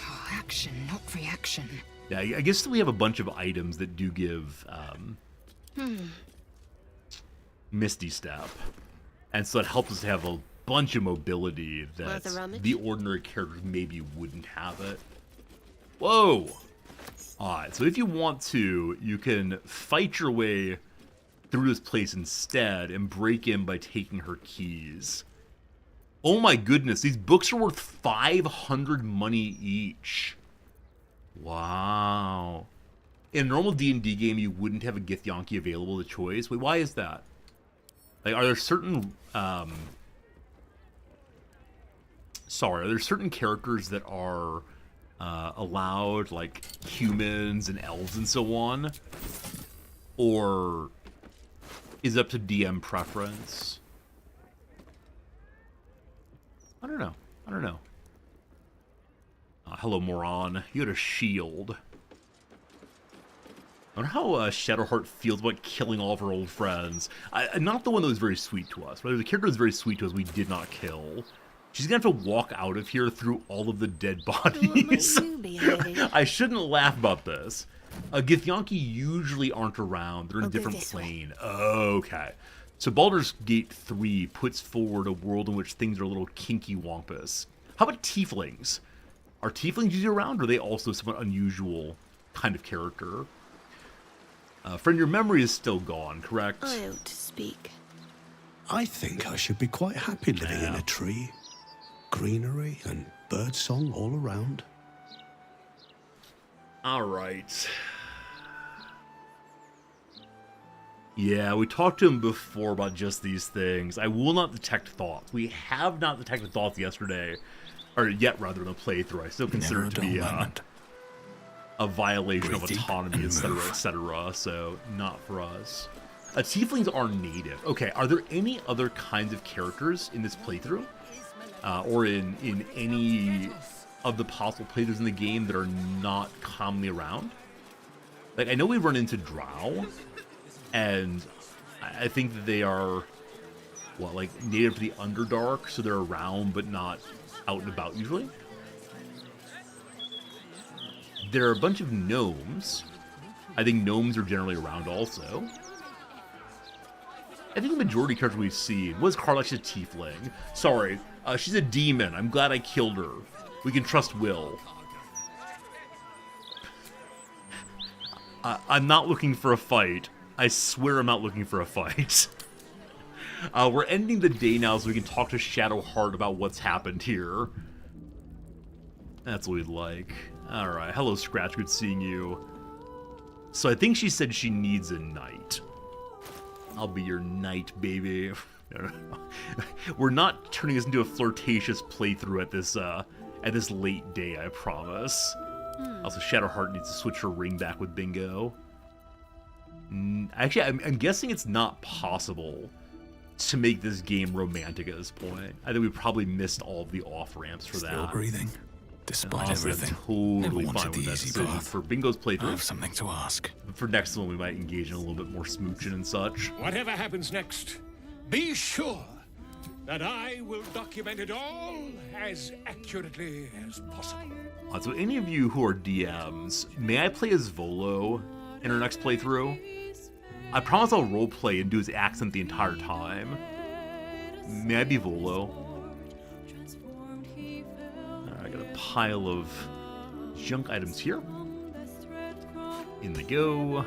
Oh, action, not reaction. Yeah, I guess we have a bunch of items that do give Misty Step. And so it helps us to have a bunch of mobility that the ordinary characters maybe wouldn't have it. Whoa! Alright, so if you want to, you can fight your way through this place instead and break in by taking her keys. Oh my goodness, these books are worth 500 money each. Wow. In a normal D&D game, you wouldn't have a Githyanki available to choice. Wait, why is that? Like, are there certain, are there certain characters that are allowed, like humans and elves and so on? Or is it up to DM preference? I don't know. I don't know. Hello, moron. You had a shield. I wonder how Shadowheart feels about killing all of her old friends. Not the one that was very sweet to us. Right? There's a character that was very sweet to us we did not kill. She's gonna have to walk out of here through all of the dead bodies. I shouldn't laugh about this. Githyanki usually aren't around. They're in a different plane. Okay. So Baldur's Gate 3 puts forward a world in which things are a little kinky wampus. How about tieflings? Are tieflings usually around, or are they also somewhat unusual kind of character? Friend, your memory is still gone, correct? I ought to speak. I think I should be quite happy living in a tree. Greenery and birdsong all around. Alright. Yeah, we talked to him before about just these things. I will not detect thoughts. We have not detected thoughts yesterday. Or yet, rather, in the playthrough. I still consider it to be a violation of autonomy, etc., etc., so not for us. Tieflings are native. Okay, are there any other kinds of characters in this playthrough? Or in any of the possible playthroughs in the game that are not commonly around? Like, I know we run into Drow, and I think that they are, what, like, native to the Underdark, so they're around but not out and about usually. There are a bunch of gnomes. I think gnomes are generally around also. I think the majority of characters we've seen was Karlach's a tiefling. Sorry, she's a demon. I'm glad I killed her. We can trust Will. I'm not looking for a fight. I swear I'm not looking for a fight. We're ending the day now so we can talk to Shadowheart about what's happened here. That's what we'd like. Alright, hello Scratch, good seeing you. So I think she said she needs a knight. I'll be your knight, baby. We're not turning this into a flirtatious playthrough at this late day, I promise. Also, Shadowheart needs to switch her ring back with Bingo. Actually, I'm guessing it's not possible to make this game romantic at this point. I think we probably missed all of the off-ramps for Still that. breathing. Despite Honestly, I'm everything, totally never fine wanted with the that easy decision path. for Bingo's I playthrough. have something to ask. For next one, we might engage in a little bit more smooching and such. Whatever happens next, be sure that I will document it all as accurately as possible. So any of you who are DMs, may I play as Volo in our next playthrough? I promise I'll roleplay and do his accent the entire time. May I be Volo? I got a pile of junk items here. In they go.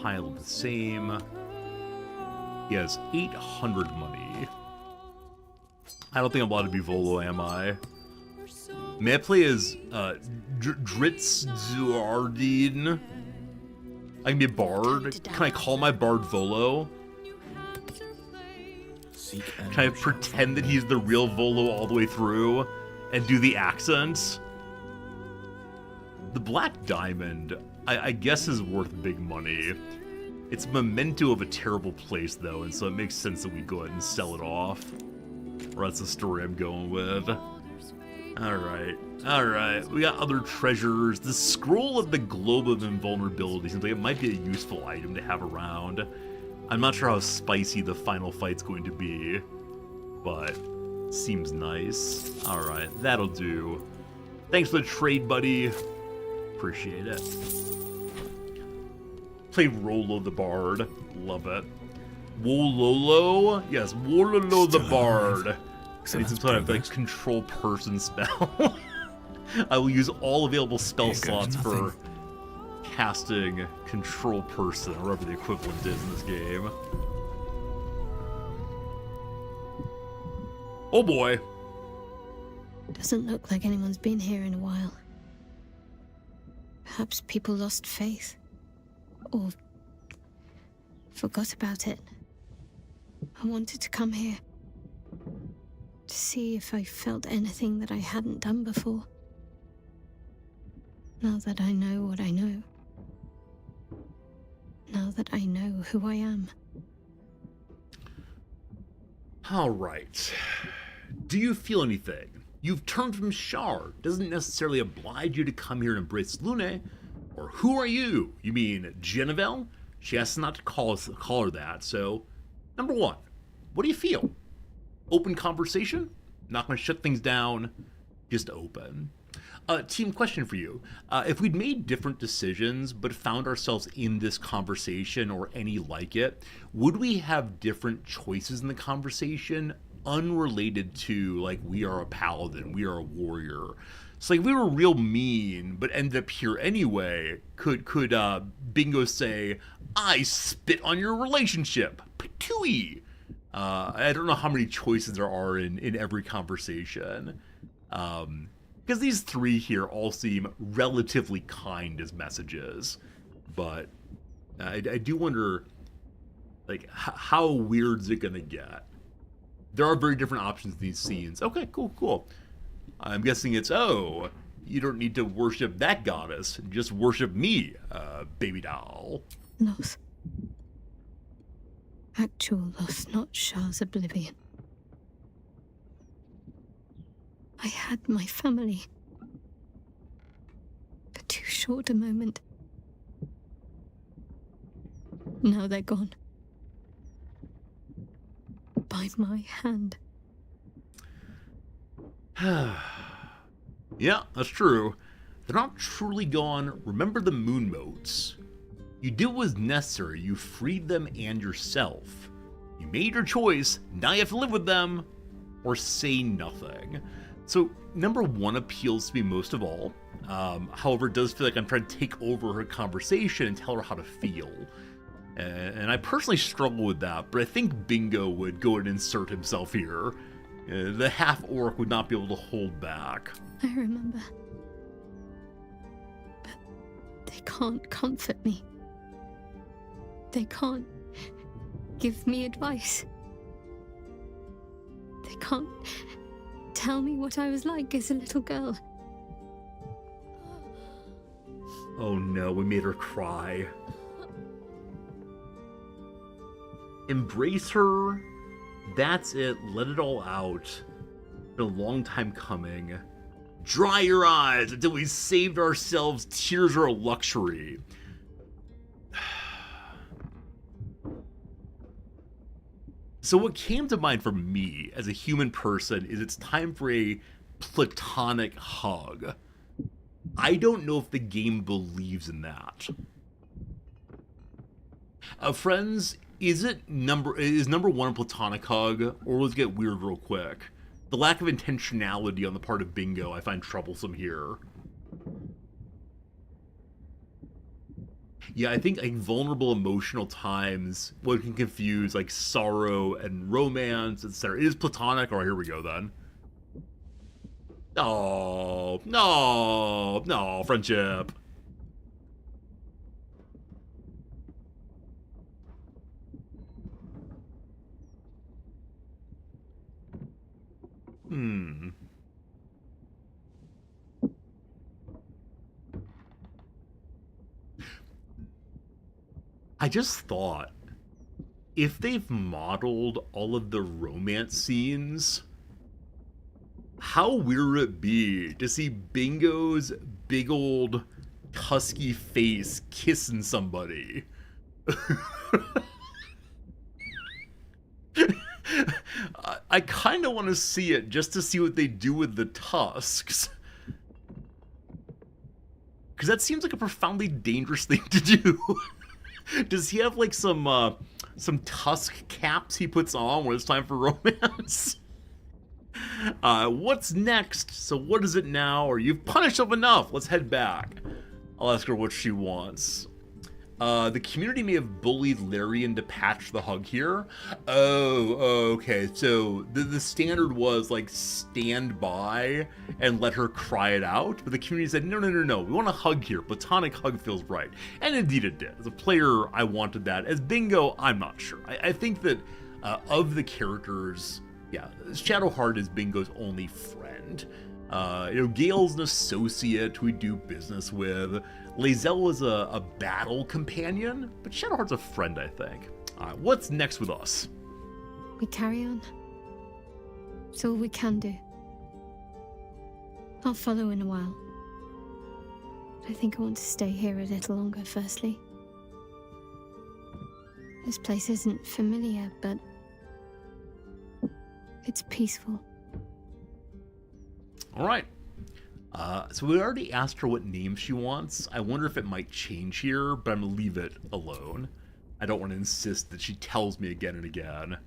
Pile of the same. He has 800 money. I don't think I'm allowed to be Volo, am I? May I play as Dritz Zuardin? I can be a bard. Can I call my bard Volo? Can I pretend that he's the real Volo all the way through and do the accents? The Black Diamond, I guess, is worth big money. It's a memento of a terrible place, though, and so it makes sense that we go ahead and sell it off. Or that's the story I'm going with. Alright. We got other treasures. The Scroll of the Globe of Invulnerability seems like it might be a useful item to have around. I'm not sure how spicy the final fight's going to be, but seems nice. Alright, that'll do. Thanks for the trade, buddy. Appreciate it. Play Rolo the Bard. Love it. Wololo? Yes, Wololo the Bard. I need some sort of like control person spell. I will use all available spell slots for casting control person, or whatever the equivalent is in this game. Oh boy. Doesn't look like anyone's been here in a while. Perhaps people lost faith. Or forgot about it. I wanted to come here to see if I felt anything that I hadn't done before. Now that I know what I know. Now that I know who I am. All right. Do you feel anything? You've turned from Shar. Doesn't necessarily oblige you to come here and embrace Lune. Or who are you? You mean Genevieve? She asked not to call her that, so... Number one, what do you feel? Open conversation? Not gonna shut things down, just open. Team, question for you. If we'd made different decisions, but found ourselves in this conversation or any like it, would we have different choices in the conversation unrelated to, like, we are a paladin, we are a warrior? So, like, if we were real mean, but ended up here anyway, could Bingo say, I spit on your relationship? Patooey! I don't know how many choices there are in every conversation. Because these three here all seem relatively kind as messages. But I do wonder, like, how weird is it going to get? There are very different options in these scenes. Okay, cool. I'm guessing it's, oh, you don't need to worship that goddess. Just worship me, baby doll. Loss. Actual loss, not Shah's oblivion. I had my family. For too short a moment. Now they're gone. By my hand. Yeah, that's true. They're not truly gone. Remember the moon motes. You did what was necessary. You freed them and yourself. You made your choice. Now you have to live with them. Or say nothing. So, number one appeals to me most of all. However, it does feel like I'm trying to take over her conversation and tell her how to feel. And I personally struggle with that, but I think Bingo would go and insert himself here. The half-orc would not be able to hold back. I remember. But they can't comfort me. They can't give me advice. They can't tell me what I was like as a little girl. Oh no, we made her cry. Embrace her. That's it. Let it all out. Been a long time coming. Dry your eyes until we saved ourselves. Tears are a luxury. So what came to mind for me as a human person is it's time for a platonic hug. I don't know if the game believes in that. Friends, is number one a platonic hug, or let's get weird real quick? The lack of intentionality on the part of Bingo I find troublesome here. Yeah, I think like vulnerable emotional times, what can confuse like sorrow and romance, etc. It is platonic. All right, here we go then. No, no, no, friendship. I just thought, if they've modeled all of the romance scenes, how weird would it be to see Bingo's big old husky face kissing somebody? I kind of want to see it just to see what they do with the tusks. Because that seems like a profoundly dangerous thing to do. Does he have like some tusk caps he puts on when it's time for romance? What's next? So what is it now? Or you've punished up enough. Let's head back. I'll ask her what she wants. The community may have bullied Larian to patch the hug here. Oh, okay. So the standard was like stand by and let her cry it out. But the community said, no. We want a hug here. Platonic hug feels right. And indeed it did. As a player, I wanted that. As Bingo, I'm not sure. I think that of the characters, yeah, Shadowheart is Bingo's only friend. Gale's an associate who we do business with. Lae'zel is a battle companion, but Shadowheart's a friend, I think. What's next with us? We carry on. It's all we can do. I'll follow in a while. I think I want to stay here a little longer, firstly. This place isn't familiar, but it's peaceful. All right. So we already asked her what name she wants. I wonder if it might change here, but I'm going to leave it alone. I don't want to insist that she tells me again and again.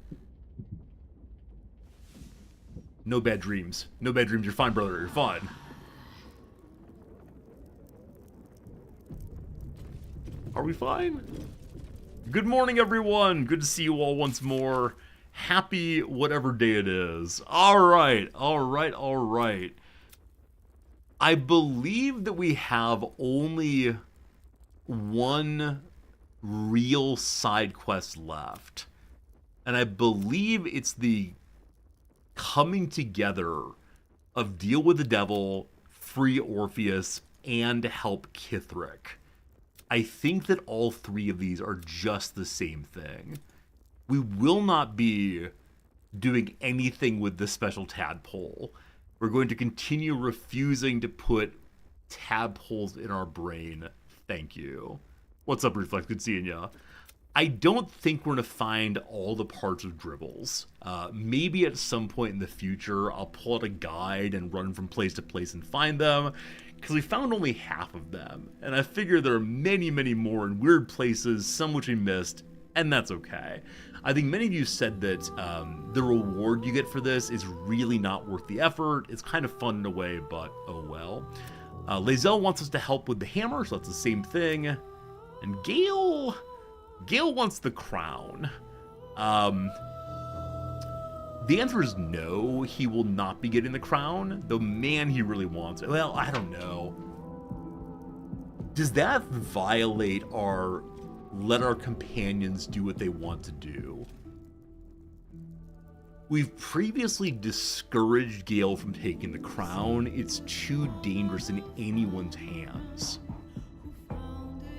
No bad dreams. No bad dreams. You're fine, brother. You're fine. Are we fine? Good morning, everyone. Good to see you all once more. Happy whatever day it is. All right. I believe that we have only one real side quest left. And I believe it's the coming together of deal with the devil, free Orpheus, and help Kithric. I think that all three of these are just the same thing. We will not be doing anything with this special tadpole. We're going to continue refusing to put tadpoles in our brain. Thank you. What's up, Reflex? Good seeing ya. I don't think we're going to find all the parts of Dribbles. Maybe at some point in the future, I'll pull out a guide and run from place to place and find them, because we found only half of them. And I figure there are many, many more in weird places, some which we missed, and that's okay. I think many of you said that the reward you get for this is really not worth the effort. It's kind of fun in a way, but oh well. Lae'zel wants us to help with the hammer, so that's the same thing. And Gale wants the crown. The answer is no, he will not be getting the crown. Though, man, he really wants it. Well, I don't know. Does that violate our let our companions do what they want to do? We've previously discouraged Gale from taking the crown. It's too dangerous in anyone's hands.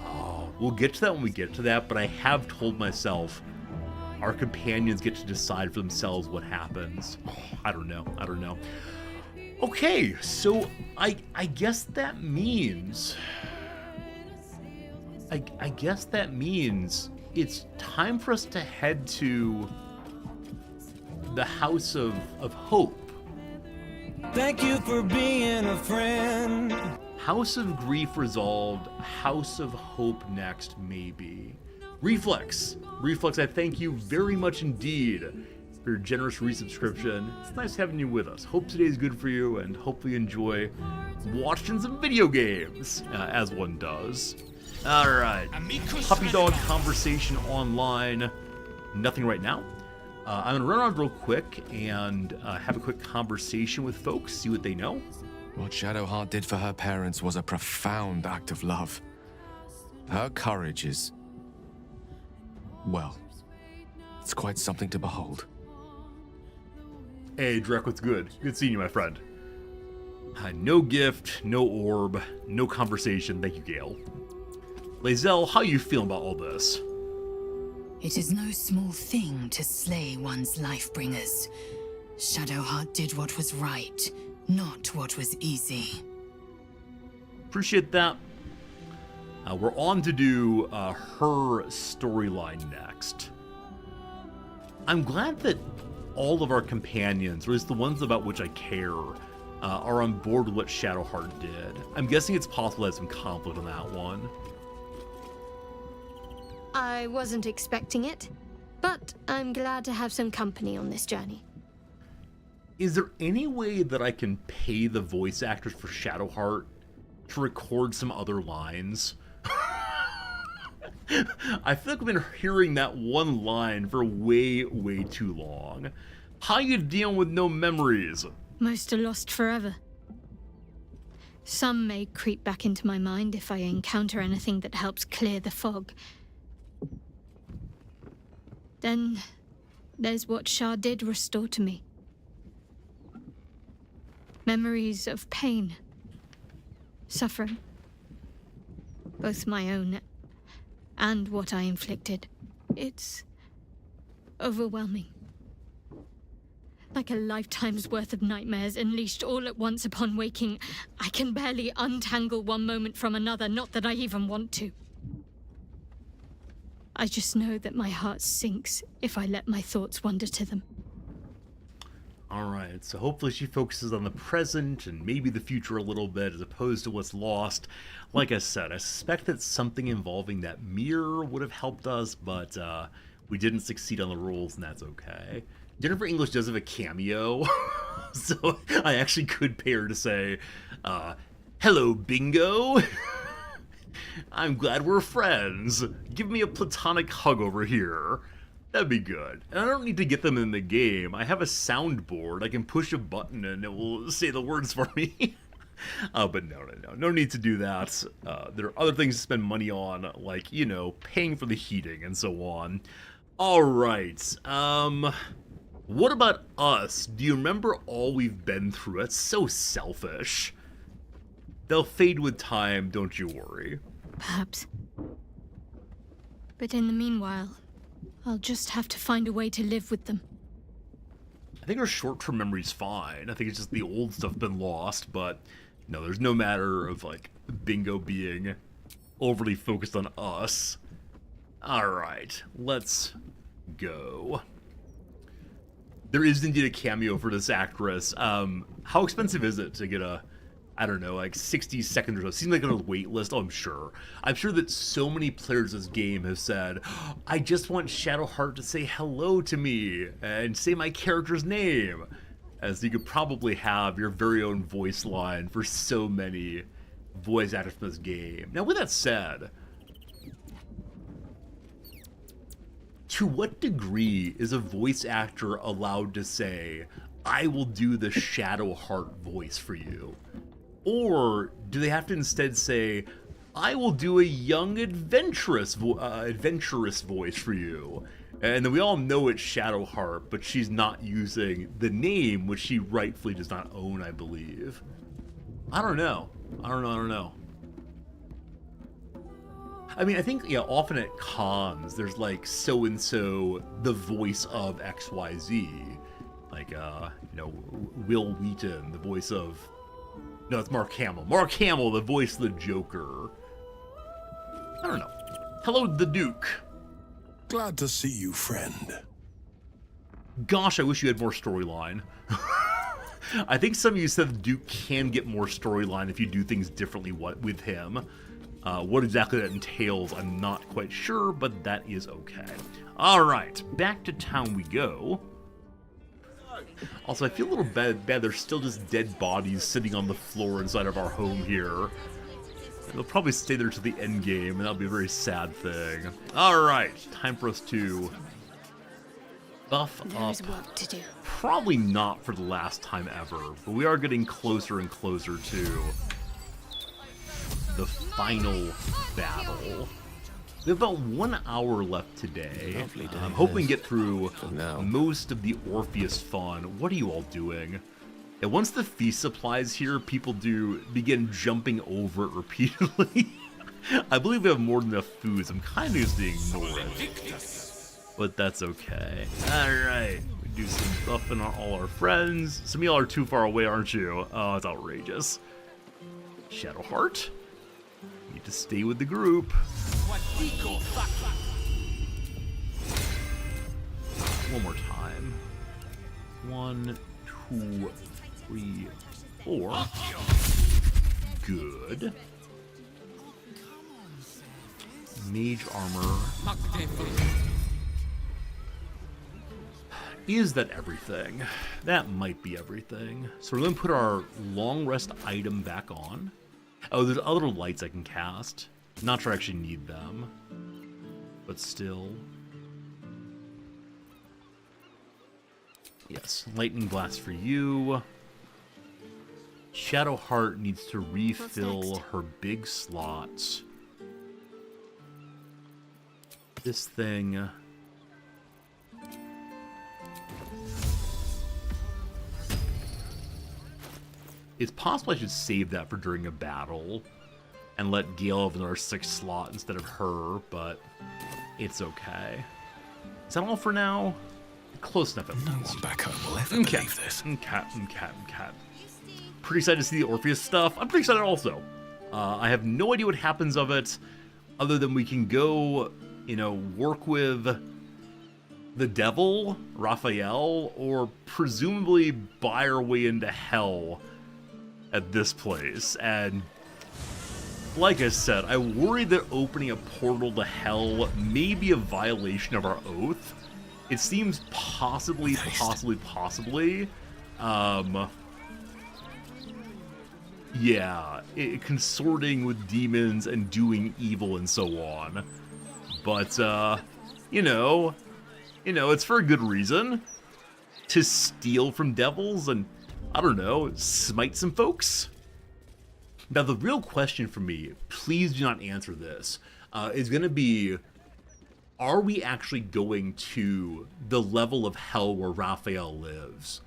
Oh, we'll get to that when we get to that, but I have told myself our companions get to decide for themselves what happens. I don't know. Okay, so I guess that means... I guess that means it's time for us to head to the House of Hope. Thank you for being a friend. House of Grief resolved, House of Hope next, maybe. Reflex, I thank you very much indeed for your generous resubscription. It's nice having you with us. Hope today's good for you, and hopefully you enjoy watching some video games, as one does. Alright, Puppy Dog Conversation Online, nothing right now. I'm gonna run around real quick and have a quick conversation with folks, see what they know. What Shadowheart did for her parents was a profound act of love. Her courage is... well, it's quite something to behold. Hey, Drek, what's good? Good seeing you, my friend. No gift, no orb, no conversation. Thank you, Gale. Lae'zel, how you feeling about all this? It is no small thing to slay one's life-bringers. Shadowheart did what was right, not what was easy. Appreciate that. We're on to do her storyline next. I'm glad that all of our companions, or at least the ones about which I care, are on board with what Shadowheart did. I'm guessing it's possible to have some conflict on that one. I wasn't expecting it, but I'm glad to have some company on this journey. Is there any way that I can pay the voice actors for Shadowheart to record some other lines? I feel like I've been hearing that one line for way, way too long. How you dealing with no memories? Most are lost forever. Some may creep back into my mind if I encounter anything that helps clear the fog. Then there's what Shah did restore to me. Memories of pain, suffering, both my own and what I inflicted. It's overwhelming. Like a lifetime's worth of nightmares unleashed all at once upon waking. I can barely untangle one moment from another, not that I even want to. I just know that my heart sinks if I let my thoughts wander to them. Alright, so hopefully she focuses on the present and maybe the future a little bit as opposed to what's lost. Like I said, I suspect that something involving that mirror would have helped us, but we didn't succeed on the rules, and that's okay. Jennifer English does have a cameo, so I actually could pay her to say, hello, Bingo! I'm glad we're friends. Give me a platonic hug over here. That'd be good. And I don't need to get them in the game. I have a soundboard. I can push a button and it will say the words for me. But no need to do that. There are other things to spend money on, like, you know, paying for the heating and so on. Alright, what about us? Do you remember all we've been through? That's so selfish. They'll fade with time, don't you worry. Perhaps. But in the meanwhile, I'll just have to find a way to live with them. I think our short-term memory's fine. I think it's just the old stuff been lost, but no, there's no matter of, like, Bingo being overly focused on us. Alright, let's go. There is indeed a cameo for this actress. How expensive is it to get a, I don't know, like 60 seconds or so? Seems like on a wait list. Oh, I'm sure. I'm sure that so many players of this game have said, I just want Shadowheart to say hello to me and say my character's name. As you could probably have your very own voice line for so many voice actors from this game. Now, with that said, to what degree is a voice actor allowed to say, I will do the Shadowheart voice for you? Or do they have to instead say, I will do a young adventurous voice for you? And then we all know it's Shadowheart, but she's not using the name, which she rightfully does not own, I believe. I don't know. I mean, I think, yeah, often at cons, there's like so-and-so, the voice of XYZ. Like, Will Wheaton, the voice of... No, it's Mark Hamill. Mark Hamill, the voice of the Joker. I don't know. Hello, the Duke. Glad to see you, friend. Gosh, I wish you had more storyline. I think some of you said the Duke can get more storyline if you do things differently with him. What exactly that entails, I'm not quite sure, but that is okay. Alright, back to town we go. Also, I feel a little bad there's still just dead bodies sitting on the floor inside of our home here. They'll probably stay there to the end game, and that'll be a very sad thing. Alright, time for us to buff up. There's work to do. Probably not for the last time ever, but we are getting closer and closer to the final battle. We have about 1 hour left today. I'm hoping we can get through most of the Orpheus fun. What are you all doing? And once the feast supplies here, people do begin jumping over it repeatedly. I believe we have more than enough foods. I'm kind of just being ignored. But that's okay. Alright. We do some buffing on all our friends. Some of y'all are too far away, aren't you? Oh, it's outrageous. Shadowheart. Need to stay with the group. One more time. 1, 2, 3, 4. Good. Mage armor. Is that everything? That might be everything. So we're going to put our long rest item back on. Oh, there's other lights I can cast. Not sure I actually need them. But still. Yes, lightning blast for you. Shadowheart needs to refill her big slots. This thing... It's possible I should save that for during a battle and let Gale have another 6 slot instead of her, but it's okay. Is that all for now? Close enough at least. No one back home will ever believe this. Pretty excited to see the Orpheus stuff. I'm pretty excited also. I have no idea what happens of it, other than we can go, work with the devil, Raphael, or presumably buy our way into hell at this place. And like I said, I worry that opening a portal to hell may be a violation of our oath. It seems possibly, consorting with demons and doing evil and so on. But, it's for a good reason. To steal from devils and, I don't know, smite some folks? Now, the real question for me, please do not answer this, is going to be, are we actually going to the level of hell where Raphael lives?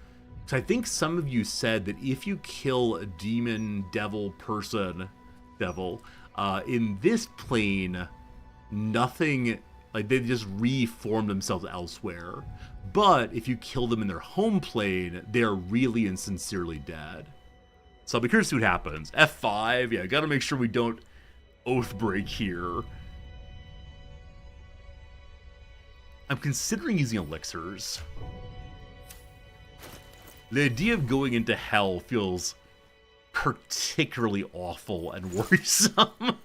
Because I think some of you said that if you kill a demon, devil, in this plane, nothing, like they just reform themselves elsewhere. But if you kill them in their home plane, they're really and sincerely dead. So I'll be curious to see what happens. F5, yeah, gotta make sure we don't oath break here. I'm considering using elixirs. The idea of going into hell feels particularly awful and worrisome.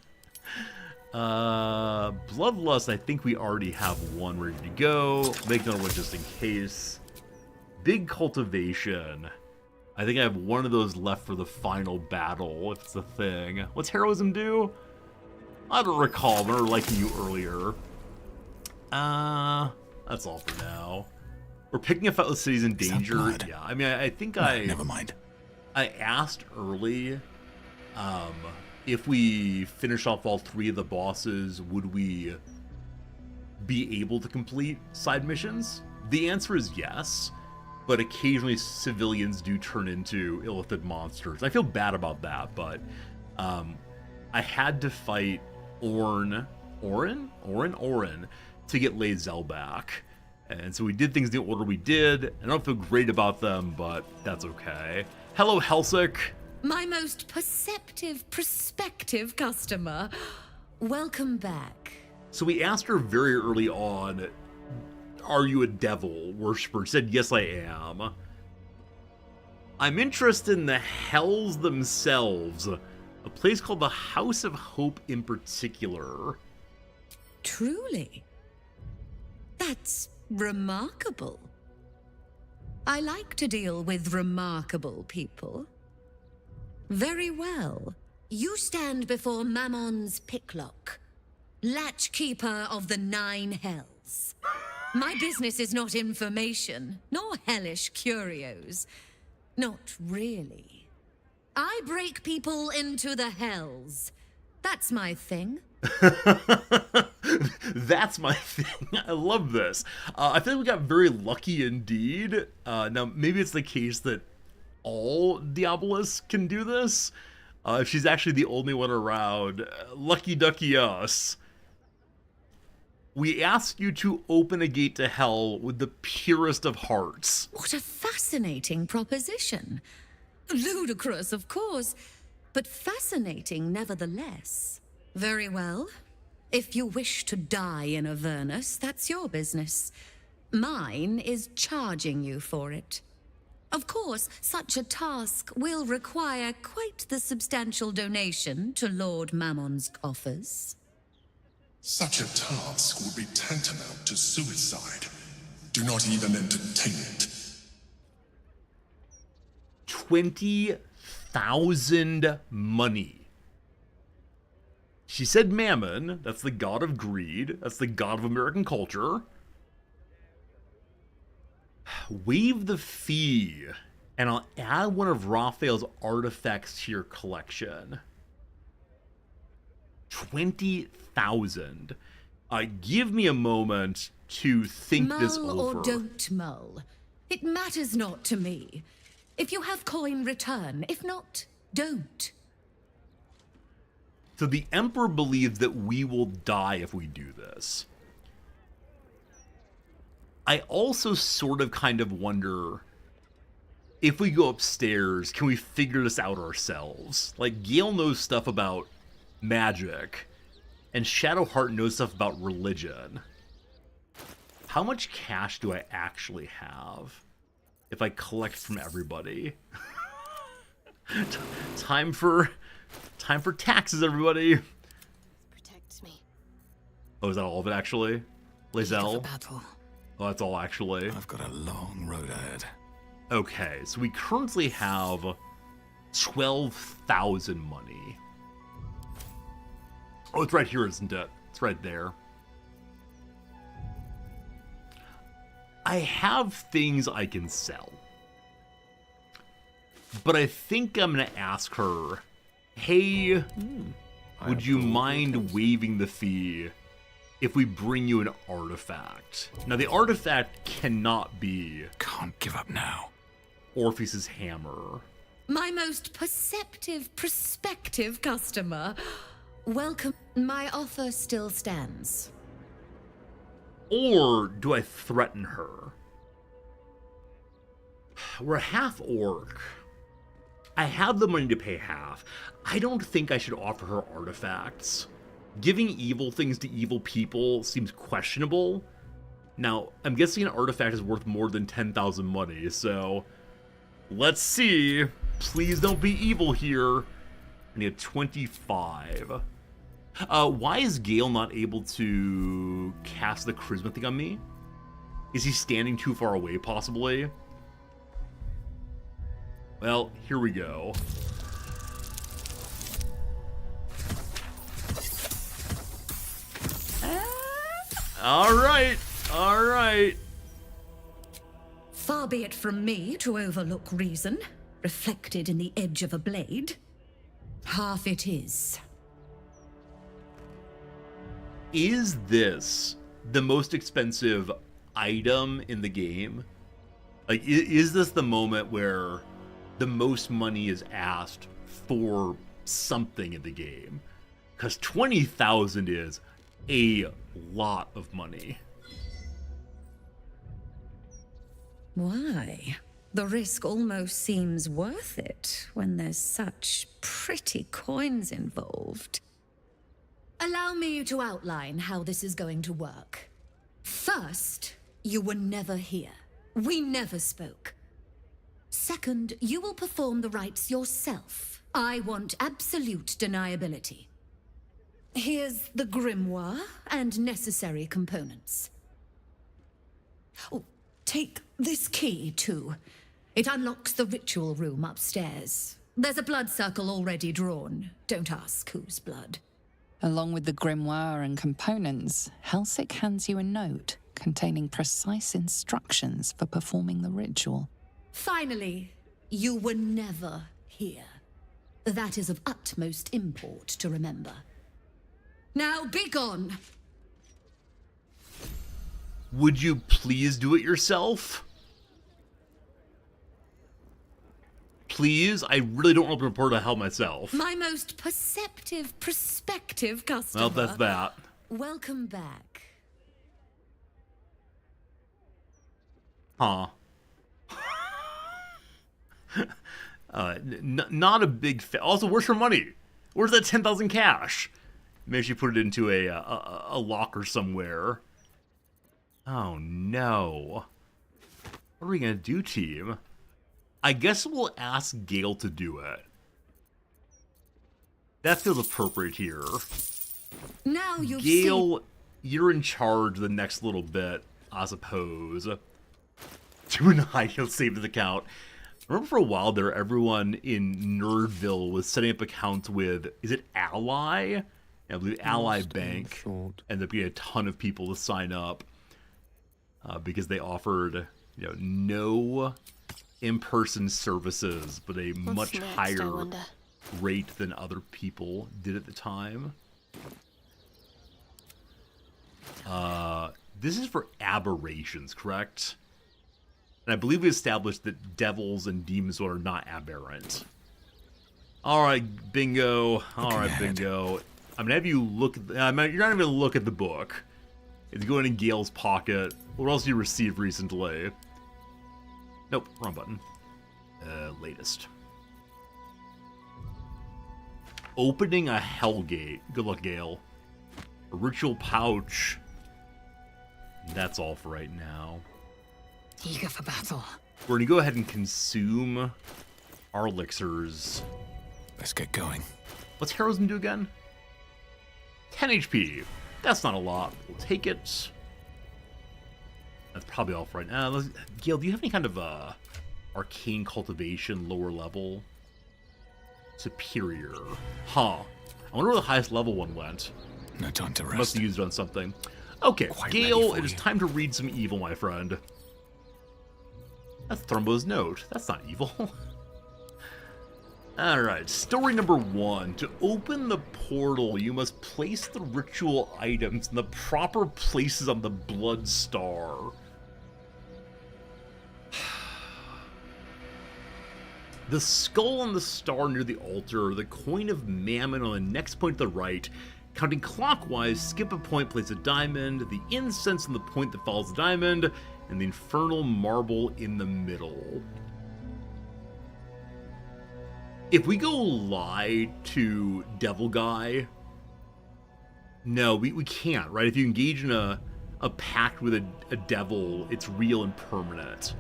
Bloodlust, I think we already have one ready to go. Make another one just in case. Big cultivation. I think I have one of those left for the final battle, if it's a thing. What's heroism do? I don't recall. I remember liking you earlier. That's all for now. We're picking a fightless cities in danger. Yeah, I mean, I think never mind. I asked early, if we finish off all 3 of the bosses, would we be able to complete side missions? The answer is yes, but occasionally civilians do turn into illithid monsters. I feel bad about that, but I had to fight Orin to get Lae'zel back. And so we did things in the order we did. I don't feel great about them, but that's okay. Hello, Helsik. My most prospective customer. Welcome back. So we asked her very early on, are you a devil worshiper? She said, yes, I am. I'm interested in the hells themselves. A place called the House of Hope in particular. Truly? That's remarkable. I like to deal with remarkable people. Very well. You stand before Mammon's picklock, latchkeeper of the 9 hells. My business is not information, nor hellish curios. Not really. I break people into the hells. That's my thing. That's my thing. I love this. I feel like we got very lucky indeed. Now, maybe it's the case that all Diabolists can do this. If she's actually the only one around, lucky ducky us. We ask you to open a gate to hell with the purest of hearts. What a fascinating proposition. Ludicrous, of course, but fascinating nevertheless. Very well. If you wish to die in Avernus, that's your business. Mine is charging you for it. Of course, such a task will require quite the substantial donation to Lord Mammon's coffers. Such a task would be tantamount to suicide. Do not even entertain it. 20,000 money. She said Mammon, that's the god of greed, that's the god of American culture. Waive the fee, and I'll add one of Raphael's artifacts to your collection. 20,000. Give me a moment to think this over. Mull or don't mull. It matters not to me. If you have coin, return. If not, don't. So the Emperor believes that we will die if we do this. I also sort of kind of wonder, if we go upstairs, can we figure this out ourselves? Like, Gale knows stuff about magic, and Shadowheart knows stuff about religion. How much cash do I actually have if I collect from everybody? Time for taxes, everybody. Protects me. Oh, is that all of it actually? Lae'zel? Battle. Oh, that's all actually. I've got a long road ahead. Okay, so we currently have 12,000 money. Oh, it's right here, isn't it? It's right there. I have things I can sell. But I think I'm going to ask her, hey, would you mind waiving the fee if we bring you an artifact? Now, the artifact cannot be... Can't give up now. Orpheus's hammer. My most prospective customer. Welcome. My offer still stands. Or do I threaten her? We're half orc. I have the money to pay half. I don't think I should offer her artifacts. Giving evil things to evil people seems questionable. Now, I'm guessing an artifact is worth more than 10,000 money, so let's see. Please don't be evil here. I need a 25. Why is Gale not able to cast the charisma thing on me? Is he standing too far away, possibly? Well, here we go. All right. Far be it from me to overlook reason, reflected in the edge of a blade. Half it is. Is this the most expensive item in the game? Like, is this the moment where the most money is asked for something in the game? Because 20,000 is a lot of money. Why? The risk almost seems worth it when there's such pretty coins involved. Allow me to outline how this is going to work. First, you were never here. We never spoke. Second, you will perform the rites yourself. I want absolute deniability. Here's the grimoire and necessary components. Oh, take this key, too. It unlocks the ritual room upstairs. There's a blood circle already drawn. Don't ask whose blood. Along with the grimoire and components, Helsik hands you a note containing precise instructions for performing the ritual. Finally, you were never here. That is of utmost import to remember. Now be gone! Would you please do it yourself? Please? I really don't want to report to hell myself. My most perceptive, prospective customer. Well, that's that. Welcome back. Huh. Not a big fan. Also, where's her money? Where's that 10,000 cash? Maybe she put it into a locker somewhere. Oh no. What are we gonna do, team? I guess we'll ask Gale to do it. That feels appropriate here. Now you've Gale, you're in charge the next little bit, I suppose. Doing a high heel savings account. Remember for a while there, everyone in Nerdville was setting up accounts with, is it Ally? I believe Ally Bank. And there'd be a ton of people to sign up because they offered, no in-person services, but a much higher rate than other people did at the time. This is for aberrations, correct? And I believe we established that devils and demons are not aberrant. Alright, bingo. Alright, bingo. I'm gonna have you look at you're not even gonna look at the book. It's going in Gale's pocket. What else did you receive recently? Nope, wrong button. Latest. Opening a Hellgate. Good luck, Gale. A ritual pouch. That's all for right now. Eager for battle. We're gonna go ahead and consume our elixirs. Let's get going. What's heroism do again? 10 HP. That's not a lot. We'll take it. That's probably all for right now. Gale, do you have any kind of arcane cultivation lower level? Superior. Huh. I wonder where the highest level one went. No time to rest. Must have used it on something. Okay, Gale, it is time to read some evil, my friend. That's Thrumbo's note. That's not evil. Alright, story number 1. To open the portal, you must place the ritual items in the proper places on the blood star. The skull on the star near the altar, the coin of mammon on the next point to the right. Counting clockwise, skip a point, place a diamond, the incense on the point that follows the diamond, and the infernal marble in the middle. If we go lie to Devil Guy, no, we can't, right? If you engage in a pact with a devil, it's real and permanent.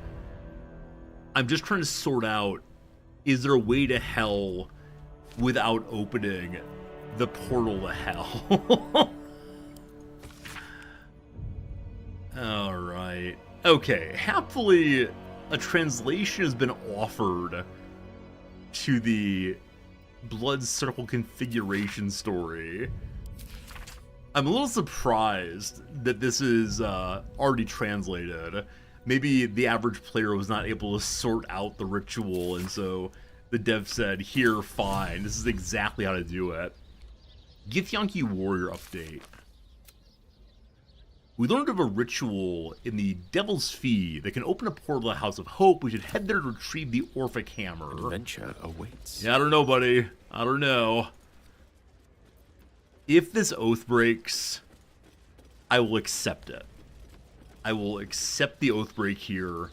I'm just trying to sort out, is there a way to hell without opening the portal to hell? Alright. Okay, happily, a translation has been offered to the blood circle configuration story. I'm a little surprised that this is already translated. Maybe the average player was not able to sort out the ritual, and so the dev said, here, fine, this is exactly how to do it. Githyanki Warrior update. We learned of a ritual in the Devil's Fee that can open a portal to the House of Hope. We should head there to retrieve the Orphic Hammer. Adventure awaits. Yeah, I don't know, buddy. I don't know. If this oath breaks, I will accept it. I will accept the oath break here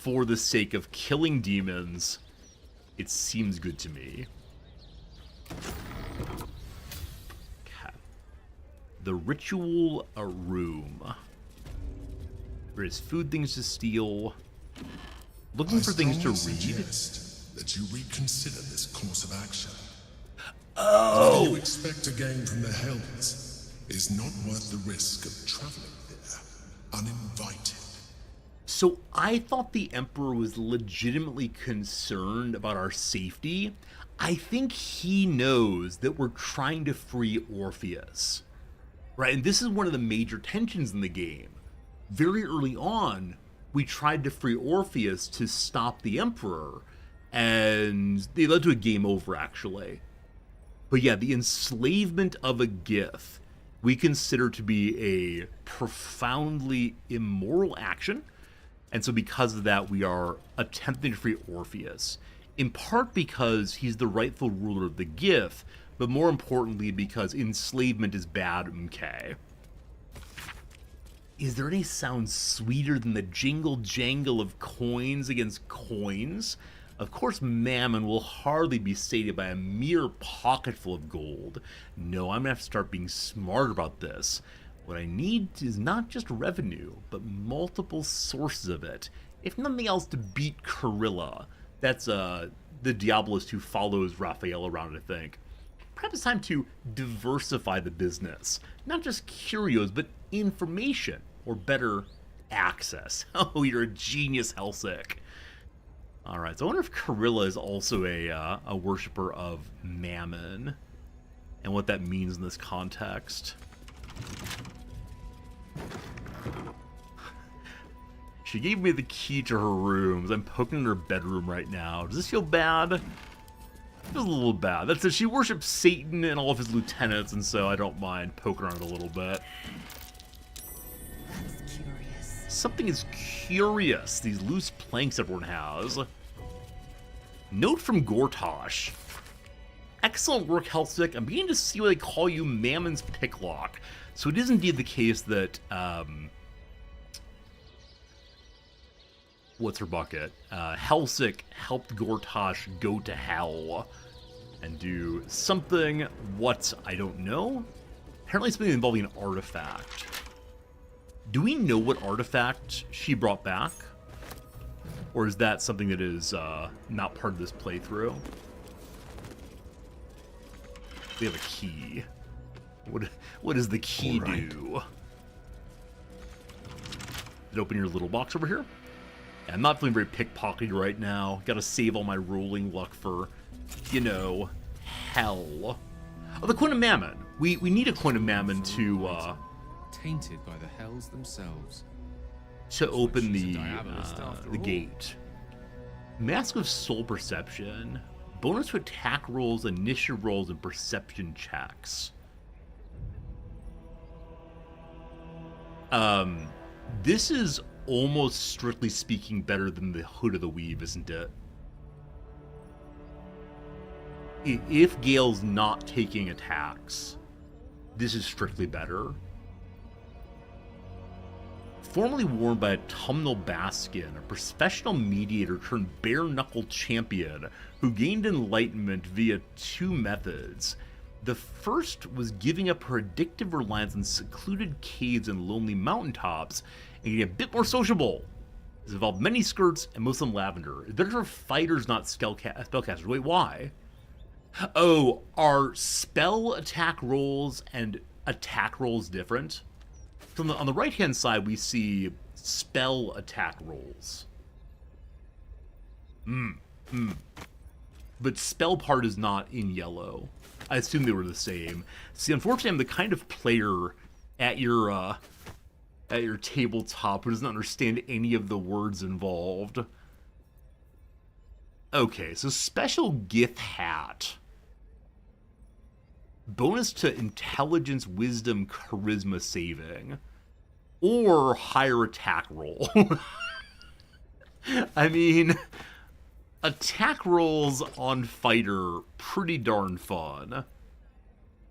for the sake of killing demons, it seems good to me. Okay. The ritual room. There's food things to steal. Looking for things to read. Suggest that you reconsider this course of action. Oh! What you expect to gain from the Hells is not worth the risk of traveling there uninvited. So I thought the Emperor was legitimately concerned about our safety. I think he knows that we're trying to free Orpheus, right? And this is one of the major tensions in the game. Very early on, we tried to free Orpheus to stop the Emperor, and they led to a game over, actually. But yeah, the enslavement of a Gith we consider to be a profoundly immoral action, and so because of that, we are attempting to free Orpheus, in part because he's the rightful ruler of the Gith, but more importantly because enslavement is bad, okay? Is there any sound sweeter than the jingle jangle of coins against coins? Of course, Mammon will hardly be sated by a mere pocketful of gold. No, I'm gonna have to start being smart about this. What I need is not just revenue, but multiple sources of it. If nothing else, to beat Corilla. That's the Diabolist who follows Raphael around, I think. Perhaps it's time to diversify the business. Not just curios, but information. Or better, access. Oh, you're a genius, Helsik. Alright, so I wonder if Corilla is also a worshiper of Mammon. And what that means in this context. She gave me the key to her rooms. I'm poking in her bedroom right now. Does this feel bad? It feels a little bad. That says she worships Satan and all of his lieutenants, and so I don't mind poking on it a little bit. Something is curious. These loose planks everyone has. Note from Gortash. Excellent work, Helsik. I'm beginning to see why they call you Mammon's Picklock. So it is indeed the case that, what's her bucket? Helsik helped Gortash go to hell and do something, what, I don't know? Apparently something involving an artifact. Do we know what artifact she brought back? Or is that something that is not part of this playthrough? We have a key. What does the key do? Did it open your little box over here? Yeah, I'm not feeling very pickpockety right now. Gotta save all my rolling luck for, you know, hell. Oh, the Coin of Mammon. We need a Coin of Mammon to tainted by the Hells themselves. To open the gate. Mask of Soul Perception. Bonus to attack rolls, initiative rolls, and perception checks. This is almost strictly speaking better than the Hood of the Weave, isn't it? If Gale's not taking attacks, this is strictly better. Formerly worn by Autumnal Baskin, a professional mediator turned bare-knuckle champion who gained enlightenment via two methods. The first was giving up her addictive reliance on secluded caves and lonely mountaintops and getting a bit more sociable. This involved many skirts and most of them lavender. It's better for fighters, not spellcasters. Wait, why? Oh, are spell attack rolls and attack rolls different? So on the right-hand side, we see spell attack rolls. But spell part is not in yellow. I assume they were the same. See, unfortunately, I'm the kind of player at your tabletop who doesn't understand any of the words involved. Okay, so special Gith hat. Bonus to intelligence, wisdom, charisma saving. Or higher attack roll. I mean, attack rolls on fighter, pretty darn fun.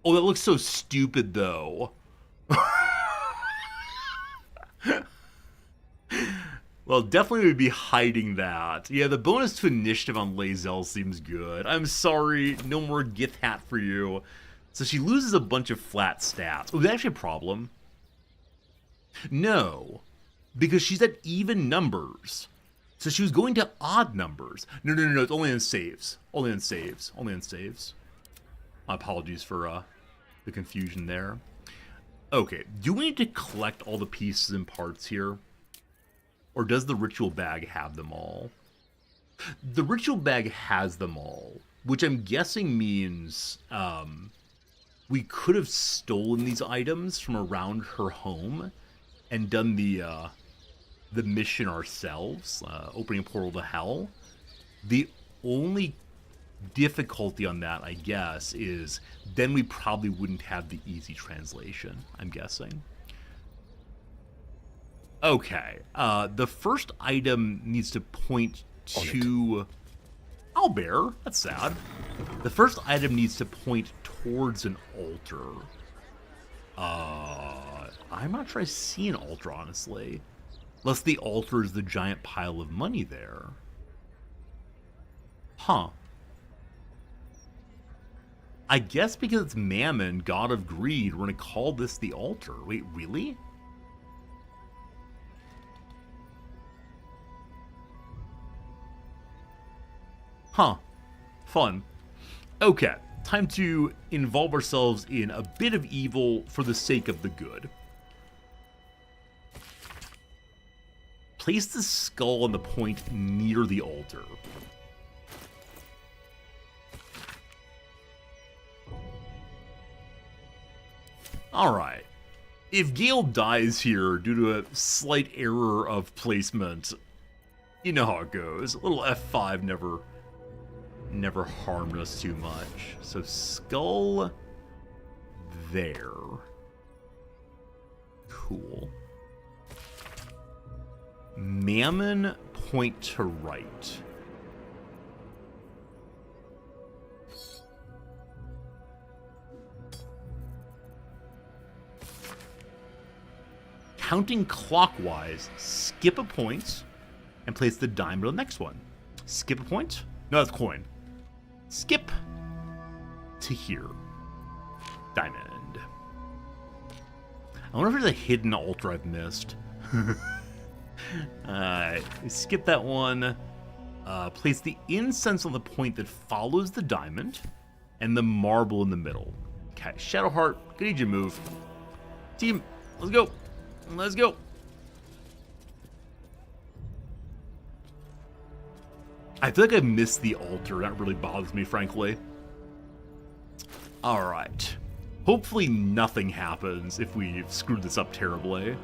Oh, that looks so stupid, though. Well, definitely would be hiding that. Yeah, the bonus to initiative on Lae'zel seems good. I'm sorry, no more gift hat for you. So she loses a bunch of flat stats. Oh, is that actually a problem? No, because she's at even numbers. So she was going to odd numbers. No, it's only on saves. Only on saves. My apologies for the confusion there. Okay, do we need to collect all the pieces and parts here? Or does the ritual bag have them all? The ritual bag has them all, which I'm guessing means we could have stolen these items from around her home and done the mission ourselves, opening a portal to hell. The only difficulty on that, I guess, is then we probably wouldn't have the easy translation, I'm guessing. Okay, the first item needs to point to... Owlbear, that's sad. The first item needs to point towards an altar. I'm not sure I see an altar, honestly. Unless the altar is the giant pile of money there. Huh. I guess because it's Mammon, god of greed, we're gonna call this the altar. Wait, really? Huh. Fun. Okay, time to involve ourselves in a bit of evil for the sake of the good. Place the skull on the point near the altar. Alright. If Gale dies here due to a slight error of placement, you know how it goes. A little F5 never harmed us too much. So skull there. Cool. Mammon point to right. Counting clockwise, skip a point and place the diamond on the next one. Skip a point? No, that's coin. Skip to here. Diamond. I wonder if there's a hidden altar I've missed. Skip that one. Place the incense on the point that follows the diamond and the marble in the middle. Okay, Shadowheart, gonna need you to move. Team, let's go. Let's go. I feel like I missed the altar. That really bothers me, frankly. Alright. Hopefully nothing happens if we screwed this up terribly.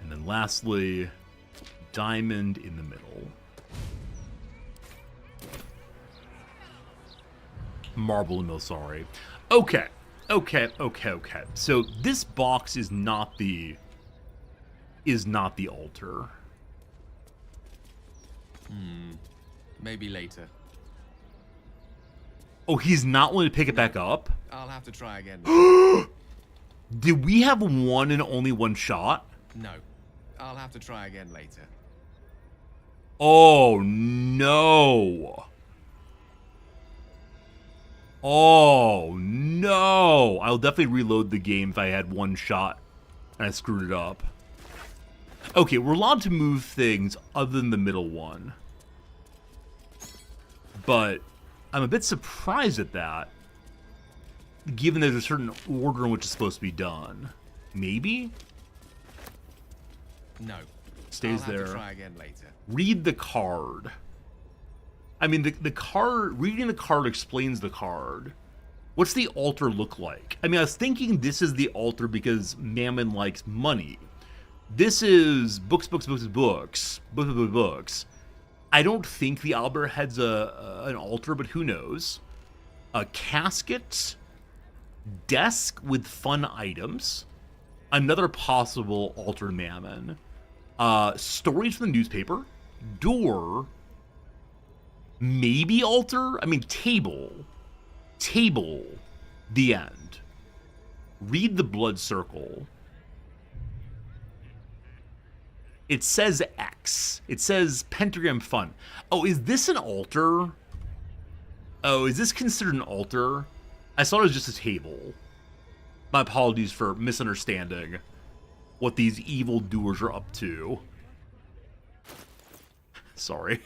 And then lastly, diamond in the middle. Marble in the middle, sorry. Okay. So this box is not the altar. Maybe later. Oh, he's not willing to pick it back up? I'll have to try again. Did we have one and only one shot? No. I'll have to try again later. Oh, no. Oh, no. I'll definitely reload the game if I had one shot and I screwed it up. Okay, we're allowed to move things other than the middle one. But I'm a bit surprised at that, given there's a certain order in which it's supposed to be done. Maybe? No. Stays I'll have there. to try again later. Read the card. I mean, the card, reading the card explains the card. What's the altar look like? I mean, I was thinking this is the altar because Mammon likes money. This is books. I don't think the Owlbear has an altar, but who knows? A casket, desk with fun items, another possible altar Mammon, stories from the newspaper, door, maybe altar? I mean, table, the end. Read the blood circle. It says X. It says Pentagram Fun. Oh, is this an altar? Oh, is this considered an altar? I thought it was just a table. My apologies for misunderstanding what these evil doers are up to. Sorry.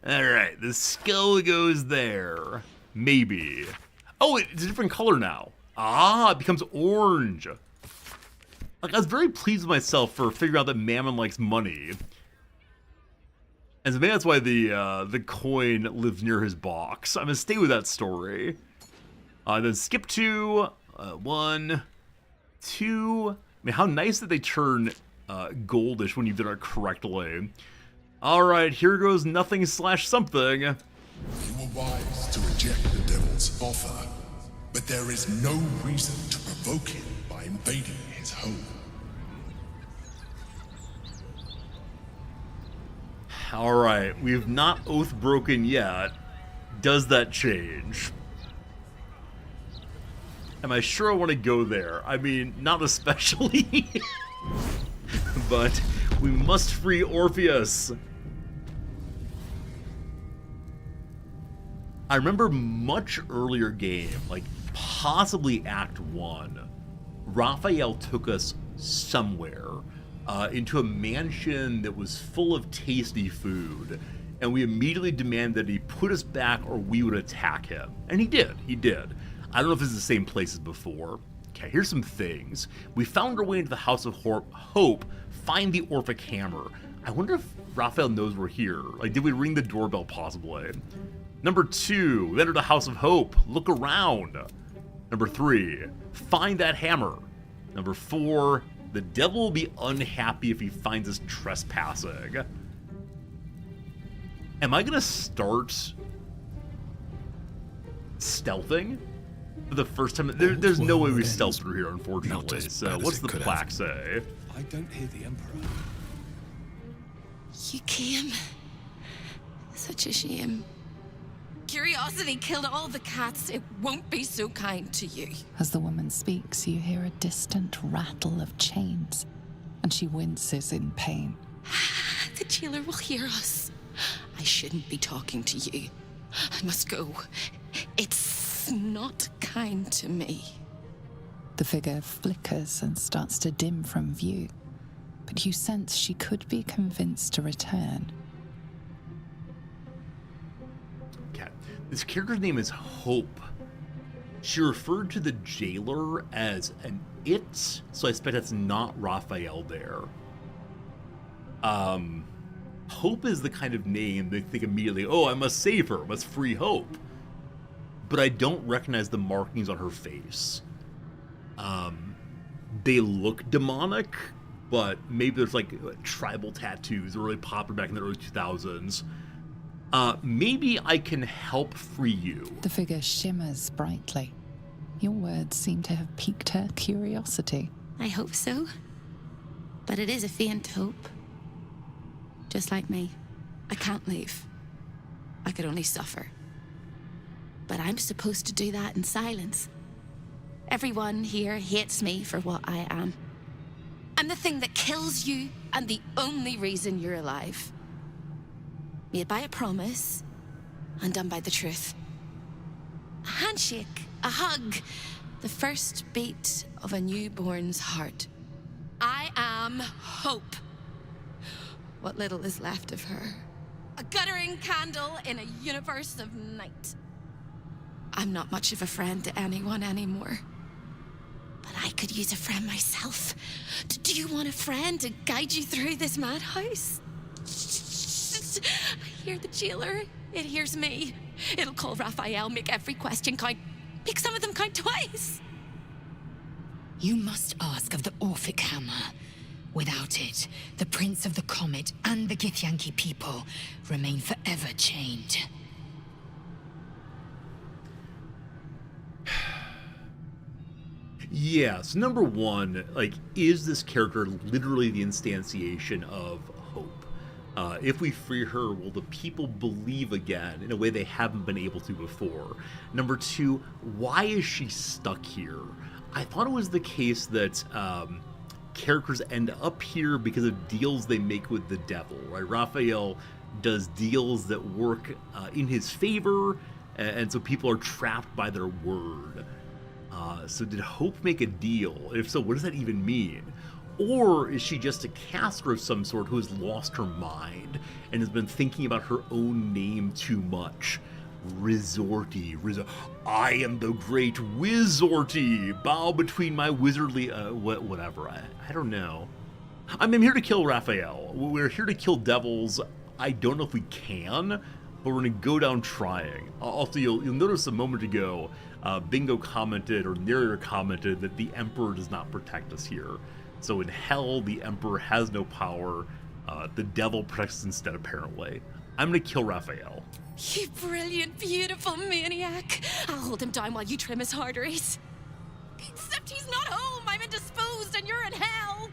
Alright, the skull goes there. Maybe. Oh, it's a different color now. Ah, it becomes orange. Like, I was very pleased with myself for figuring out that Mammon likes money. And so maybe that's why the coin lives near his box. I'm gonna stay with that story. Then skip to 1, 2. I mean, how nice that they turn goldish when you did it correctly. Alright, here goes nothing / something. You were wise to reject the devil's offer, but there is no reason to provoke him by invading his home. Alright, we've not oath broken yet. Does that change? Am I sure I want to go there? I mean, not especially. But we must free Orpheus. I remember much earlier game, like possibly Act 1, Raphael took us somewhere into a mansion that was full of tasty food, and we immediately demanded that he put us back or we would attack him. And he did. I don't know if it's the same place as before. Okay, here's some things. We found our way into the House of Hope, find the Orphic Hammer. I wonder if Raphael knows we're here. Like, did we ring the doorbell possibly? Number 2, we enter the House of Hope. Look around. Number 3, find that hammer. Number 4, the devil will be unhappy if he finds us trespassing. Am I gonna start stealthing for the first time? There's no way we stealth through here, unfortunately. So what's the plaque say? I don't hear the Emperor. You came. Such a shame. Curiosity killed all the cats. It won't be so kind to you. As the woman speaks, you hear a distant rattle of chains, and she winces in pain. The jailer will hear us. I shouldn't be talking to you. I must go. It's not kind to me. The figure flickers and starts to dim from view, but you sense she could be convinced to return. Okay, this character's name is Hope. She referred to the jailer as an it, so I expect that's not Raphael there. Hope is the kind of name they think immediately, oh, I must save her, must free Hope. But I don't recognize the markings on her face. They look demonic, but maybe there's like tribal tattoos that were really popular back in the early 2000s. Maybe I can help free you. The figure shimmers brightly. Your words seem to have piqued her curiosity. I hope so. But it is a faint hope. Just like me. I can't leave. I could only suffer. But I'm supposed to do that in silence. Everyone here hates me for what I am. I'm the thing that kills you and the only reason you're alive. Made by a promise, undone by the truth. A handshake, a hug, the first beat of a newborn's heart. I am Hope. What little is left of her. A guttering candle in a universe of night. I'm not much of a friend to anyone anymore. But I could use a friend myself. Do you want a friend to guide you through this madhouse? I hear the jailer. It hears me. It'll call Raphael, make every question count. Make some of them count twice. You must ask of the Orphic Hammer. Without it, the Prince of the Comet and the Githyanki people remain forever chained. Yeah, so number one, like, is this character literally the instantiation of Hope? If we free her, will the people believe again in a way they haven't been able to before? Number two, why is she stuck here? I thought it was the case that characters end up here because of deals they make with the devil, right? Raphael does deals that work in his favor, and so people are trapped by their word. So did Hope make a deal? If so, what does that even mean? Or is she just a caster of some sort who has lost her mind and has been thinking about her own name too much? Rizorti. I am the great Wizorti. Bow between my wizardly... whatever. I don't know. I'm here to kill Raphael. We're here to kill devils. I don't know if we can, but we're going to go down trying. Also, you'll notice a moment ago, Bingo commented, or Narrator commented, that the Emperor does not protect us here. So in hell, the Emperor has no power. The devil protects us instead, apparently. I'm going to kill Raphael. You brilliant, beautiful maniac. I'll hold him down while you trim his arteries. Except he's not home. I'm indisposed and you're in hell.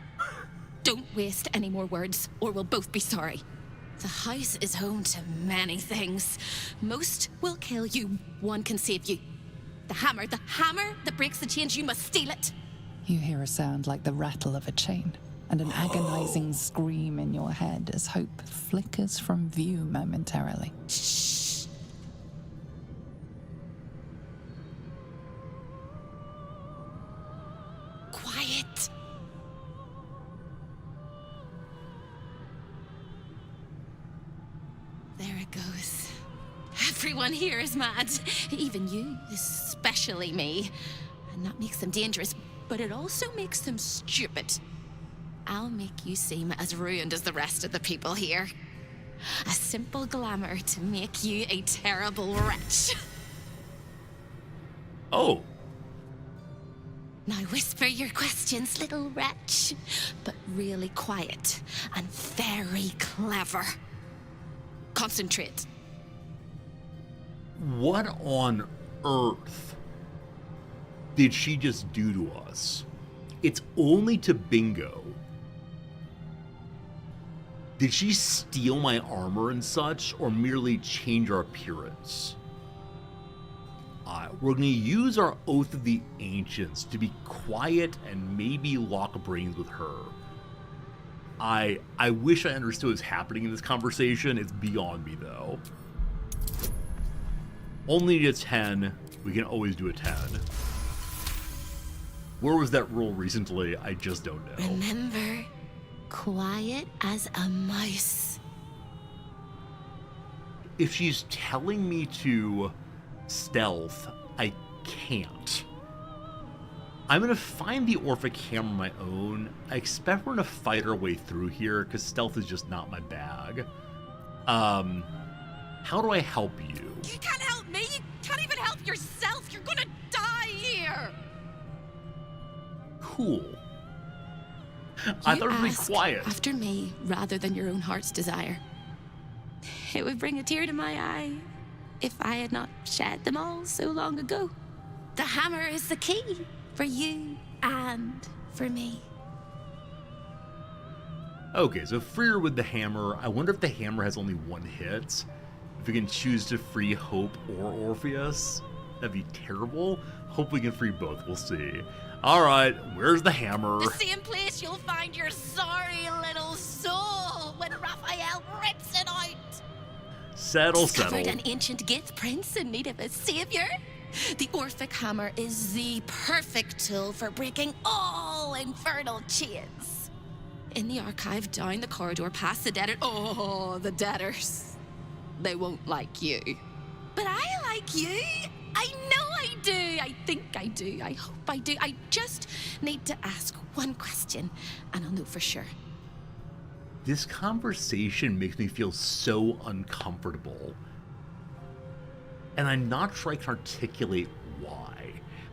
Don't waste any more words, or we'll both be sorry. The house is home to many things. Most will kill you. One can save you. The hammer that breaks the chains, you must steal it. You hear a sound like the rattle of a chain, and an agonizing scream in your head as hope flickers from view momentarily. Shh. Quiet. There it goes. Everyone here is mad. Even you, especially me. And that makes them dangerous, but it also makes them stupid. I'll make you seem as ruined as the rest of the people here. A simple glamour to make you a terrible wretch. Oh. Now whisper your questions, little wretch, but really quiet and very clever. Concentrate. What on earth did she just do to us? It's only to Bingo. Did she steal my armor and such, or merely change our appearance? We're going to use our Oath of the Ancients to be quiet and maybe lock brains with her. I wish I understood what's happening in this conversation. It's beyond me, though. Only a 10. We can always do a 10. Where was that roll recently? I just don't know. Remember, quiet as a mouse. If she's telling me to stealth, I can't. I'm going to find the Orphic Hammer on my own. I expect we're going to fight our way through here, because stealth is just not my bag. How do I help you? You can't help me! You can't even help yourself! You're gonna die here! Cool. I thought it would be quiet. After me, rather than your own heart's desire. It would bring a tear to my eye if I had not shed them all so long ago. The hammer is the key for you and for me. Okay, so free her with the hammer. I wonder if the hammer has only one hit. If we can choose to free Hope or Orpheus, that'd be terrible. Hope we can free both. We'll see. All right, where's the hammer? The same place you'll find your sorry little soul when Raphael rips it out. Settle. Discovered an ancient Gith prince in need of a savior. The Orphic Hammer is the perfect tool for breaking all infernal chains. In the archive, down the corridor, past the debtor. Oh, the debtors. They won't like you. But I like you. I know I do. I think I do. I hope I do. I just need to ask one question, and I'll know for sure. This conversation makes me feel so uncomfortable. And I'm not sure I can articulate why.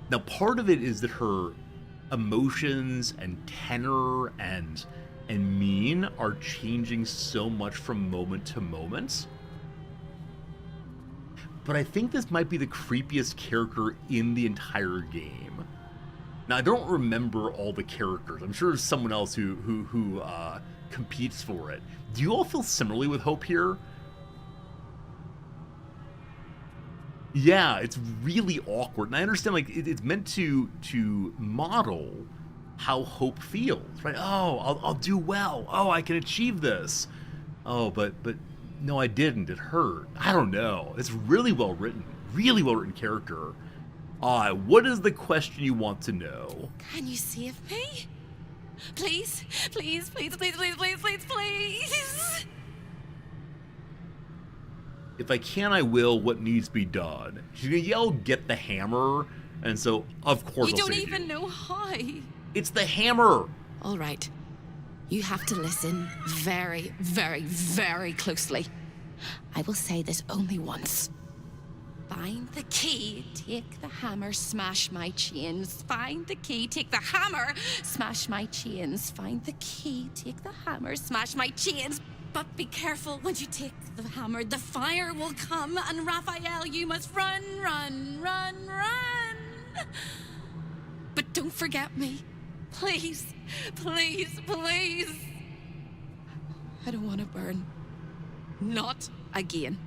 Now, part of it is that her emotions and tenor and mien are changing so much from moment to moment. But I think this might be the creepiest character in the entire game. Now, I don't remember all the characters. I'm sure there's someone else who competes for it. Do you all feel similarly with Hope here? Yeah, it's really awkward. And I understand, like, it's meant to model how hope feels, right? Oh, I'll do well. Oh, I can achieve this. Oh, but no, I didn't. It hurt. I don't know. It's really well written character. What is the question you want to know? Can you save me? Please, please, please, please, please, please, please, please. If I can, I will. What needs to be done? She's gonna yell, "Get the hammer!" And so, of course, You I'll don't save even you. know how. It's the hammer. All right. You have to listen very, very, very closely. I will say this only once. Find the key, take the hammer, smash my chains. Find the key, take the hammer, smash my chains. Find the key, take the hammer, smash my chains. But be careful when you take the hammer. The fire will come, and Raphael, you must run, run, run, run. But don't forget me. Please, please, please. I don't want to burn. Not again.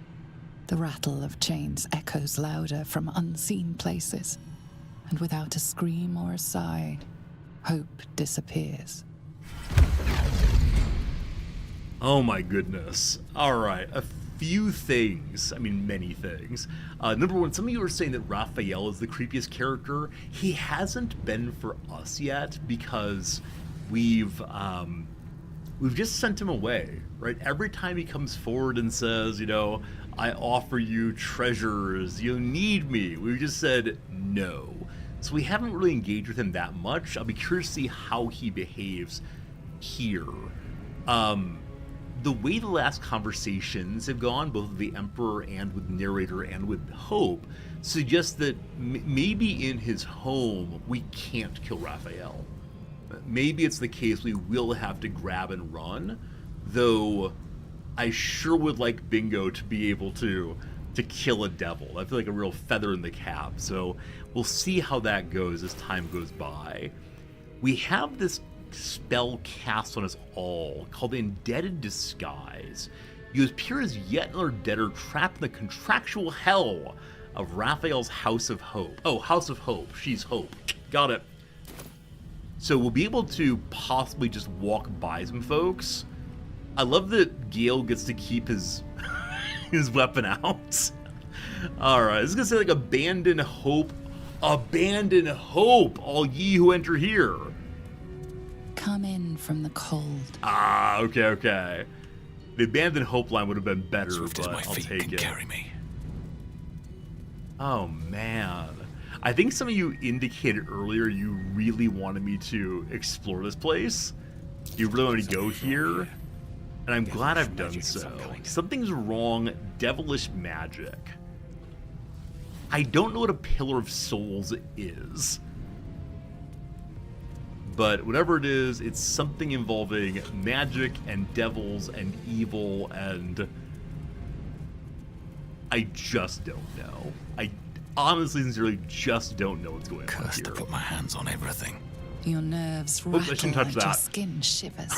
The rattle of chains echoes louder from unseen places, and without a scream or a sigh, hope disappears. Oh my goodness. Alright, a few things. I mean, many things. Number one, some of you are saying that Raphael is the creepiest character. He hasn't been for us yet because we've just sent him away, right? Every time he comes forward and says, I offer you treasures, you need me, we've just said no. So we haven't really engaged with him that much. I'll be curious to see how he behaves here. The way the last conversations have gone, both with the Emperor and with narrator and with Hope, suggests that maybe in his home we can't kill Raphael. Maybe it's the case we will have to grab and run, though I sure would like Bingo to be able to kill a devil. I feel like a real feather in the cap, so we'll see how that goes as time goes by. We have this spell cast on us all called Indebted Disguise. You appear as yet another debtor trapped in the contractual hell of Raphael's House of Hope. Oh, House of Hope. She's Hope. Got it. So we'll be able to possibly just walk by some folks. I love that Gale gets to keep his his weapon out. Alright, this is gonna say like abandon hope. Abandon hope, all ye who enter here. Come in from the cold. Ah, okay. The abandoned hope line would have been better, Swift as but my I'll feet take can it. carry me. Oh man. I think some of you indicated earlier you really wanted me to explore this place. You really want me to go here. And I'm glad I've done so. Something's wrong. Devilish magic. I don't know what a Pillar of Souls is. But whatever it is, it's something involving magic and devils and evil, and I just don't know. I honestly, sincerely just don't know what's going on here. Cursed to put my hands on everything. Your nerves I rattle shouldn't touch and your that. skin shivers.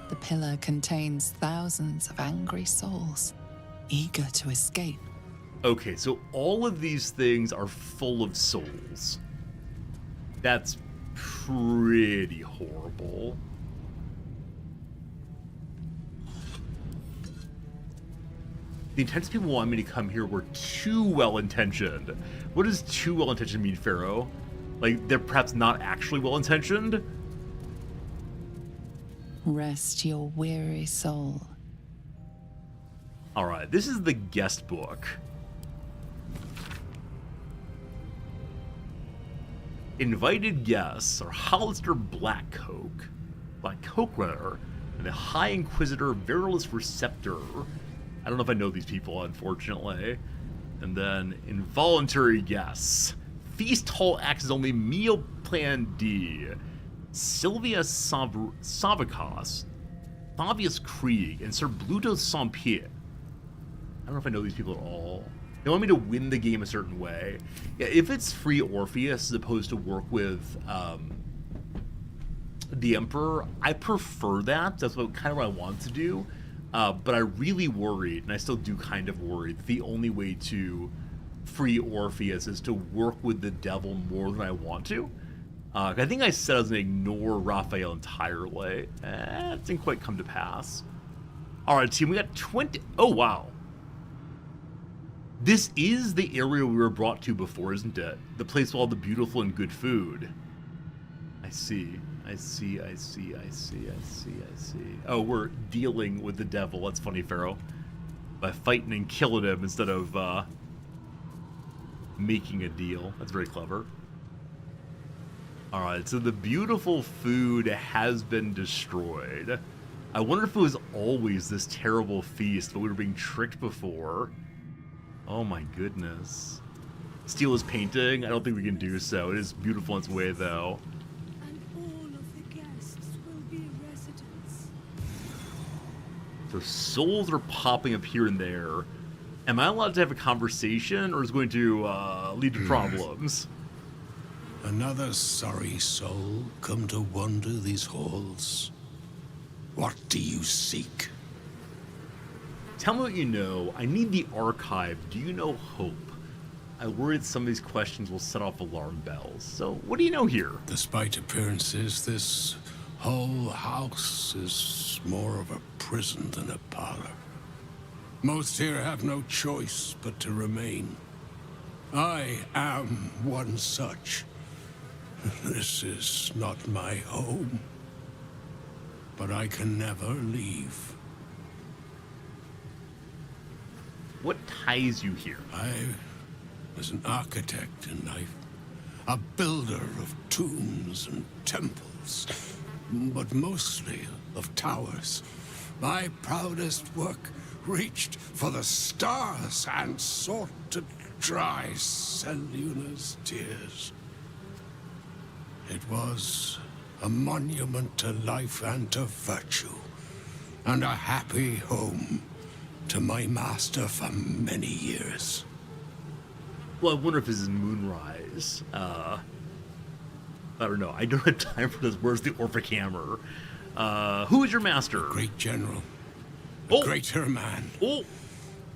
The pillar contains thousands of angry souls, eager to escape. Okay, so all of these things are full of souls. That's pretty horrible. The intense people wanting me to come here were too well-intentioned. What does too well-intentioned mean, Pharaoh? Like, they're perhaps not actually well-intentioned? Rest your weary soul. Alright, this is the guest book. Invited guests are Hollister Blackcoak, Runner, and the High Inquisitor Verilus Receptor. I don't know if I know these people, unfortunately. And then involuntary guests. Feast Hall Access Only Meal Plan D. Sylvia Savicos, Fabius Krieg, and Sir Bluto Saint-Pierre. I don't know if I know these people at all. They want me to win the game a certain way. Yeah, if it's free Orpheus as opposed to work with the Emperor, I prefer that. That's what I want to do. But I really worried, and I still do kind of worry, that the only way to free Orpheus is to work with the devil more than I want to. I think I said I was going to ignore Raphael entirely. It didn't quite come to pass. Alright, team, we got 20... Oh, wow. This is the area we were brought to before, isn't it? The place with all the beautiful and good food. I see. Oh, we're dealing with the devil. That's funny, Pharaoh. By fighting and killing him instead of making a deal. That's very clever. Alright, so the beautiful food has been destroyed. I wonder if it was always this terrible feast, but we were being tricked before. Oh my goodness. Steal his painting? I don't think we can do so. It is beautiful in its way, though. So souls are popping up here and there. Am I allowed to have a conversation, or is it going to lead to problems? Another sorry soul come to wander these halls. What do you seek? Tell me what you know. I need the archive. Do you know Hope? I worry that some of these questions will set off alarm bells. So, what do you know here? Despite appearances, this whole house is more of a prison than a parlor. Most here have no choice but to remain. I am one such. This is not my home, but I can never leave. What ties you here? I was an architect in life, a builder of tombs and temples, but mostly of towers. My proudest work reached for the stars and sought to dry Seluna's tears. It was a monument to life and to virtue, and a happy home to my master for many years. Well, I wonder if this is Moonrise. I don't know. I don't have time for this. Where's the Orphic Hammer? Who is your master? Great general. A greater man.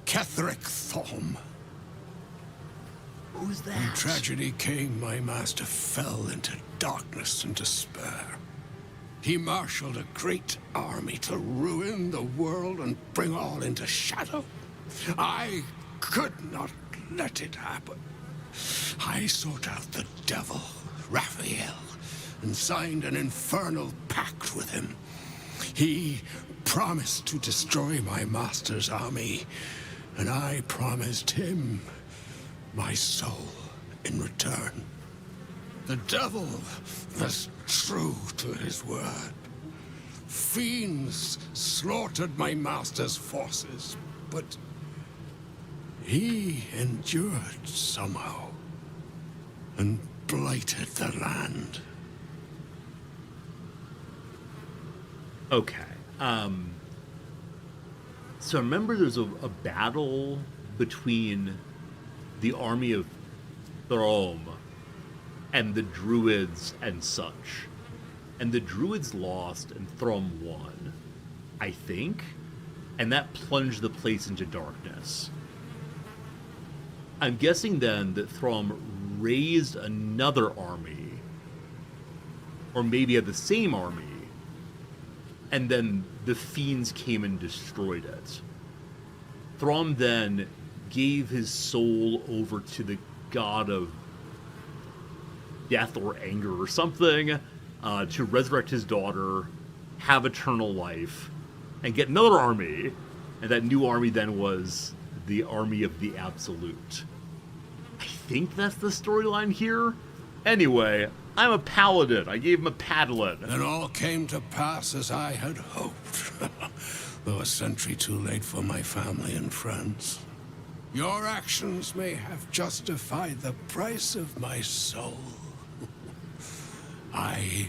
Ketheric Thom. Who's that? When tragedy came, my master fell into darkness and despair. He marshaled a great army to ruin the world and bring all into shadow. I could not let it happen. I sought out the devil, Raphael, and signed an infernal pact with him. He promised to destroy my master's army, and I promised him my soul in return. The devil was true to his word. Fiends slaughtered my master's forces, but he endured somehow and blighted the land. Okay. So remember there's a battle between the army of Throm and the Druids and such. And the Druids lost and Throm won, I think. And that plunged the place into darkness. I'm guessing then that Throm raised another army, or maybe had the same army, and then the fiends came and destroyed it. Throm then gave his soul over to the god of death or anger or something, to resurrect his daughter, have eternal life, and get another army. And that new army then was the army of the Absolute. I think that's the storyline here. Anyway, I'm a paladin. I gave him a paddlet. And all came to pass as I had hoped, though a century too late for my family and friends. Your actions may have justified the price of my soul. I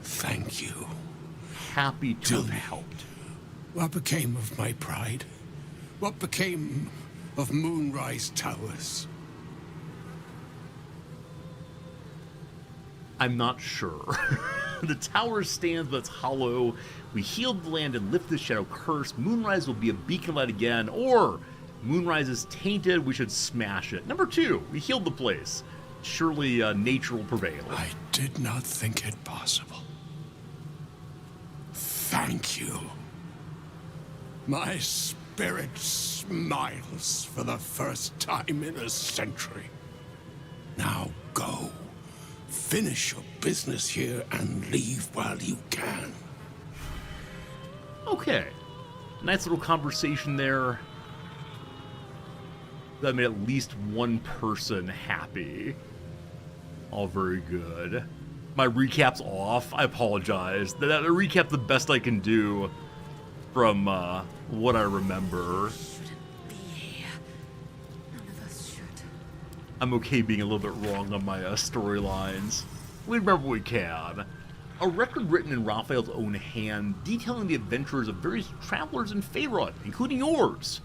thank you. Happy to have helped. What became of my pride? What became of Moonrise Towers? I'm not sure. The tower stands, but it's hollow. We healed the land and lifted the shadow curse. Moonrise will be a beacon light again, or Moonrise is tainted. We should smash it. Number 2, we healed the place. surely nature will prevail. I did not think it possible. Thank you. My spirit smiles for the first time in a century. Now go. Finish your business here and leave while you can. Okay. Nice little conversation there. That made at least one person happy. All very good. My recap's off. I apologize. That recap's the best I can do from what I remember. I'm okay being a little bit wrong on my storylines. We remember what we can. A record written in Raphael's own hand, detailing the adventures of various travelers in Faerun, including yours.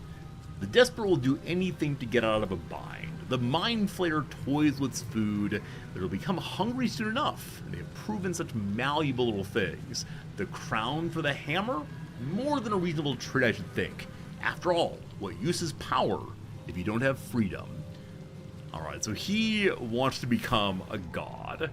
The desperate will do anything to get out of a bind. The Mind Flayer toys with food that will become hungry soon enough, and they have proven such malleable little things. The crown for the hammer? More than a reasonable trade, I should think. After all, what use is power if you don't have freedom? Alright, so he wants to become a god.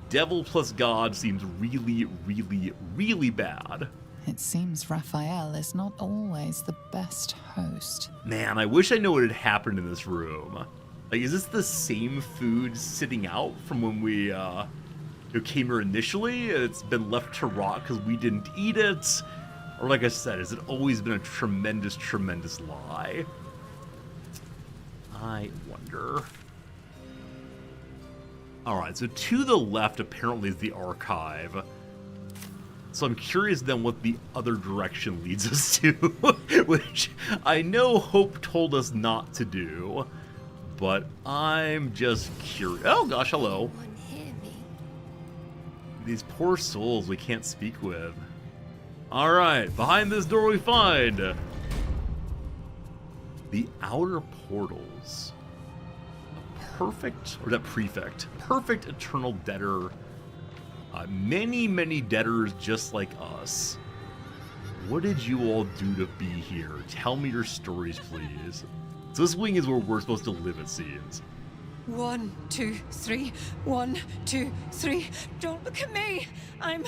Devil plus god seems really, really, really bad. It seems Raphael is not always the best host. Man, I wish I knew what had happened in this room. Like, is this the same food sitting out from when we came here initially? It's been left to rot because we didn't eat it? Or like I said, has it always been a tremendous, tremendous lie? I wonder. Alright, so to the left apparently is the archive. So I'm curious then what the other direction leads us to, which I know Hope told us not to do, but I'm just curious. Oh gosh, hello. These poor souls we can't speak with. Alright, behind this door we find the outer portals. A perfect, or that prefect, perfect eternal debtor. Many, many debtors just like us. What did you all do to be here? Tell me your stories, please. So this wing is where we're supposed to live, it seems. 1, 2, 3. 1, 2, 3. Don't look at me. I'm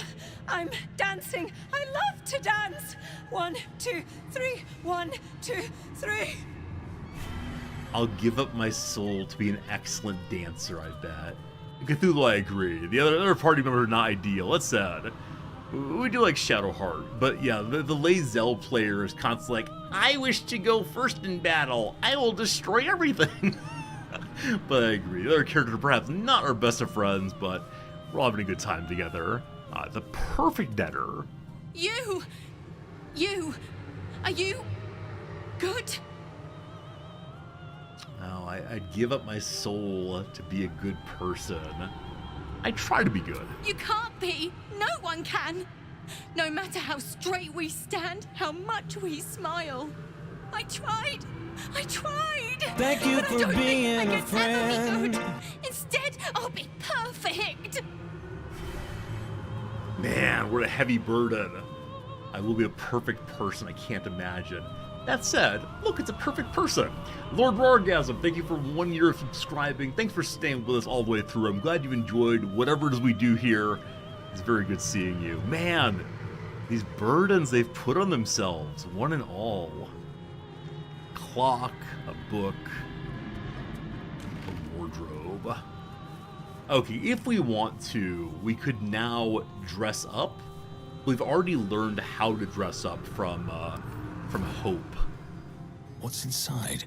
dancing. I love to dance. 1, 2, 3. 1, 2, 3. I'll give up my soul to be an excellent dancer, I bet. Cthulhu, I agree. The other party members are not ideal. That's sad. We do like Shadowheart, but yeah, the Lae'zel player is constantly like, I wish to go first in battle. I will destroy everything. But I agree. The other characters are perhaps not our best of friends, but we're all having a good time together. The perfect debtor. You! Are you good? Oh, I'd give up my soul to be a good person. I try to be good. You can't be. No one can. No matter how straight we stand, how much we smile. I tried. Thank you but for I don't being think I a could friend. ever be good. Instead, I'll be perfect. Man, what a heavy burden. I will be a perfect person, I can't imagine. That said, look, it's a perfect person. Lord Rorgasm, thank you for 1 year of subscribing. Thanks for staying with us all the way through. I'm glad you enjoyed whatever it is we do here. It's very good seeing you. Man, these burdens they've put on themselves, one and all. Clock, a book, a wardrobe. Okay, if we want to, we could now dress up. We've already learned how to dress up from Hope. What's inside?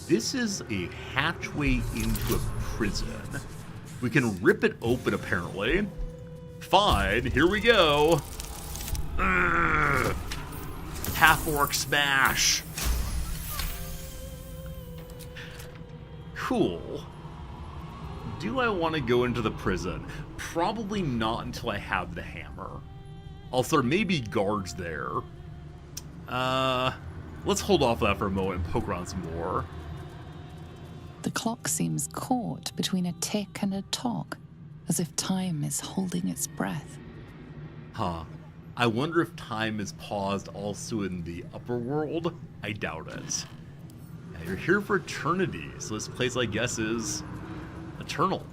This is a hatchway into a prison. We can rip it open, apparently. Fine, here we go. Half-orc smash. Cool. Do I want to go into the prison? Probably not until I have the hammer. Also, there may be guards there. Let's hold off that for a moment and poke around some more. The clock seems caught between a tick and a tock, as if time is holding its breath. Huh. I wonder if time is paused also in the upper world? I doubt it. You're here for eternity, so this place, I guess, is eternal.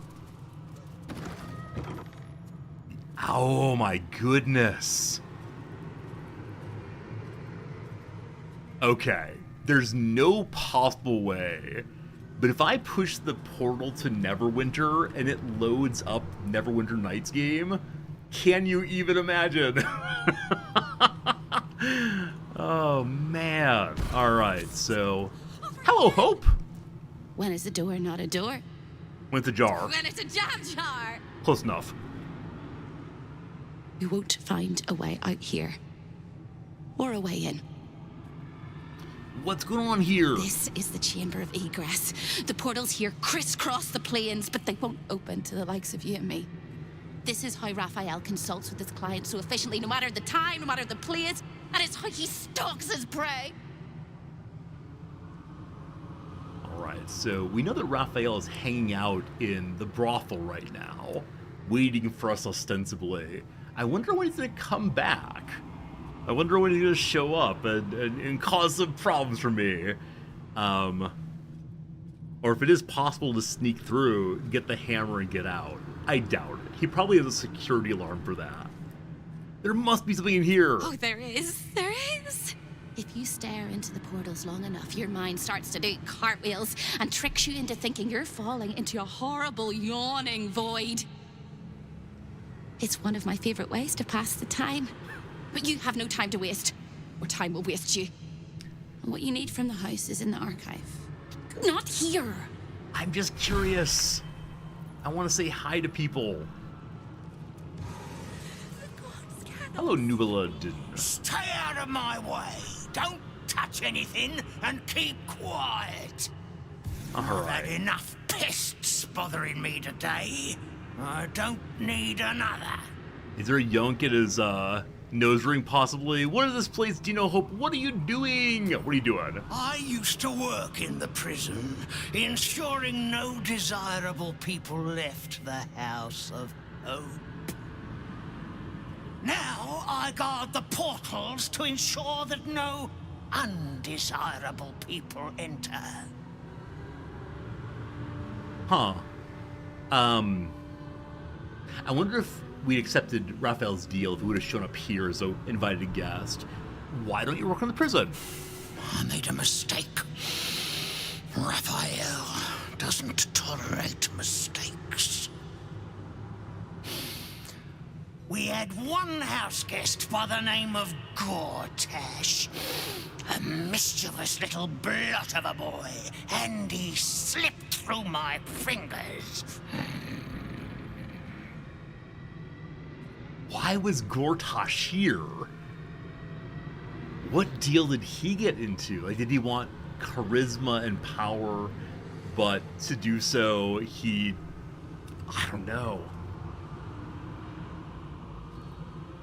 Oh my goodness. Okay, there's no possible way, but if I push the portal to Neverwinter and it loads up Neverwinter Nights game, can you even imagine? Oh man. Alright, so hello, Hope. When is a door not a door? When it's ajar. When it's a jam jar! Close enough. You won't find a way out here. Or a way in. What's going on here? This is the Chamber of Egress. The portals here crisscross the planes, but they won't open to the likes of you and me. This is how Raphael consults with his clients so efficiently, no matter the time, no matter the place, and it's how he stalks his prey. Alright, so we know that Raphael is hanging out in the brothel right now, waiting for us ostensibly. I wonder when he's gonna come back. I wonder when he's gonna show up and cause some problems for me. Or if it is possible to sneak through, get the hammer and get out. I doubt it. He probably has a security alarm for that. There must be something in here. Oh, there is. There is. If you stare into the portals long enough, your mind starts to do cartwheels and tricks you into thinking you're falling into a horrible, yawning void. It's one of my favorite ways to pass the time. But you have no time to waste, or time will waste you. And what you need from the house is in the archive. Not here. I'm just curious. I want to say hi to people. Hello, Nubala. Stay out of my way. Don't touch anything and keep quiet. All I've had right. enough pests bothering me today. I don't need another. Is there a yunk at his nose ring, possibly? What is this place, Dino Hope? What are you doing? What are you doing? I used to work in the prison, ensuring no desirable people left the House of Hope. Now I guard the portals to ensure that no undesirable people enter. Huh. I wonder if we accepted Raphael's deal if he would have shown up here as an invited guest. Why don't you work on the prison? I made a mistake. Raphael doesn't tolerate mistakes. We had one house guest by the name of Gortash. A mischievous little blot of a boy, and he slipped through my fingers. Why was Gortash here? What deal did he get into? Like, did he want charisma and power, but to do so, I don't know.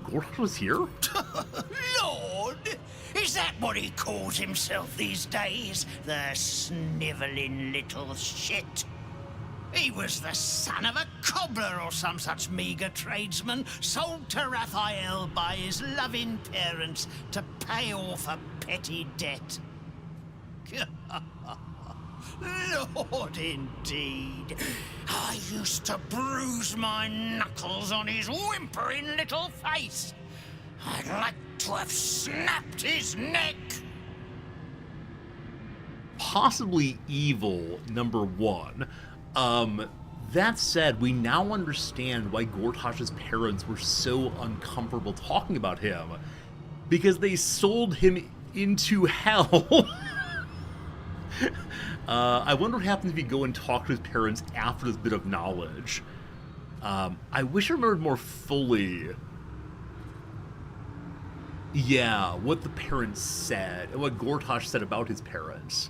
Gortash was here? Lord! Is that what he calls himself these days? The snivelling little shit? He was the son of a cobbler or some such meagre tradesman, sold to Raphael by his loving parents to pay off a petty debt. Lord, indeed. I used to bruise my knuckles on his whimpering little face. I'd like to have snapped his neck. Possibly evil, number one. That said, we now understand why Gortash's parents were so uncomfortable talking about him. Because they sold him into hell. I wonder what happens if you go and talk to his parents after this bit of knowledge. I wish I remembered more fully. Yeah, what the parents said, and what Gortash said about his parents.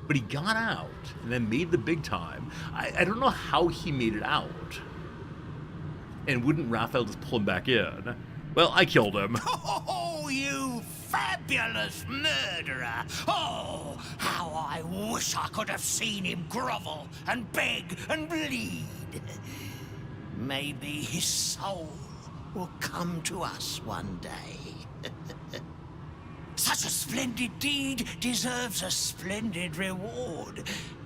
But he got out, and then made the big time. I don't know how he made it out. And wouldn't Raphael just pull him back in? Well, I killed him. Oh, you fabulous murderer! Oh, how I wish I could have seen him grovel and beg and bleed. Maybe his soul will come to us one day. Such a splendid deed deserves a splendid reward.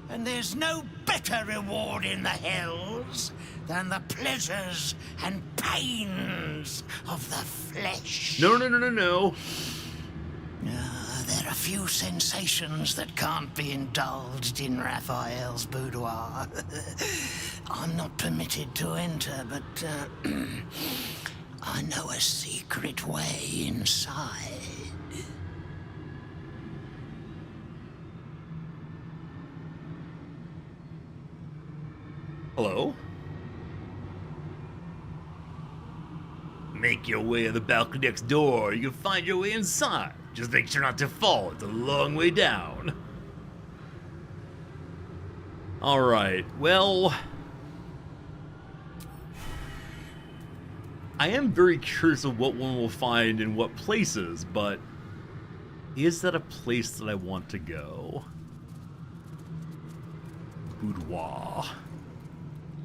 And there's no better reward in the hells than the pleasures and pains of the flesh. No, no, no, no, no. There are few sensations that can't be indulged in Raphael's boudoir. I'm not permitted to enter, but I know a secret way inside. Hello? Make your way to the balcony next door. You can find your way inside. Just make sure not to fall. It's a long way down. Alright, well... I am very curious of what one will find in what places, but... is that a place that I want to go? Boudoir.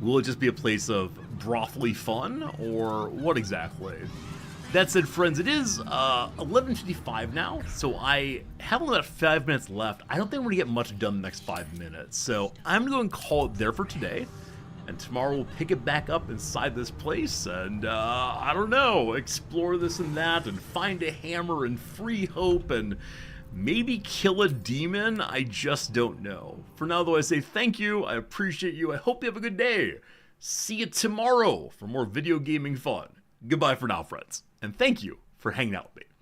Will it just be a place of brothely fun, or what exactly? That said, friends, it is 11:55 now, so I have only about 5 minutes left. I don't think I'm going to get much done in the next 5 minutes, so I'm going to go and call it there for today. And tomorrow we'll pick it back up inside this place and, I don't know, explore this and that and find a hammer and free hope and maybe kill a demon. I just don't know. For now, though, I say thank you. I appreciate you. I hope you have a good day. See you tomorrow for more video gaming fun. Goodbye for now, friends. And thank you for hanging out with me.